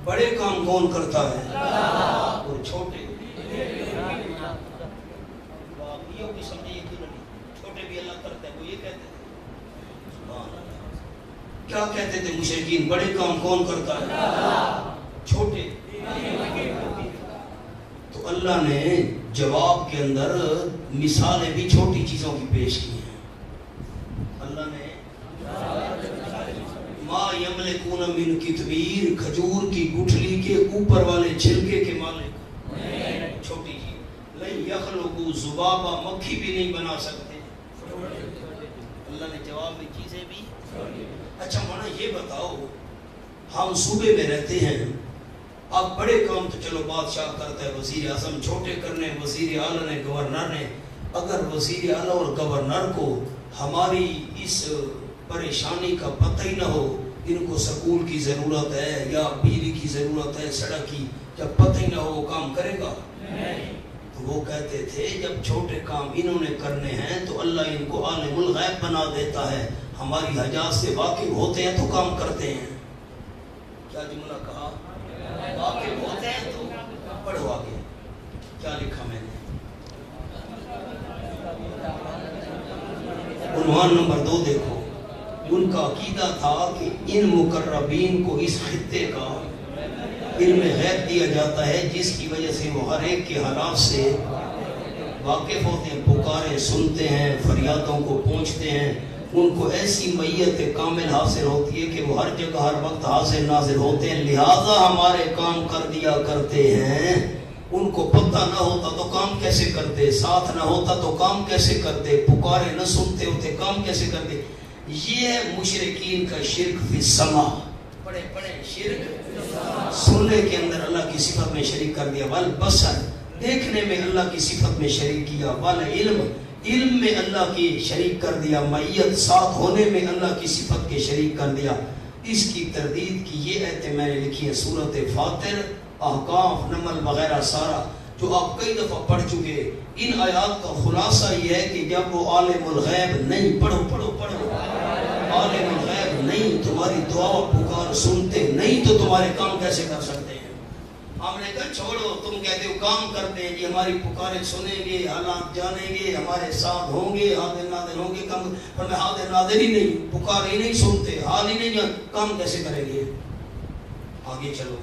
بڑے کام کون کرتا ہے؟ اللہ۔ اور چھوٹے چھوٹے بھی اللہ کرتا ہے، وہ یہ کہتے تھے، کیا کہتے تھے مشرکین؟ بڑے کام کون کرتا ہے؟ اللہ۔ چھوٹے؟ تو اللہ نے جواب کے اندر مثالیں بھی چھوٹی چیزوں کی پیش کی ہیں۔ اللہ نے ما یملکون من کتمیر، کھجور کی گٹھلی کے اوپر والے چھلکے کے مالک، چھوٹی چیز، لن یخلقوا ذبابا، مکھی بھی نہیں بنا سکتے، اللہ نے جواب میں چیزیں بھی۔ اچھا مانا یہ بتاؤ، ہم صوبے میں رہتے ہیں، اب بڑے کام تو چلو بادشاہ کرتا ہے، وزیر اعظم، چھوٹے کرنے وزیر اعلیٰ نے، گورنر نے، اگر وزیر اعلیٰ اور گورنر کو ہماری اس پریشانی کا پتہ ہی نہ ہو، ان کو سکول کی ضرورت ہے یا بجلی کی ضرورت ہے، سڑک کی، جب پتہ ہی نہ ہو وہ کام کرے گا؟ تو وہ کہتے تھے جب چھوٹے کام انہوں نے کرنے ہیں تو اللہ ان کو عالم الغیب بنا دیتا ہے، ہماری حاجات سے واقف ہوتے ہیں تو کام کرتے ہیں۔ کیا جملہ کہا؟ واقف ہوتے ہیں تو پڑھو آگے کیا لکھا میں نے۔ عنوان نمبر 2 دیکھو، ان کا عقیدہ تھا کہ ان مقربین کو اس خطے کا علم غیب دیا جاتا ہے، جس کی وجہ سے وہ ہر ایک کے حالات سے واقف ہوتے ہیں، پکاریں سنتے ہیں، فریادوں کو پہنچتے ہیں، ان کو ایسی میت کامل حاصل ہوتی ہے کہ وہ ہر جگہ ہر وقت حاضر ناظر ہوتے ہیں، لہذا ہمارے کام کر دیا کرتے ہیں۔ ان کو پتہ نہ ہوتا تو کام کیسے کرتے، ساتھ نہ ہوتا تو کام کیسے کرتے، پکارے نہ سنتے ہوتے کام کیسے کرتے؟ یہ ہے مشرکین کا شرک فی السماع۔ پڑھے شرک سننے کے اندر اللہ کی صفت میں شریک کر دیا، والبصر دیکھنے میں اللہ کی صفت میں شریک کیا، والعلم علم میں اللہ کی شریک کر دیا، معیت ساتھ ہونے میں اللہ کی صفت کے شریک کر دیا۔ اس کی تردید کی یہ آیتیں میں نے لکھی ہے، سورۃ فاطر، احقاف، نمل وغیرہ سارا، جو آپ کئی دفعہ پڑھ چکے۔ ان آیات کا خلاصہ یہ ہے کہ جب وہ عالم الغیب نہیں، پڑھو عالم الغیب نہیں، تمہاری دعا پکار سنتے نہیں تو تمہارے کام کیسے کر سکتے ہیں؟ ہم نے کہا چھوڑو، تم کہتے ہو کام کرتے ہیں جی، ہماری پکاریں سنیں گے، حالات جانیں گے، ہمارے ساتھ ہوں گے، حاضر ناظر ہوں گے، کم پر میں حاضر ناظر ہی نہیں، پکار ہی نہیں سنتے، حال ہی نہیں جان، کام کیسے کریں گے؟ آگے چلو.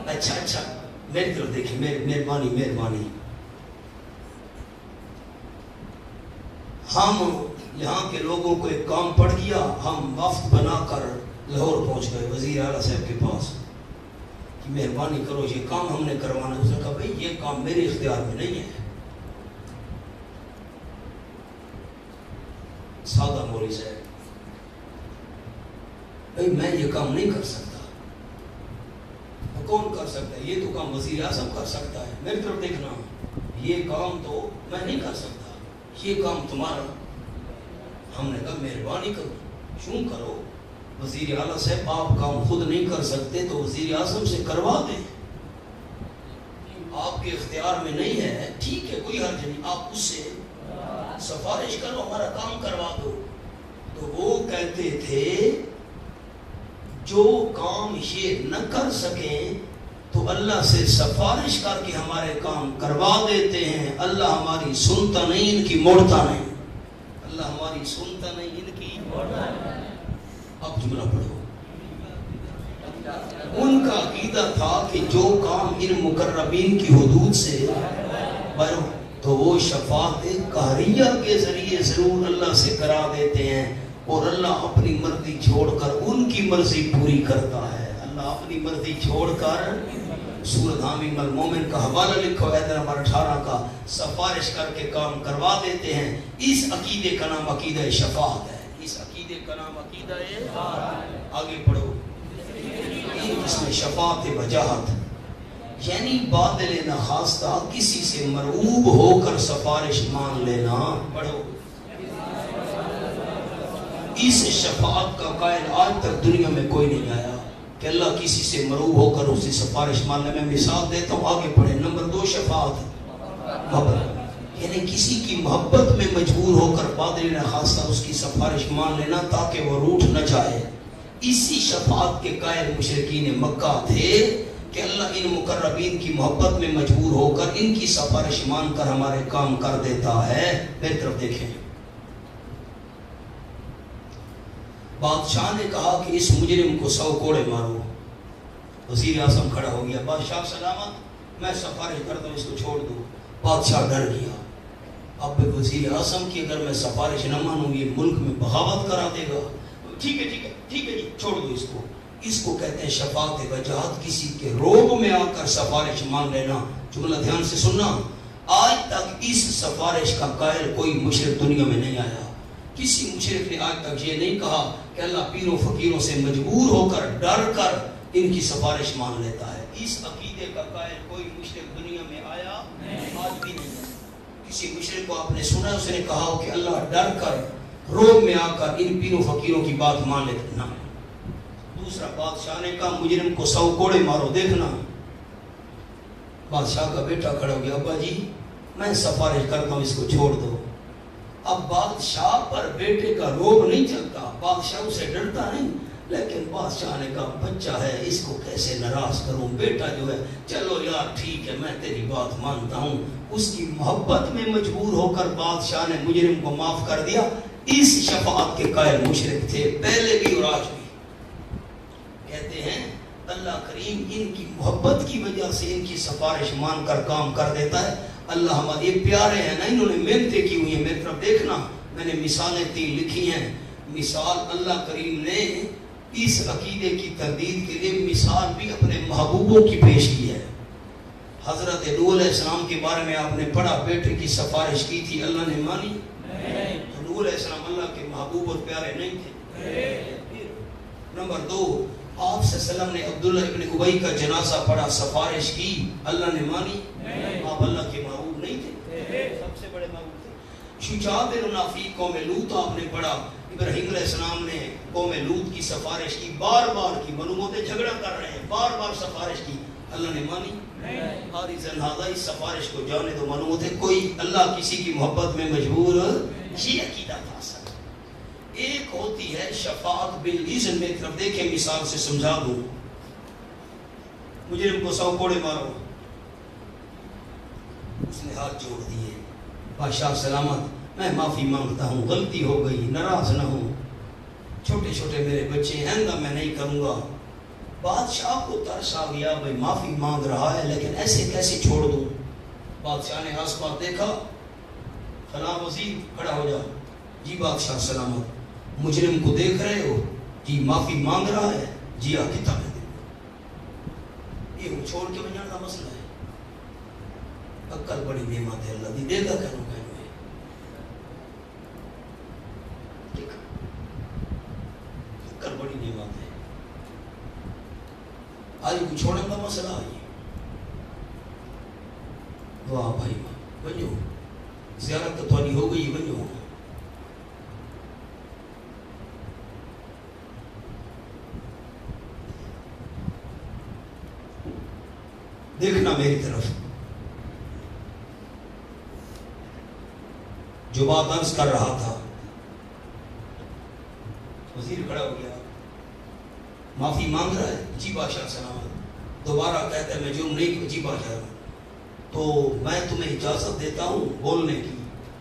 اچھا میری طرف دیکھیں، مہربانی. ہم یہاں کے لوگوں کو ایک کام پڑ گیا، ہم وفد بنا کر لاہور پہنچ گئے وزیر اعلیٰ صاحب کے پاس کہ مہربانی کرو یہ کام ہم نے کروانا ہے. اس نے کہا بھائی یہ کام میرے اختیار میں نہیں ہے. سادہ مولوی صاحب، بھائی میں یہ کام نہیں کر سکتا. کون کر سکتا ہے؟ یہ تو کام وزیر اعظم کر سکتا ہے. میری طرف دیکھنا، یہ کام تو میں نہیں کر سکتا، یہ کام تمہارا. ہم نے کہا مہربانی کرو، کیوں کرو؟ وزیر اعلیٰ صاحب آپ کام خود نہیں کر سکتے تو وزیر اعظم سے کروا دیں، آپ کے اختیار میں نہیں ہے. ٹھیک ہے کوئی حرج نہیں، آپ اس سے سفارش کرو، ہمارا کام کروا دو. تو وہ کہتے تھے جو کام یہ نہ کر سکیں تو اللہ سے سفارش کر کے ہمارے کام کروا دیتے ہیں. اللہ ہماری سنتا نہیں، ان کی موڑتا نہیں. اللہ ہماری سنتا نہیں، ان کی موڑتا نہیں. اب جملہ پڑھو. ان کا عقیدہ تھا کہ جو کام ان مقربین کی حدود سے بڑھو تو وہ شفاعت قہریہ کے ذریعے ضرور اللہ سے کرا دیتے ہیں، اور اللہ اپنی مرضی چھوڑ کر ان کی مرضی پوری کرتا ہے. اللہ اپنی مرضی چھوڑ کر، سورۃ حامیم المومن کا حوالہ لکھو آیت نمبر 18 کا، سفارش کر کے کام کروا دیتے ہیں. اس عقیدے کا نام عقیدہ شفاعت ہے. اس عقیدے کا نام عقیدہ ہے. آگے پڑھو. اس میں شفاعت وجاہت یعنی بادل نخواستہ کسی سے مرعوب ہو کر سفارش مان لینا. پڑھو. اس شفاعت کا قائل آج تک دنیا میں کوئی نہیں آیا کہ اللہ کسی سے مرعوب ہو کر اس سے سفارش مان لے. میں مثال دیتا ہوں، آگے پڑھیں. نمبر 2 شفاعت محبت، یعنی کسی کی محبت میں مجبور ہو کر بادل نخواستہ اس کی سفارش مان لینا تاکہ وہ روٹھ نہ جائے. اسی شفاعت کے قائل مشرکین مکہ تھے کہ اللہ ان مقربین کی محبت میں مجبور ہو کر ان کی سفارش مان کر ہمارے کام کر دیتا ہے. میری طرف دیکھیں. بادشاہ نے کہا کہ اس مجرم کو 100 کوڑے مارو. وزیر اعظم کھڑا ہو گیا. بادشاہ سلامت، میں سفارش کرتا ہوں، اس کو چھوڑ دو. بادشاہ ڈر گیا. اب وزیر اعظم کی اگر میں سفارش نہ مانوں یہ ملک میں بغاوت کرا دے گا. ٹھیک ہے جی، چھوڑ دو اس کو. اس کو کہتے ہیں شفاعت وجاہت، کسی کے روب میں آ کر سفارش مان لینا. جملہ دھیان سے سننا. آج تک اس سفارش کا قائل کوئی مشرک دنیا میں نہیں آیا. کسی مشرک نے آج تک یہ نہیں کہا کہ اللہ پیروں فقیروں سے مجبور ہو کر ڈر کر ان کی سفارش مان لیتا ہے. اس عقیدے کا قائل کوئی مشرک دنیا میں آیا آج بھی نہیں ہے. کسی مشرک کو آپ نے سنا اس نے کہا ہو کہ اللہ ڈر کر روب میں آ کر ان پیروں فقیروں کی بات مان لیتے نہ. دوسرا، بادشاہ نے کہا مجرم کو 100 کوڑے مارو. دیکھنا بادشاہ کا بیٹا کھڑا ہو گیا. ابا جی میں سفارش کرتا ہوں، اس کو چھوڑ دو. اب بادشاہ پر بیٹے کا روب نہیں چلتا، بادشاہ اسے ڈرتا نہیں، لیکن بادشاہ نے کہا بچہ ہے اس کو کیسے ناراض کروں. بیٹا جو ہے چلو یار ٹھیک ہے میں تیری بات مانتا ہوں. اس کی محبت میں مجبور ہو کر بادشاہ نے مجرم کو معاف کر دیا. اس شفاعت کے قائل مشرک تھے پہلے بھی اور آج بھی. کہتے ہیں اللہ کریم ان کی محبت کی وجہ سے ان کی سفارش مان کر کام کر دیتا ہے. اللہ ہمارے پیارے ہیں نا، انہوں نے محنتیں کی ہوئی ہیں. میری طرف دیکھنا، میں نے مثالیں 3 لکھی ہیں. مثال اللہ کریم نے اس عقیدے کی تردید کے لیے مثال بھی اپنے محبوبوں کی پیش کی ہے. حضرت نوح علیہ السلام کے بارے میں آپ نے پڑھا، بیٹے کی سفارش کی تھی، اللہ نے مانی. نوح علیہ السلام اللہ کے محبوب اور پیارے نہیں تھے. نمبر 2، آپ صلی اللہ علیہ وسلم نے عبداللہ ابن ابی کا جنازہ پڑھا، سفارش کی، اللہ نے مانی. آپ اللہ کے محبوب نہیں تھے، سب سے بڑے محبوب تھے. شجاعت النافی قوم لوط آپ نے پڑھا، ابراہیم علیہ السلام نے قوم لوط کی سفارش کی، بار بار کی. بنو موتے جھگڑا کر رہے ہیں، بار بار سفارش کی، اللہ نے مانی. اور اس سفارش کو جانے دو. بنو موتے کوئی اللہ کسی کی محبت میں مجبور، یہ عقیدہ تھا. ایک ہوتی ہے شفاعت بالاذن. میری طرف دیکھیں مثال سے سمجھا دوں. مجرم کو 100 کوڑے مارو، اس نے ہاتھ جوڑ دیے. بادشاہ سلامت، میں معافی مانگتا ہوں، غلطی ہو گئی، ناراض نہ ہوں، چھوٹے چھوٹے میرے بچے ہیں، آئندہ میں نہیں کروں گا. بادشاہ کو ترس آ گیا، بھائی معافی مانگ رہا ہے لیکن ایسے کیسے چھوڑ دوں. بادشاہ نے آس پاس دیکھا، فلاں وزیر کھڑا ہو جا. جی بادشاہ سلامت، مجرم کو دیکھ رہے ہو؟ جی معافی مانگ رہا ہے. جی کتابیں دے. یہ چھوڑ کے بجانے کا مسئلہ ہے. عقل بڑی نعمت ہے، اللہ دی دے گا کہنو کہنو ہے. عقل بڑی نعمت ہے. آج کو چھوڑنے کا مسئلہ آئی. واہ بھائی بنو، زیارت تو تھوڑی ہو گئی، بنو. دیکھنا میری طرف. جو بات عرض کر رہا تھا، وزیر کھڑا ہو گیا، معافی مانگ رہا ہے. جی بادشاہ سلامت. دوبارہ کہتا ہے میں جرم نہیں کیا. جی بادشاہ، تو میں تمہیں اجازت دیتا ہوں بولنے کی،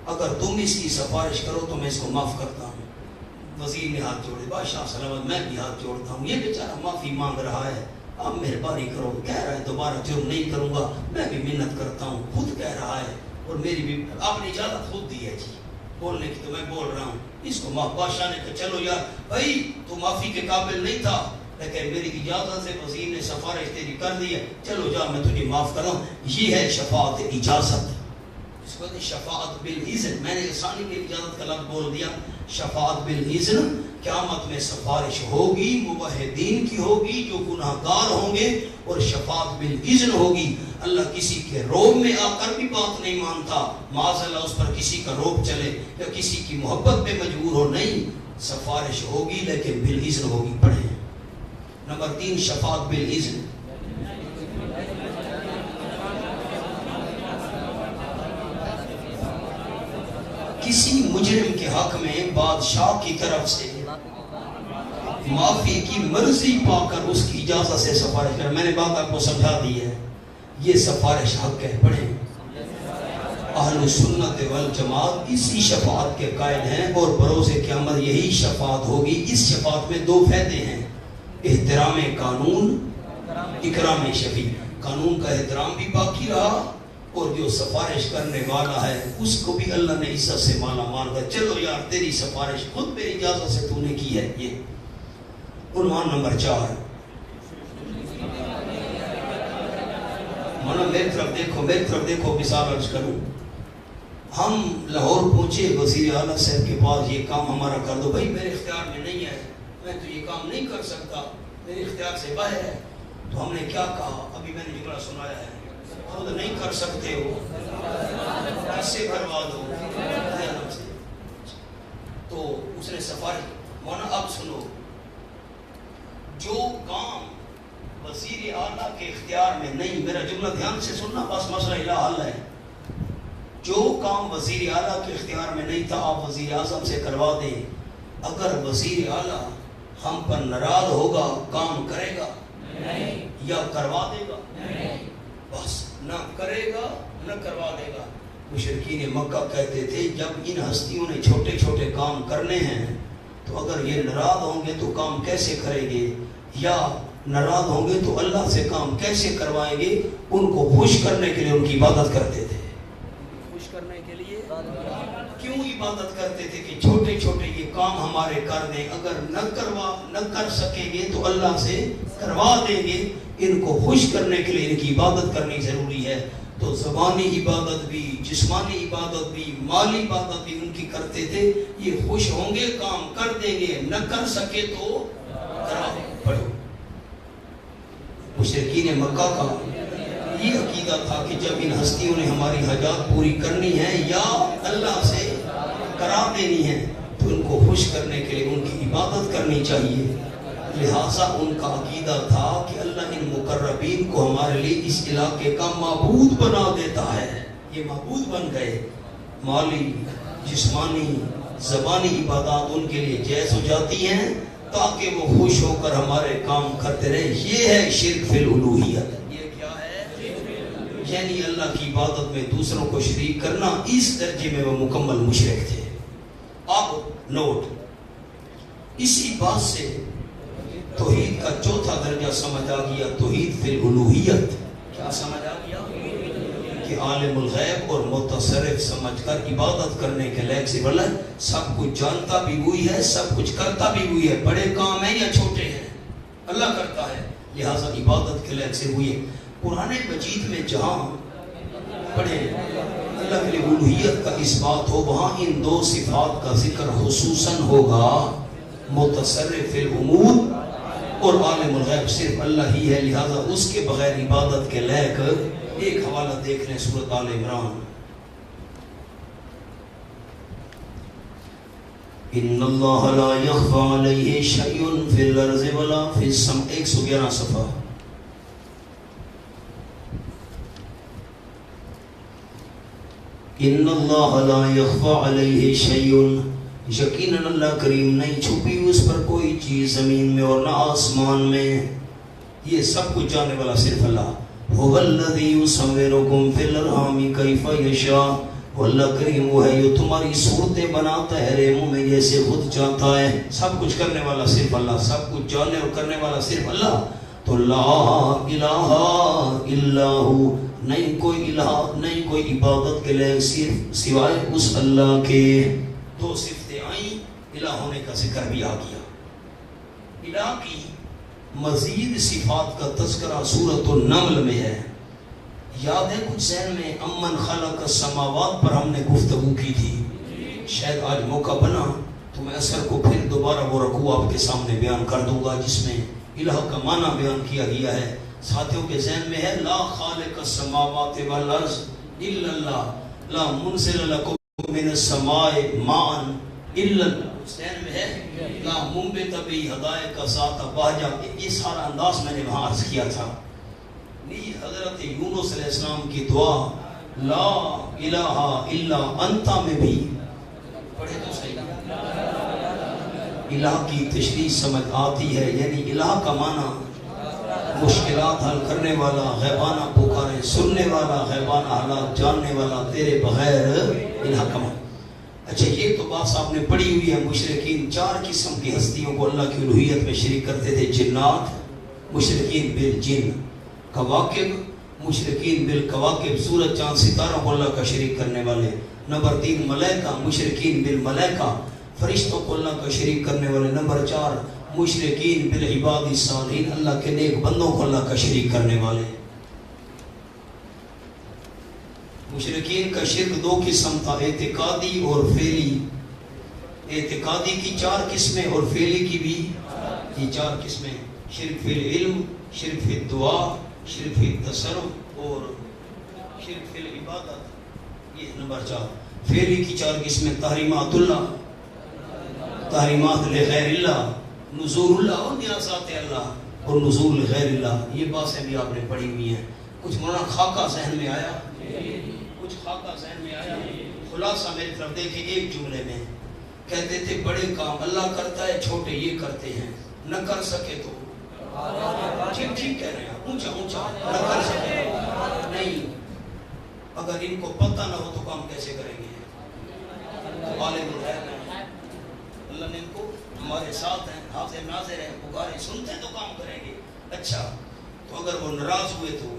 اگر تم اس کی سفارش کرو تو میں اس کو معاف کرتا ہوں. وزیر نے ہاتھ جوڑے. بادشاہ سلامت، میں بھی ہاتھ جوڑتا ہوں، یہ بیچارہ معافی مانگ رہا ہے، آپ مہربانی کرو، کہہ رہا ہے دوبارہ جرم نہیں کروں گا، میں بھی منت کرتا ہوں، خود کہہ رہا ہے اور میری بھی آپ نے اجازت خود دی ہے. جی بولنے کی تو میں بول رہا ہوں، اس کو معاف. بادشاہ نے کہا چلو یار بھائی، تو معافی کے قابل نہیں تھا لیکن میری اجازت سے وزیر نے سفارش تیری کر دی ہے، چلو جا میں تجھے معاف کر رہا ہوں. یہ ہے شفاعت اجازت. اس کو کہتے ہیں شفاعت بالاذن. میں نے آسانی کے اجازت کا لفظ بول دیا. شفاعت بالاذن، قیامت میں سفارش ہوگی، موحدین کی ہوگی جو گناہ گار ہوں گے، اور شفاعت بالاذن ہوگی. اللہ کسی کے روب میں آ کر بھی بات نہیں مانتا، معاذ اللہ اس پر کسی کا روب چلے یا کسی کی محبت پہ مجبور ہو. نہیں، سفارش ہوگی لیکن بالاذن ہوگی. پڑھیں. نمبر 3 شفاعت بالاذن. کسی مجرم کے حق میں بادشاہ کی طرف سے معافی کی مرضی پا کر اس کی اجازت سے سفارش کر. میں نے بات آپ کو سمجھا دی ہے، یہ سفارش حق ہے. پڑھیں. اہل سنت والجماعت اسی شفاعت کے قائل ہیں اور بروز قیامت یہی شفاعت ہوگی. اس شفاعت میں 2 فائدے ہیں: احترام قانون، اکرام شفیع. قانون کا احترام بھی باقی رہا اور جو سفارش کرنے والا ہے اس کو بھی اللہ نے عزت سے مالا مال کر. چلو یار تیری سفارش خود میری اجازت سے تو نے کی ہے. یہ عنوان نمبر 4. مولانا میری طرف دیکھو، میری طرف دیکھو. مثال عرض کروں، ہم لاہور پہنچے، وزیر اعلیٰ صاحب کے پاس یہ کام ہمارا کر دو. بھائی میرے اختیار میں نہیں ہے، میں تو یہ کام نہیں کر سکتا، میرے اختیار سے باہر ہے. تو ہم نے کیا کہا؟ ابھی میں نے جملہ سنایا ہے، خود نہیں کر سکتے ہو، کس سے کروا دو. تو اس نے سفارش. مولانا اب سنو، جو کام وزیر اعلیٰ کے اختیار میں نہیں، میرا جملہ دھیان سے سننا، بس مسئلہ الہ حل ہے. جو کام وزیر اعلیٰ کے اختیار میں نہیں تھا آپ وزیر اعظم سے کروا دیں. اگر وزیر اعلیٰ ہم پر ناراض ہوگا کام کرے گا نہیں، یا کروا دے گا نہیں، بس نہ کرے گا نہ کروا دے گا. مشرکین مکہ کہتے تھے جب ان ہستیوں نے چھوٹے چھوٹے کام کرنے ہیں تو اگر یہ ناراض ہوں گے تو کام کیسے کریں گے، یا ناراض ہوں گے تو اللہ سے کام کیسے کروائیں گے. ان کو خوش کرنے کے لیے ان کی عبادت کرتے تھے. خوش کرنے کے لیے کیوں عبادت کرتے تھے کہ چھوٹے چھوٹے یہ کام ہمارے کر دیں، اگر نہ کر سکیں گے تو اللہ سے کروا دیں گے. ان کو خوش کرنے کے لیے ان کی عبادت کرنی ضروری ہے. تو زبانی عبادت بھی، جسمانی عبادت بھی، مالی عبادت بھی ان کی کرتے تھے. یہ خوش ہوں گے کام کر دیں گے، نہ کر سکے تو کرا دیں. پڑھو. مشرکین مکہ کا یہ عقیدہ تھا کہ جب ان ہستیوں نے ہماری حاجات پوری کرنی ہے یا اللہ سے کرا دینی ہے تو ان کو خوش کرنے کے لیے ان کی عبادت کرنی چاہیے. لہٰذا ان کا عقیدہ تھا کہ اللہ ان مقربین کو ہمارے لیے اس علاقے کا معبود بنا دیتا ہے. یہ معبود بن گئے، مالی، جسمانی، زبانی عبادات ان کے لیے جائز ہو جاتی ہیں تاکہ وہ خوش ہو کر ہمارے کام کرتے رہے. یہ ہے شرک فی الالوہیت. یہ کیا ہے؟ یعنی اللہ کی عبادت میں دوسروں کو شریک کرنا. اس درجے میں وہ مکمل مشرک تھے. اب نوٹ، اسی بات سے توحید کا چوتھا درجہ سمجھ آ گیا، توحید فی الالوہیت. کیا سمجھ آ گیا؟ کہ عالم الغیب اور متصرف سمجھ کر عبادت کرنے کے لائق سے بلا سب کچھ جانتا بھی وہی ہے، سب کچھ کرتا بھی وہی ہے. بڑے کام ہیں یا چھوٹے ہیں اللہ کرتا ہے، لہٰذا عبادت کے لائق سے وہی ہے. قرآن مجید میں جہاں پڑھے اللہ کی الوہیت کا اس بات ہو وہاں ان دو صفات کا ذکر خصوصاً ہوگا. متصرف الامور اور عالم الغیب صرف اللہ ہی ہے، لہذا اس کے بغیر عبادت کے لائق. ایک حوالہ دیکھ لیں سورۃ آل عمران. ان اللہ لا یخفی علیہ شیء فی الارض ولا فی السماء. 111 صفحہ. ان اللہ لا یخفی علیہ شیء، یقیناً اللہ کریم نہیں چھپی اس پر کوئی چیز زمین میں اور نہ آسمان میں. یہ سب کچھ جاننے والا صرف اللہ. هو الذی یصورکم فی الارحام کیف یشاء. اللہ کریم وہ ہے جو تمہاری صورتیں بناتا ہے رحموں میں جیسے خود چاہتا ہے. سب کچھ کرنے والا صرف اللہ، سب کچھ جاننے اور کرنے والا صرف اللہ. تو لا الہ الا ہو، نہیں کوئی الہ، نہیں کوئی عبادت کے لئے صرف سوائے اس اللہ کے. دو صفتیں آئیں، الہ ہونے کا ذکر بھی آ گیا. الہ کی مزید صفات کا تذکرہ سورۃ النمل میں ہے. یاد ہے کچھ ذہن میں امن خلق السماوات پر ہم نے گفتگو کی تھی. شاید آج موقع بنا تو میں اثر کو پھر دوبارہ وہ رکوع آپ کے سامنے بیان کر دوں گا جس میں الہ کا معنی بیان کیا گیا ہے. ساتھیوں کے ذہن میں ہے لا خالق السماوات والارض الا اللہ، لا منزل لکم من السماء ماء الا اللہ. ذہن میں ہے لا منبت بھی ہدایت کا ساتھ باجا. یہ سارا انداز میں نے وہاں عرض کیا تھا. حضرت یونس علیہ السلام کی دعا لا الہ الا انت میں بھی پڑھے تو صحیح الہ کی تشریح سمجھ آتی ہے. یعنی الہ کا معنی مشکلات حل کرنے والا، غیبانہ پکارے سننے والا، غیبانہ حالات جاننے والا، تیرے بغیر الہ کا معنی. اچھا یہ تو بات صاحب نے پڑھی ہوئی ہے. مشرکین 4 قسم کی ہستیوں کو اللہ کی الوہیت میں شریک کرتے تھے. جنات، مشرکین بالجن. کواکب، مشرکین بالکواکب، سورج چاند ستاروں کو اللہ کا شریک کرنے والے. نمبر 3 ملائکہ، مشرکین بالملائکہ، فرشتوں کو اللہ کا شریک کرنے والے. نمبر 4 مشرکین بالعباد الصالحین، اللہ کے نیک بندوں کو اللہ کا شریک کرنے والے. مشرکین کا شرک 2 قسم تھا، اعتقادی اور فعلی. اعتقادی کی 4 قسمیں اور فعلی کی بھی یہ 4 قسمیں. شرک فی العلم، شرک فی الدعا، شرک فی التصرف اور شرک فی العبادت. یہ نمبر 4. فعلی کی 4 قسمیں تحریمات اللہ، تحریمات لغیر اللہ، نزول اللہ اور نیازات اللہ اور نزول لغیر اللہ. یہ باتیں بھی آپ نے پڑھی ہوئی ہیں. کچھ مولانا خاکہ ذہن میں آیا؟ کچھ خاکہ ذہن میں آیا؟ خلاصہ میری طرف دیکھیں ایک جملے میں. کہتے تھے بڑے کام اللہ کرتا ہے، چھوٹے یہ کرتے ہیں. نہ کر سکے تو ٹھیک کہہ رہے ہیں، اونچا اونچا نہ کر سکے نہیں. اگر ان کو پتہ نہ ہو تو کام کیسے کریں گے؟ عالم الغیب ہے، اللہ نے ان کو ہمارے ساتھ ہیں، حاضر ناظر ہیں، پکارے سنتے تو کام کریں گے. اچھا تو اگر وہ ناراض ہوئے تو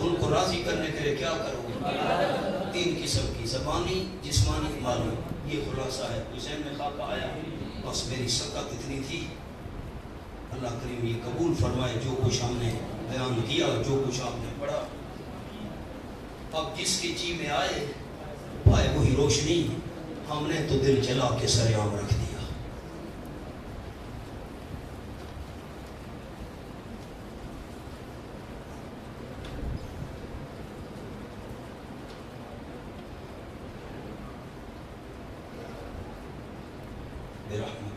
ان کو راضی کرنے کے لیے کیا کرو گے؟ 3 قسم کی، زبانی، جسمانی، مالی. یہ خلاصہ ہے. ذہن میں خاکہ آیا؟ بس میری سکت اتنی تھی. اللہ کریم یہ قبول فرمائے جو کچھ ہم نے بیان کیا، جو کچھ آپ نے پڑھا. اب جس کی جی میں آئے پائے وہی روشنی. ہم نے تو دل جلا کے سریعام رکھ دیا. برحمت